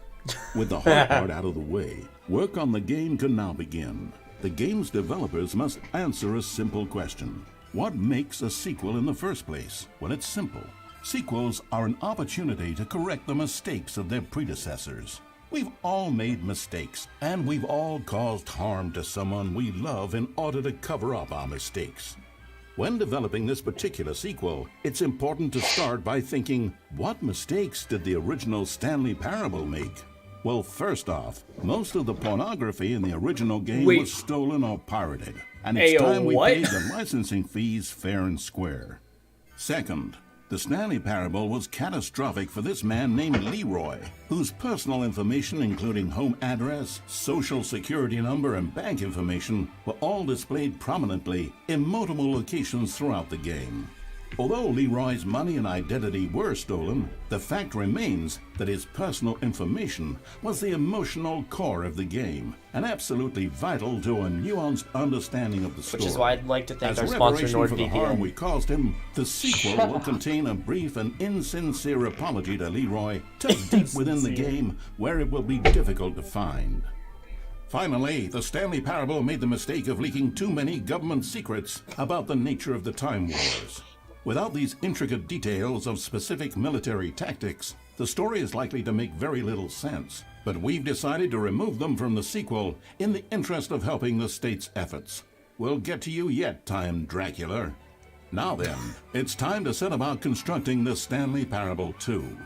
With the hard part out of the way, work on the game can now begin. The game's developers must answer a simple question. What makes a sequel in the first place? Well, it's simple. Sequels are an opportunity to correct the mistakes of their predecessors. We've all made mistakes, and we've all caused harm to someone we love in order to cover up our mistakes. When developing this particular sequel, it's important to start by thinking, what mistakes did the original Stanley Parable make? Well, first off, most of the pornography in the original game was stolen or pirated, and it's time we paid the licensing fees fair and square. Second, The Stanley Parable was catastrophic for this man named Leroy, whose personal information, including home address, social security number, and bank information, were all displayed prominently in multiple locations throughout the game. Although Leroy's money and identity were stolen, the fact remains that his personal information was the emotional core of the game and absolutely vital to a nuanced understanding of the story. Which is why I'd like to thank As our sponsor, reparation for the harm NordVPN. we caused him, the sequel will contain a brief and insincere apology to Leroy, tucked deep within the game where it will be difficult to find. Finally, the Stanley Parable made the mistake of leaking too many government secrets about the nature of the Time Wars. Without these intricate details of specific military tactics, the story is likely to make very little sense, but we've decided to remove them from the sequel in the interest of helping the state's efforts. We'll get to you yet, Time Dracula. Now then, it's time to set about constructing the Stanley Parable 2.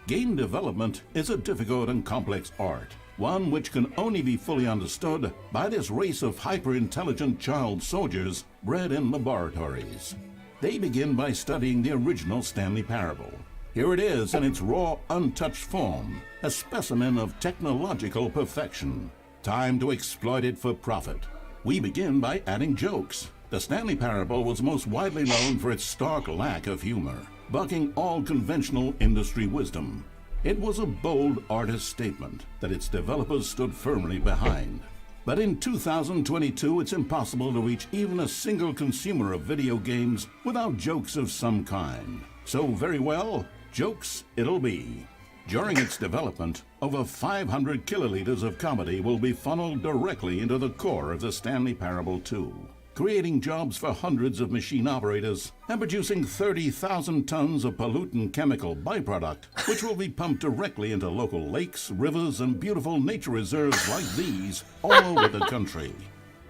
Game development is a difficult and complex art, one which can only be fully understood by this race of hyper-intelligent child soldiers bred in laboratories. They begin by studying the original Stanley Parable. Here it is in its raw, untouched form, a specimen of technological perfection. Time to exploit it for profit. We begin by adding jokes. The Stanley Parable was most widely known for its stark lack of humor, bucking all conventional industry wisdom. It was a bold artist statement that its developers stood firmly behind. But in 2022, it's impossible to reach even a single consumer of video games without jokes of some kind. So very well, jokes it'll be. During its development, over 500 kiloliters of comedy will be funneled directly into the core of the Stanley Parable 2, creating jobs for hundreds of machine operators and producing 30,000 tons of pollutant chemical byproduct, which will be pumped directly into local lakes, rivers, and beautiful nature reserves like these all over the country.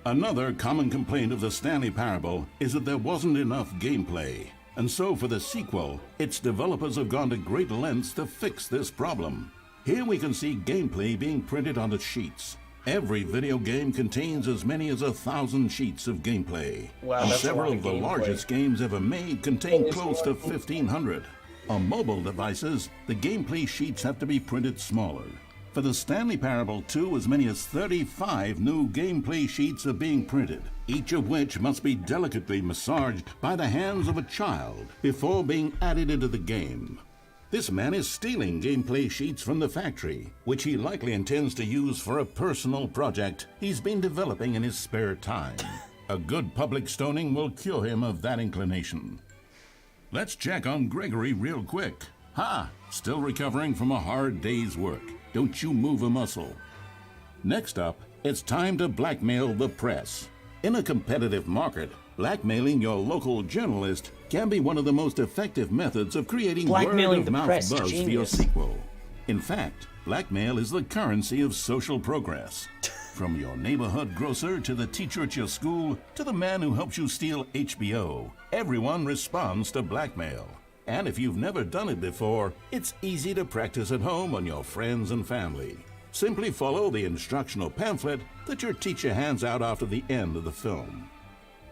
Another common complaint of the Stanley Parable is that there wasn't enough gameplay, and so for the sequel, its developers have gone to great lengths to fix this problem. Here we can see gameplay being printed onto sheets. Every video game contains as many as 1,000 sheets of gameplay. Wow, and that's a several lot of of the gameplay. largest games ever made contain close to 1,500. On mobile devices, the gameplay sheets have to be printed smaller. For the Stanley Parable 2, as many as 35 new gameplay sheets are being printed, each of which must be delicately massaged by the hands of a child before being added into the game. This man is stealing gameplay sheets from the factory, which he likely intends to use for a personal project he's been developing in his spare time. A good public stoning will cure him of that inclination. Let's check on Gregory real quick. Ha! Still recovering from a hard day's work. Don't you move a muscle. Next up, it's time to blackmail the press. In a competitive market, blackmailing your local journalist can be one of the most effective methods of creating Blackmailing the word-of-mouth press, buzz for your genius. sequel. In fact, blackmail is the currency of social progress. From your neighborhood grocer to the teacher at your school to the man who helps you steal HBO, everyone responds to blackmail. And if you've never done it before, it's easy to practice at home on your friends and family. Simply follow the instructional pamphlet that your teacher hands out after the end of the film.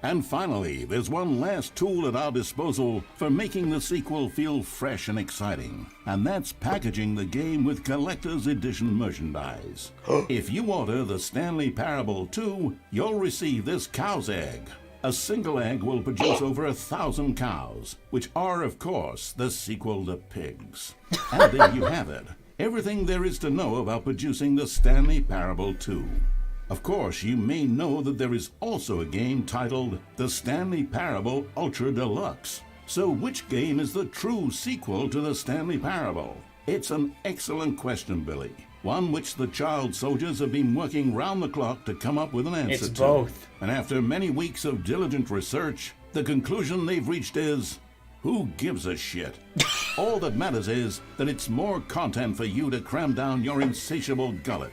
And finally, there's one last tool at our disposal for making the sequel feel fresh and exciting, and that's packaging the game with collector's edition merchandise. If you order the Stanley Parable 2, you'll receive this cow's egg. A single egg will produce over 1,000 cows, which are, of course, the sequel to pigs. And there you have it. Everything there is to know about producing the Stanley Parable 2. Of course, you may know that there is also a game titled The Stanley Parable Ultra Deluxe. So which game is the true sequel to The Stanley Parable? It's an excellent question, Billy. One which the child soldiers have been working round the clock to come up with an answer It's to. both. And after many weeks of diligent research, the conclusion they've reached is, who gives a shit? All that matters is that it's more content for you to cram down your insatiable gullet.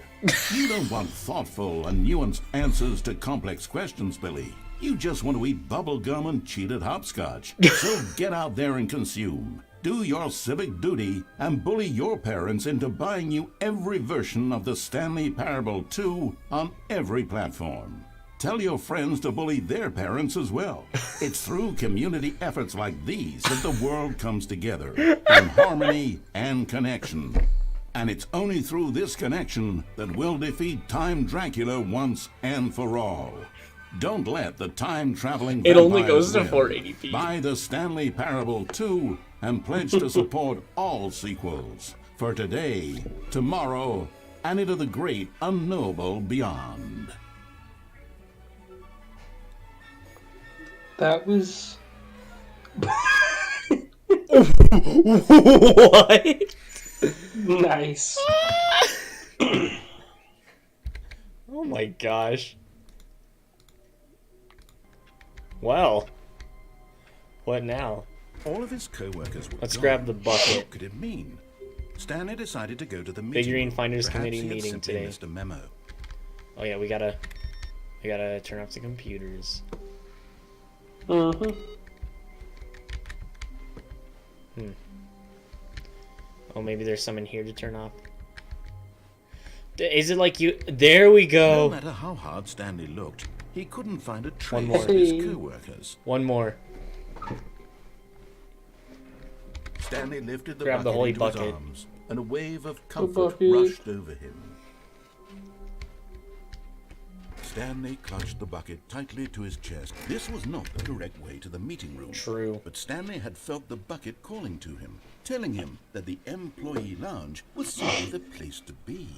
You don't want thoughtful and nuanced answers to complex questions, Billy. You just want to eat bubble gum and cheat at hopscotch. So get out there and consume. Do your civic duty and bully your parents into buying you every version of the Stanley Parable 2 on every platform. Tell your friends to bully their parents as well. It's through community efforts like these that the world comes together in harmony and connection. And it's only through this connection that we'll defeat Time Dracula once and for all. Don't let the time-traveling It only vampires goes to win. 480p. Buy the Stanley Parable 2 and pledge to support all sequels. For today, tomorrow, and into the great unknowable beyond. That was... What? nice. Oh my gosh. Well. What now? All of his co-workers were Let's gone. grab the bucket. What could it mean? Stanley decided to go to the meeting Figurine room. Finders Perhaps Committee he had meeting simply today. missed a memo. Oh yeah, we gotta turn off the computers. Mm-hmm. Oh, maybe there's some in here to turn off. Is it like you? There we No go. matter how hard Stanley looked, he couldn't find a trace more. of his co-workers. One more. Stanley lifted the Grab bucket the holy into bucket. his arms, and a wave of comfort bucket. rushed over him. Stanley clutched the bucket tightly to his chest. This was not the direct way to the meeting room. True. But Stanley had felt the bucket calling to him, telling him that the employee lounge was simply the place to be.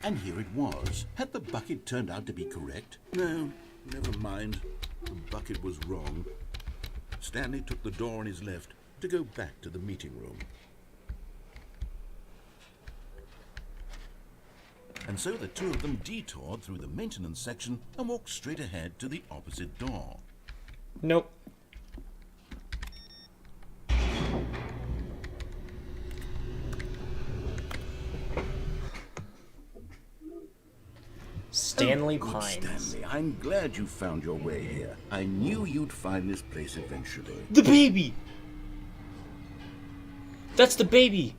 And here it was. Had the bucket turned out to be correct? No, never mind. The bucket was wrong. Stanley took the door on his left to go back to the meeting room. And so the two of them detoured through the maintenance section and walked straight ahead to the opposite door. Nope. Stanley Good Pines. Stanley, I'm glad you found your way here. I knew you'd find this place eventually. The baby! That's the baby!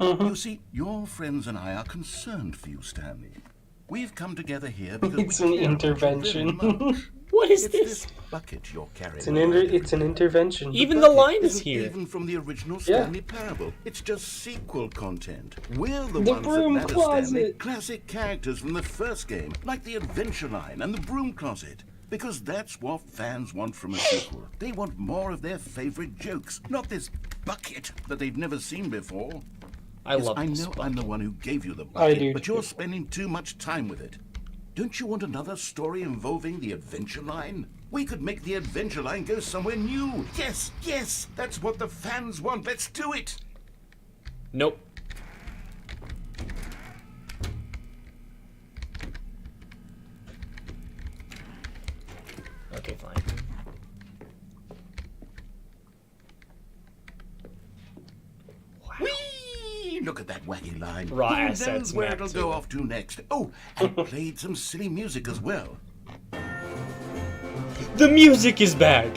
You see, your friends and I are concerned for you, Stanley. We've come together here because It's we an care about you very intervention. much. What is It's this? this bucket you're carrying. It's an intervention. Even the bucket line is isn't here. Even from the original Yeah. Stanley Parable. It's just sequel content. We're the The ones broom that matter, closet. Stanley. Classic characters from the first game, like the Adventure Line and the Broom Closet. Because that's what fans want from a sequel. They want more of their favorite jokes, not this bucket that they've never seen before. I Yes, love I this know bucket. I'm the one who gave you the I bucket, do but too. you're spending too much time with it. Don't you want another story involving the Adventure Line? We could make the Adventure Line go somewhere new. Yes, yes, that's what the fans want. Let's do it. Nope. Okay, fine. Whee! Look at that wacky line. Raw Who assets knows where map it'll too. go off to next? Oh, and played some silly music as well. The music is back!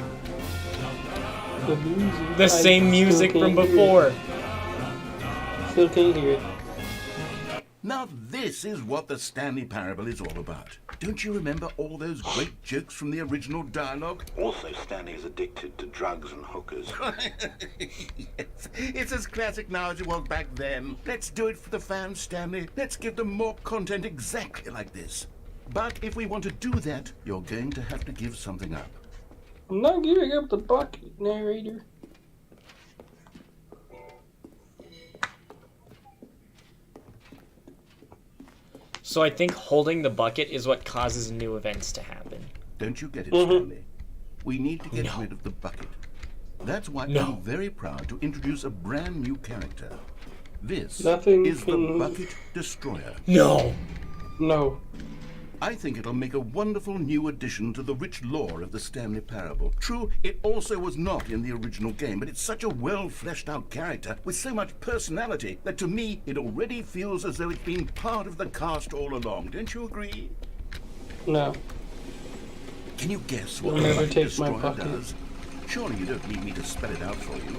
The music. The same music from before. Still can't hear it. Now this is what the Stanley Parable is all about. Don't you remember all those great jokes from the original dialogue? Also, Stanley is addicted to drugs and hookers. Yes, it's as classic now as it was back then. Let's do it for the fans, Stanley. Let's give them more content exactly like this. But if we want to do that, you're going to have to give something up. I'm not giving up the bucket, narrator. So I think holding the bucket is what causes new events to happen. Don't you get it, Mm-hmm. Stanley? We need to get No. rid of the bucket. That's why No. I'm very proud to introduce a brand new character. This Nothing is the can- Bucket Destroyer. No! No. I think it'll make a wonderful new addition to the rich lore of the Stanley Parable. True, it also was not in the original game, but it's such a well-fleshed-out character with so much personality that to me it already feels as though it's been part of the cast all along. Don't you agree? No. Can you guess what You'll the never Bucket take my Destroyer bucket. does? Surely you don't need me to spell it out for you.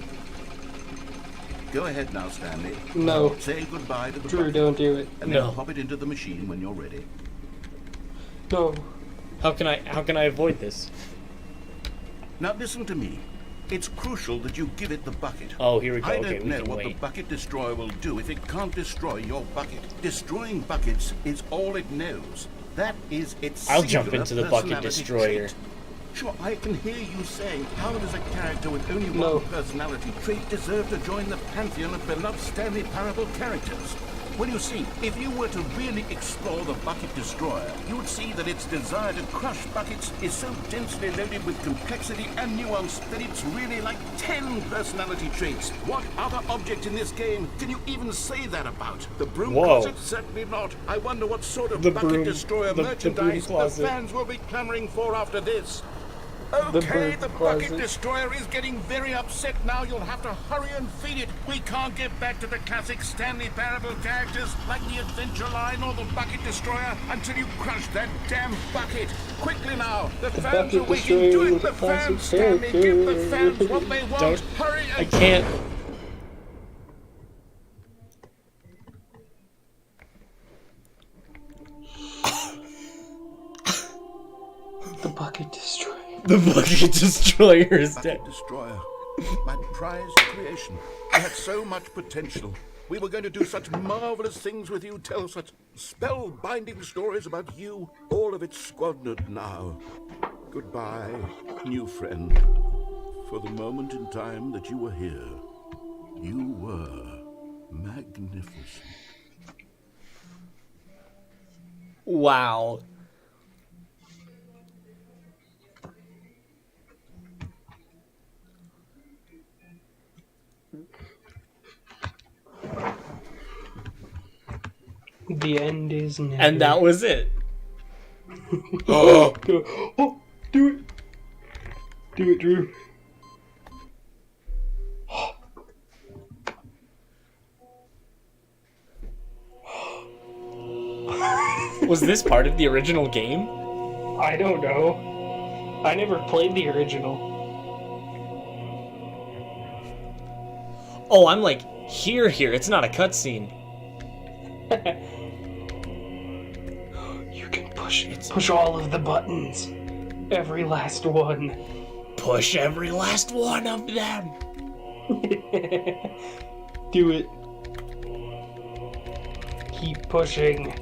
Go ahead now, Stanley. No. Say goodbye to the Drew, bucket, don't do it. and then No. pop it into the machine when you're ready. No. How can I avoid this? Now listen to me. It's crucial that you give it the bucket. Oh, here we go. I Okay, don't we know can what wait. the bucket destroyer will do if it can't destroy your bucket. Destroying buckets is all it knows. That is its I'll jump singular into the bucket personality destroyer. trait. Sure, I can hear you saying, how does a character with only No. one personality trait deserve to join the pantheon of beloved Stanley Parable characters? Well, you see, if you were to really explore the bucket destroyer, you would see that its desire to crush buckets is so densely loaded with complexity and nuance that it's really like 10 personality traits. What other object in this game can you even say that about? The broom Whoa. closet? Certainly not. I wonder what sort of The bucket broom- destroyer the broom merchandise the closet. fans will be clamoring for after this. The Okay, broom the bucket closet. destroyer is getting very upset now. You'll have to hurry and feed it. We can't get back to the classic Stanley Parable characters like the Adventure Line or the bucket destroyer until you crush that damn bucket. Quickly now, the fans bucket are waiting. Do destroyer it, was the a classic fans, Stanley. Give the fans character. what they want. Don't- Hurry I and can't. The bucket destroyer. The bucket destroyer is dead. Bucket destroyer, my prized creation. You had so much potential. We were going to do such marvelous things with you, tell such spellbinding stories about you. All of it squandered now. Goodbye, new friend. For the moment in time that you were here, you were magnificent. Wow. The end is near. And that was it. Oh, do it. Do it, Drew. Was this part of the original game? I don't know. I never played the original. Oh, I'm like, here. It's not a cutscene. You can push all of the buttons. Every last one. Push every last one of them. Do it. Keep pushing.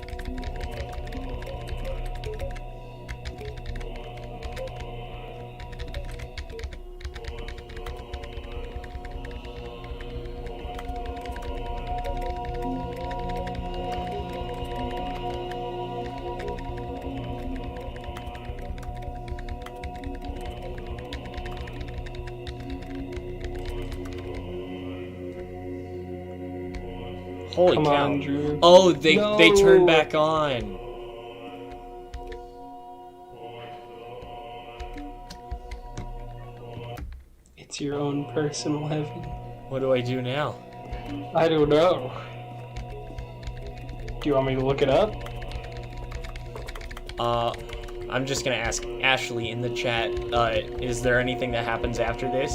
Holy Come cow. on, Drew. Oh, they turn No. back on. It's your own personal heaven. What do I do now? I don't know. Do you want me to look it up? I'm just gonna ask Ashley in the chat, is there anything that happens after this?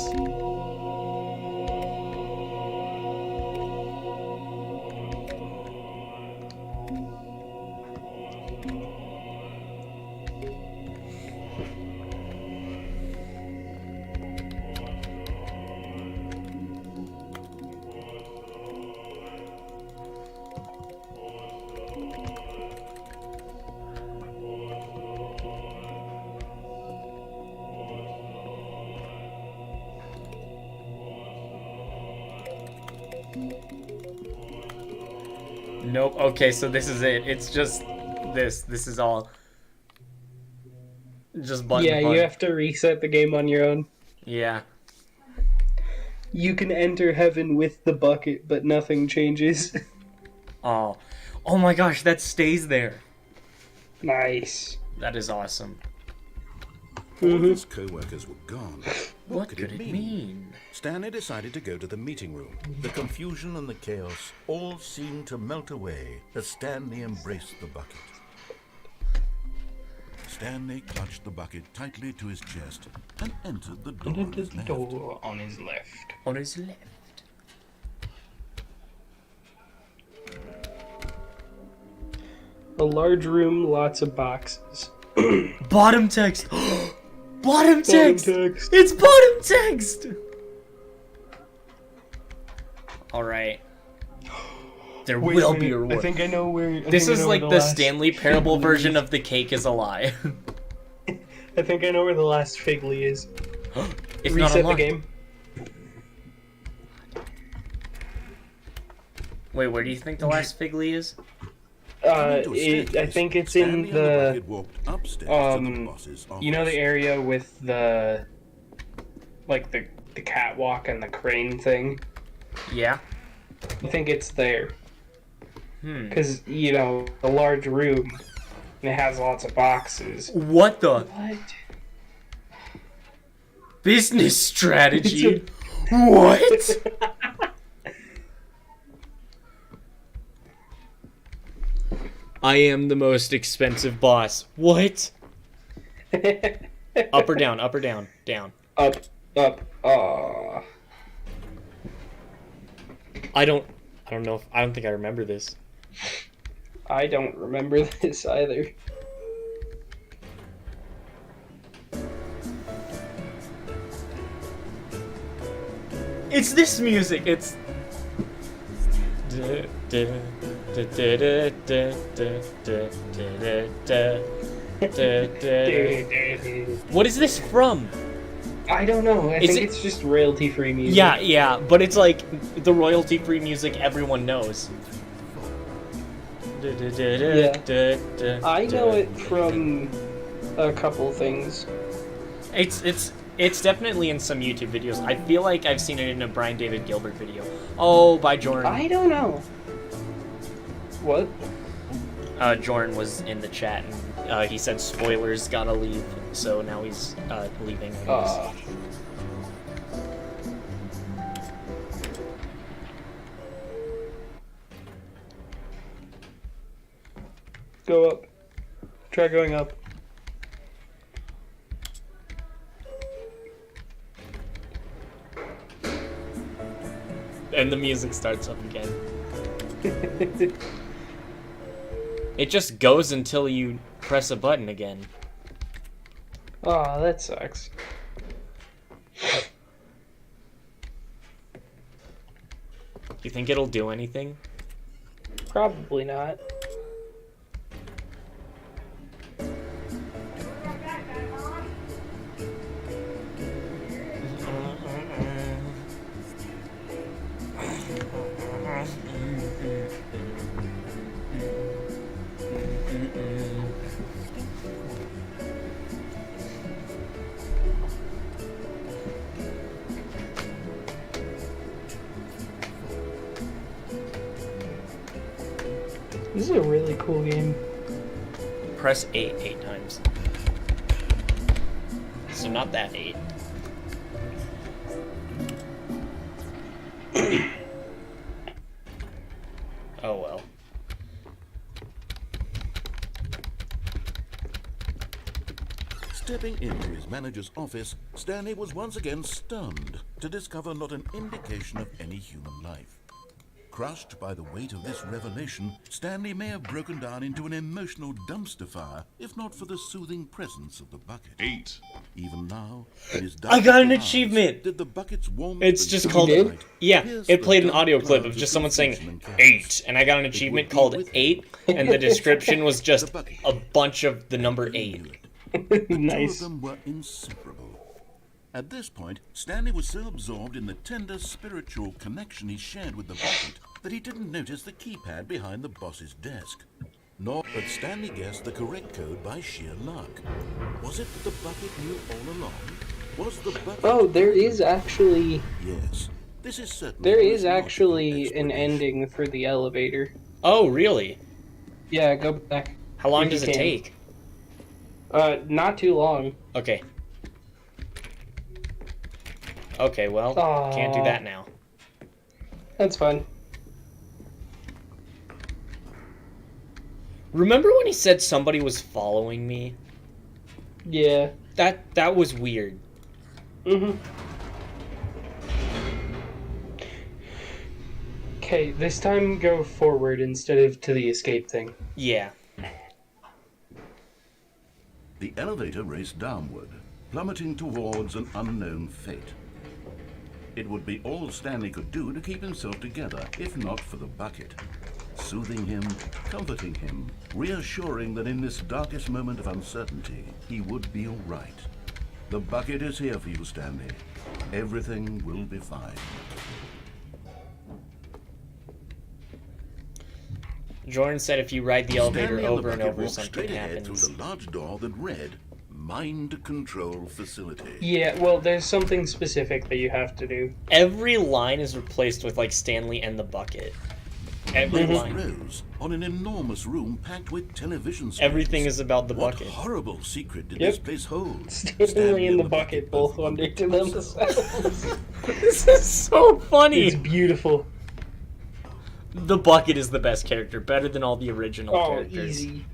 Nope. Okay, so this is it. It's just this. This is all. Just button. Yeah, fun. you have to reset the game on your own. Yeah. You can enter heaven with the bucket, but nothing changes. Oh. Oh my gosh, that stays there. Nice. That is awesome. All of his co-workers were gone. What could it mean? Stanley decided to go to the meeting room. The confusion and the chaos all seemed to melt away as Stanley embraced the bucket. Stanley clutched the bucket tightly to his chest and entered the door on his left. Door on his left. On his left. A large room, lots of boxes. Bottom text. Bottom text. text. It's bottom text. All right. There will be a reward. I think I know where. This is like the Stanley Parable version of the cake is a lie. I think I know where the last Figley is. It's not Reset the unlocked. game. Wait, where do you think the last Figley is? I think it's in Stanley and the bucket walked upstairs to the boss's office. you know the area with the like the catwalk and the crane thing. Yeah. I think it's there. Because you know a large room, and it has lots of boxes. What the? What? Business strategy? What? I am the most expensive boss. What? Up or down? Up or down? Down. Up. Aw. I don't know if I don't think I remember this. I don't remember this either. It's this music. It's What is this from? I don't know. I think it's just royalty-free music. Yeah, but it's like the royalty-free music everyone knows. I know it from a couple things. It's definitely in some YouTube videos. I feel like I've seen it in a Brian David Gilbert video. Oh, by Jordan. I don't know. What? Jordan was in the chat and he said spoilers gotta leave, so now he's leaving. I guess. Go up. Try going up. And the music starts up again. It just goes until you press a button again. Oh, that sucks. Do you think it'll do anything? Probably not. This is a really cool game. Press 8 times. So not that 8. Oh well. Stepping into his manager's office, Stanley was once again stunned to discover not an indication of any human life. Crushed by the weight of this revelation, Stanley may have broken down into an emotional dumpster fire, if not for the soothing presence of the bucket. 8. Even now, in his I got an darkest achievement! hours, did the bucket's warmth It's and just sunlight called... Yeah, pierce it played the an audio dark clip of clouds just someone saying confusion and chaos? 8, and I got an achievement called 8, and the description was just a bunch of the number 8. The two Nice. of them were inseparable. At this point, Stanley was so absorbed in the tender spiritual connection he shared with the bucket that he didn't notice the keypad behind the boss's desk. But Stanley guessed the correct code by sheer luck. Was it that the bucket knew all along? Was the bucket... Oh, there is actually... Yes. This is certainly... There is actually an ending for the elevator. Oh, really? Yeah, go back. How long If you does it can. take? Not too long. Okay. Okay, well, can't do that now. That's fine. Remember when he said somebody was following me? Yeah. That was weird. Okay, this time go forward instead of to the escape thing. Yeah. The elevator raced downward, plummeting towards an unknown fate. It would be all Stanley could do to keep himself together, if not for the bucket. Soothing him, comforting him, reassuring that in this darkest moment of uncertainty, he would be all right. The bucket is here for you, Stanley. Everything will be fine. Jordan said if you ride the elevator Stanley over and the bucket over, walked something straight ahead happens. through the large door that read, Mind Control Facility. Yeah, well, there's something specific that you have to do. Every line is replaced with, like, Stanley and the bucket. Every Lights line. rose on an enormous room packed with television screens. Everything is about the What bucket. horrible secret did Yep. this place hold? Stanley and the bucket both wonder to themselves. This is so funny. It's beautiful. The bucket is the best character, better than all the original Oh, characters. easy.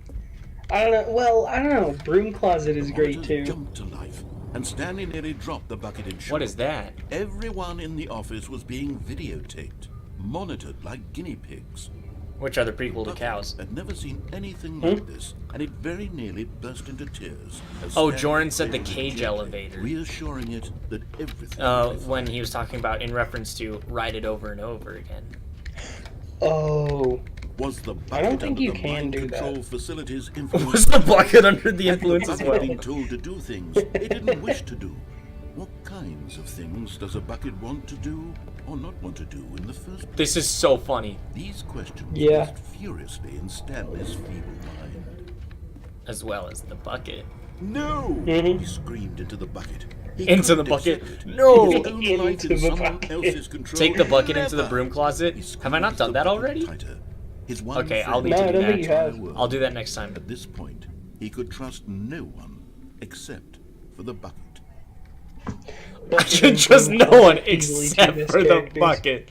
I don't know. Well, I don't know. Broom Closet is great Monitors too. jumped to life, and Stanley nearly dropped the bucket in shock. What is that? Everyone in the office was being videotaped, monitored like guinea pigs. Which are the prequel to Bucket Cows. had never seen anything like this, and it very nearly burst into tears. as Oh, Stanley Jordan said the played with it cage gently, elevator. reassuring it that everything would be When fine. he was talking about in reference to ride it over and over again. Oh. Was the bucket I don't think under you the can mind do control that. facilities influence? Was the bucket under the Had the influence as bucket well? being told to do things it didn't wish to do? What kinds of things does a bucket want to do or not want to do in the first place? This is so funny. These questions Yeah. raced furiously in Stanley's feeble mind. As well as the bucket. No! Mhm. He screamed into the bucket. He Into the couldn't bucket? accept it. No! His own life Into in the someone bucket. else's control. Take the bucket into the Never! broom closet? He Have I not squeezed done the that bucket already? tighter. His one Okay, I'll friend need to No, I do don't think you that. have. I'll do that next time. At this point, he could trust no one except for the bucket. I can trust no one except for the bucket.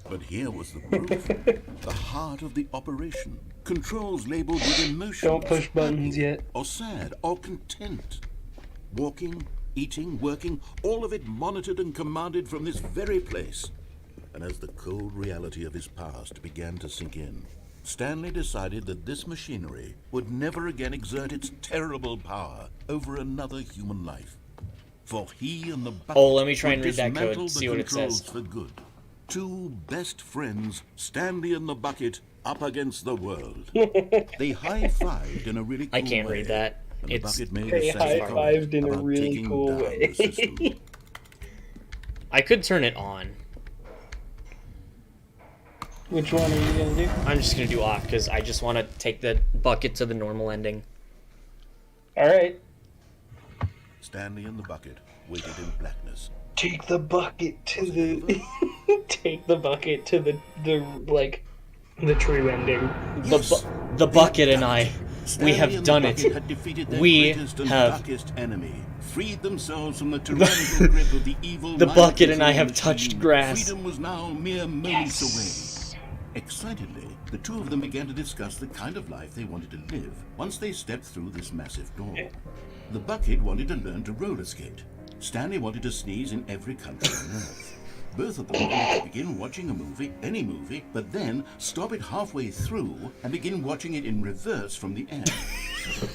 But here was the proof. The heart of the operation. Controls labeled with emotions. Don't push buttons happy yet. Or sad or content. Walking, eating, working, all of it monitored and commanded from this very place. And as the cold reality of his past began to sink in, Stanley decided that this machinery would never again exert its terrible power over another human life. For he and the bucket Oh, let me try and would read that code, dismantle the see what it controls says. for good. Two best friends, Stanley and the bucket, up against the world. They high-fived in a really cool I can't way, read that. and the It's bucket made They a sad comment high-fived in a about really taking cool down way. the system. I could turn it on. Which one are you gonna do? I'm just gonna do off because I just want to take the bucket to the normal ending. All right. Stanley and the bucket waited in blackness. Take the bucket to the. Take the bucket to the true ending. The bucket and I, we Stanley have and the done bucket it. had defeated their We greatest and have- darkest enemy, freed themselves from the tyrannical grip of the evil. The mind bucket and I control have touched machine. grass. Freedom was now mere moments away. Excitedly, the two of them began to discuss the kind of life they wanted to live once they stepped through this massive door. The bucket wanted to learn to roller skate. Stanley wanted to sneeze in every country on Earth. Both of them wanted to begin watching a movie, any movie, but then stop it halfway through and begin watching it in reverse from the end.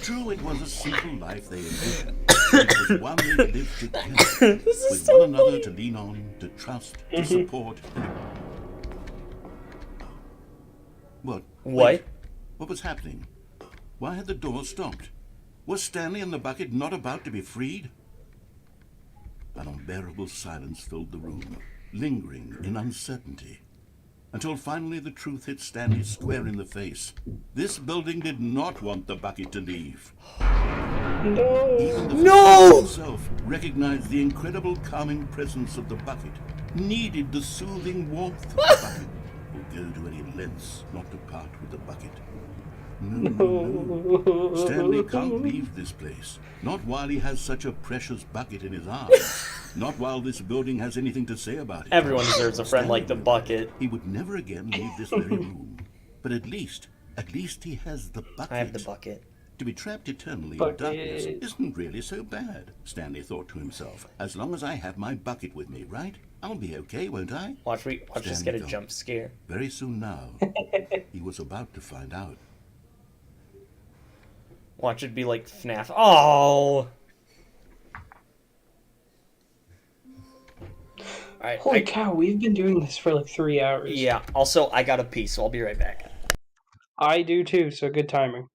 True, it was a simple life they envisioned. It was one they lived together, with one another to lean on, to trust, to support. What? What? Wait, what was happening? Why had the door stopped? Was Stanley and the bucket not about to be freed? An unbearable silence filled the room, lingering in uncertainty. Until finally the truth hit Stanley square in the face. This building did not want the bucket to leave. No. Even the No! physician himself recognized the incredible calming presence of the bucket, needed the soothing warmth of the bucket, would go to any lengths not to part with the bucket. No. Stanley can't leave this place. Not while he has such a precious bucket in his arms. Not while this building has anything to say about it. Everyone deserves a friend like the bucket. He would never again leave this very room. But at least he has the bucket. I have the bucket. To be trapped eternally in Bucket. darkness isn't really so bad, Stanley thought to himself. As long as I have my bucket with me, right? I'll be okay, won't I? Watch us get a jump scare. Very soon now, he was about to find out. Watch it be like FNAF. Oh! Alright. Holy cow, we've been doing this for like 3 hours. Yeah, also, I gotta pee, so I'll be right back. I do too, so good timing.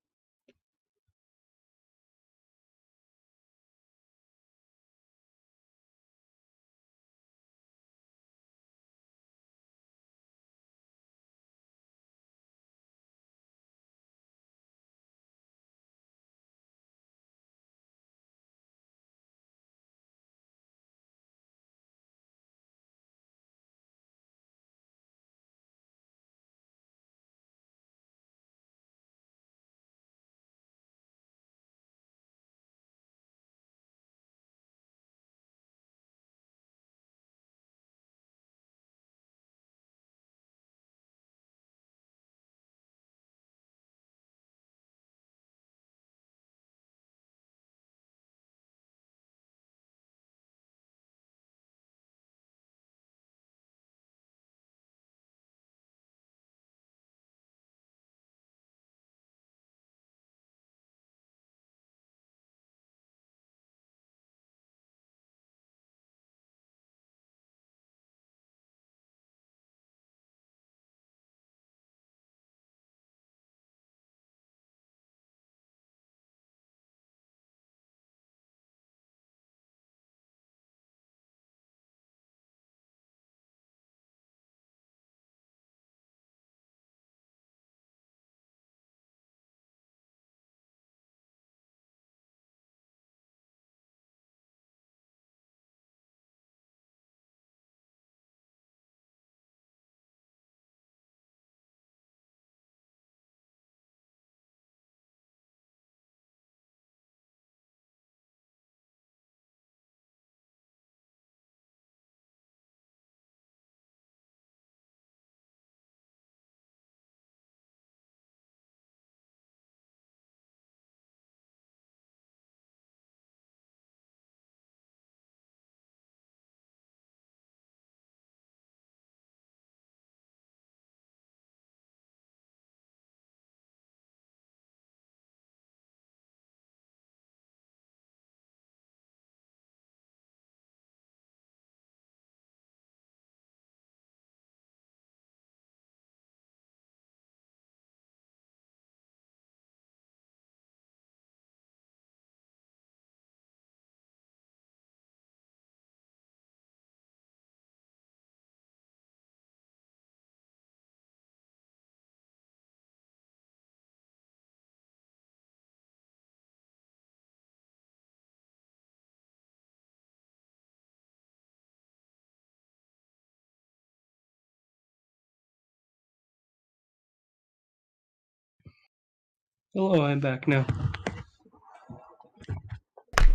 Hello, I'm back now.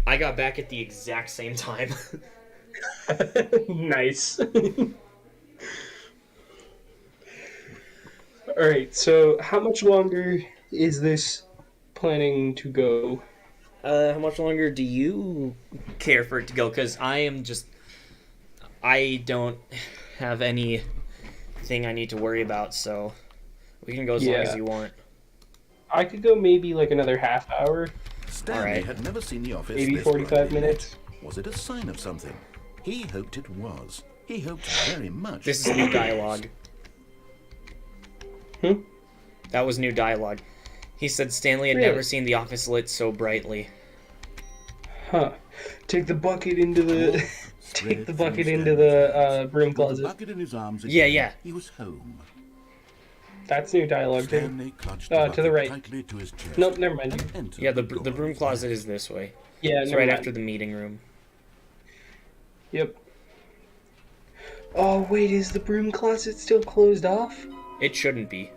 I got back at the exact same time. Nice. Alright, so how much longer is this planning to go? How much longer do you care for it to go? Because I don't have anything I need to worry about, so we can go as long as you want. I could go maybe like another half hour. Stanley Alright. had never seen the office Maybe this 45 brightly minutes. lit. Was it a sign of something? He hoped it was. He hoped very much. This is new dialogue. That was new dialogue. He said Stanley had Really? never seen the office lit so brightly. Huh. Take the bucket into the... Spread Take it the from bucket into Stanley's the hands. broom With the closet. bucket in his arms Yeah, again, yeah. He was home. That's new dialogue too. Stanley clutched To the bucket right. tightly to his chest. Nope, never mind. and entered Yeah, the door broom of closet his is this way. Yeah, It's never right mind. after the meeting room. Yep. Oh, wait, is the broom closet still closed off? It shouldn't be.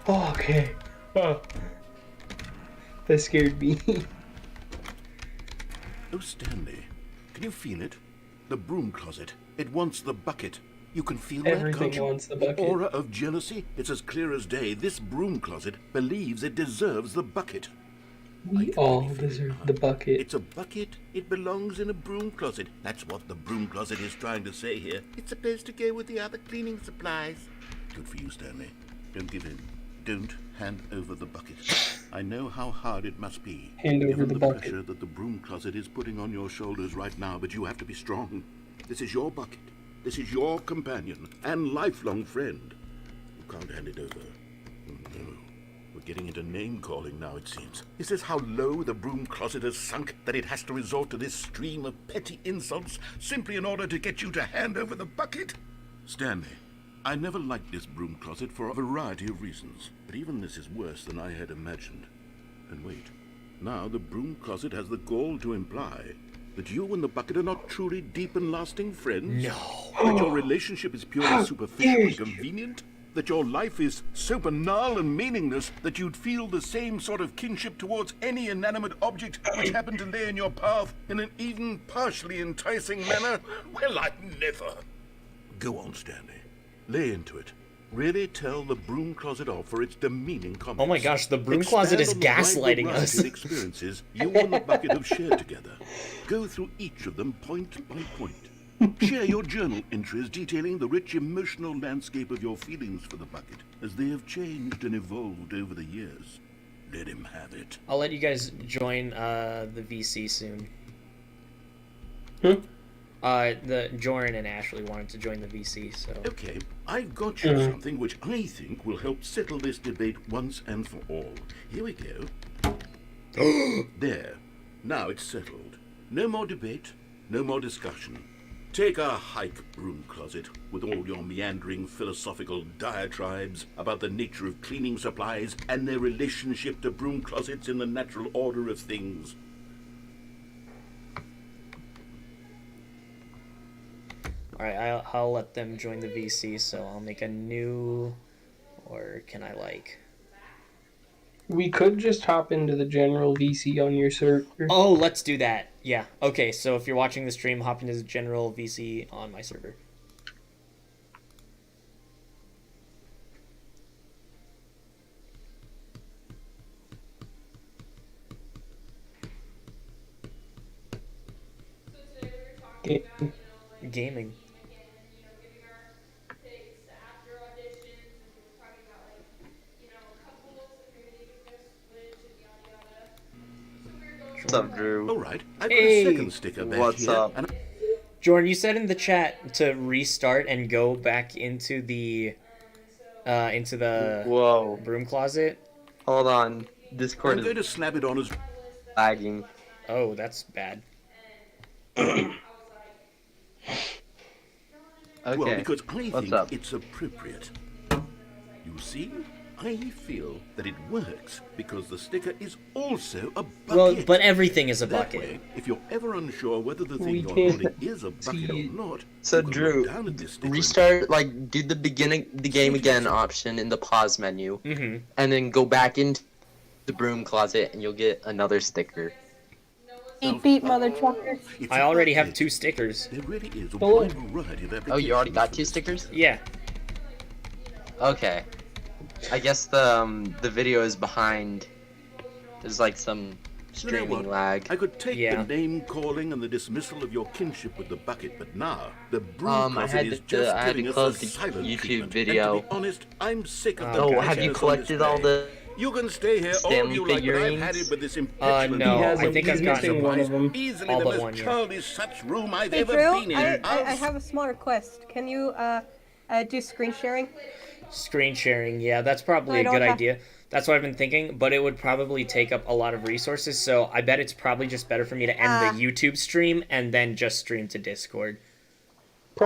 Oh, okay. Oh. That scared me. Oh, Stanley, can you feel it? The broom closet. It wants the bucket. You can feel that, Everything can't you? wants the bucket. aura of jealousy. It's as clear as day. This broom closet believes it deserves the bucket. We all deserve the bucket. It's a bucket. It belongs in a broom closet. That's what the broom closet is trying to say here. It's supposed to go with the other cleaning supplies. Good for you, Stanley. Don't give in. Don't hand over the bucket. I know how hard it must be, Hand over given the the bucket. pressure that the broom closet is putting on your shoulders right now, but you have to be strong. This is your bucket. This is your companion and lifelong friend. You can't hand it over. Oh, no. We're getting into name-calling now, it seems. Is this how low the broom closet has sunk, that it has to resort to this stream of petty insults simply in order to get you to hand over the bucket? Stanley, I never liked this broom closet for a variety of reasons, but even this is worse than I had imagined. And wait, now the broom closet has the gall to imply that you and the bucket are not truly deep and lasting friends? No. That your relationship is purely superficial and convenient? That your life is so banal and meaningless that you'd feel the same sort of kinship towards any inanimate object which happened to lay in your path in an even partially enticing manner? Well, I never. Go on, Stanley. Lay into it. Really tell the broom closet off for its demeaning comments. Oh my gosh, the broom closet is Expand on the wide gaslighting variety us. of experiences you and the bucket have shared together. Go through each of them point by point. Share your journal entries detailing the rich emotional landscape of your feelings for the bucket as they have changed and evolved over the years. Let him have it. I'll let you guys join the VC soon. The Joran and Ashley wanted to join the VC, so... Okay, I've got you something which I think will help settle this debate once and for all. Here we go. There. Now it's settled. No more debate, no more discussion. Take a hike, broom closet, with all your meandering philosophical diatribes about the nature of cleaning supplies and their relationship to broom closets in the natural order of things. Alright, I'll let them join the VC, so I'll make a new... Or can I, like... We could just hop into the general VC on your server. Oh, let's do that. Yeah. Okay, so if you're watching the stream, hop into the general VC on my server. Gaming. What's up, Drew? All right, I've got Hey. a second sticker back What's here. up? And Jordan, you said in the chat to restart and go back into the Whoa. broom closet. Hold on. I'm Discord going to is slap it on as... lagging. Oh, that's bad. Okay. Well, because I What's think up? it's appropriate. You see, I feel that it works because the sticker is also a bucket. Well, but everything is a That bucket. way, if you're ever unsure whether the We thing you're can't holding is a bucket or see- not, So you can Drew, look down at this sticker and- restart, like, do the game again option in the pause menu, Mm-hmm. and then go back into the broom closet, and you'll get another sticker. Beep, mother trucker. It's I a already have bucket. 2 stickers. There really is a Oh. wide variety of Oh, you already got 2 applications for this. stickers? Yeah. Okay. I guess the video is behind. There's like some You know streaming what? lag. I could take Yeah. the name calling and the dismissal of your kinship with the bucket, but now the broom I closet had is to- just I had to giving us close a the silent YouTube treatment. video. And to be honest, I'm sick of the Oh, Oh, have you badness on collected all display. the You can stay here all Stanley you like, but I've had figurines? it with this impetuous... No, He has I them. think He's I've gotten missing one of them. Easily all the but most one, yeah. childish such room I've Hey, ever Drew, been in. I have a small request. Can you do screen sharing? Screen sharing, yeah, that's probably I a don't good have- idea. That's what I've been thinking, but it would probably take up a lot of resources, so I bet it's probably just better for me to end the YouTube stream and then just stream to Discord.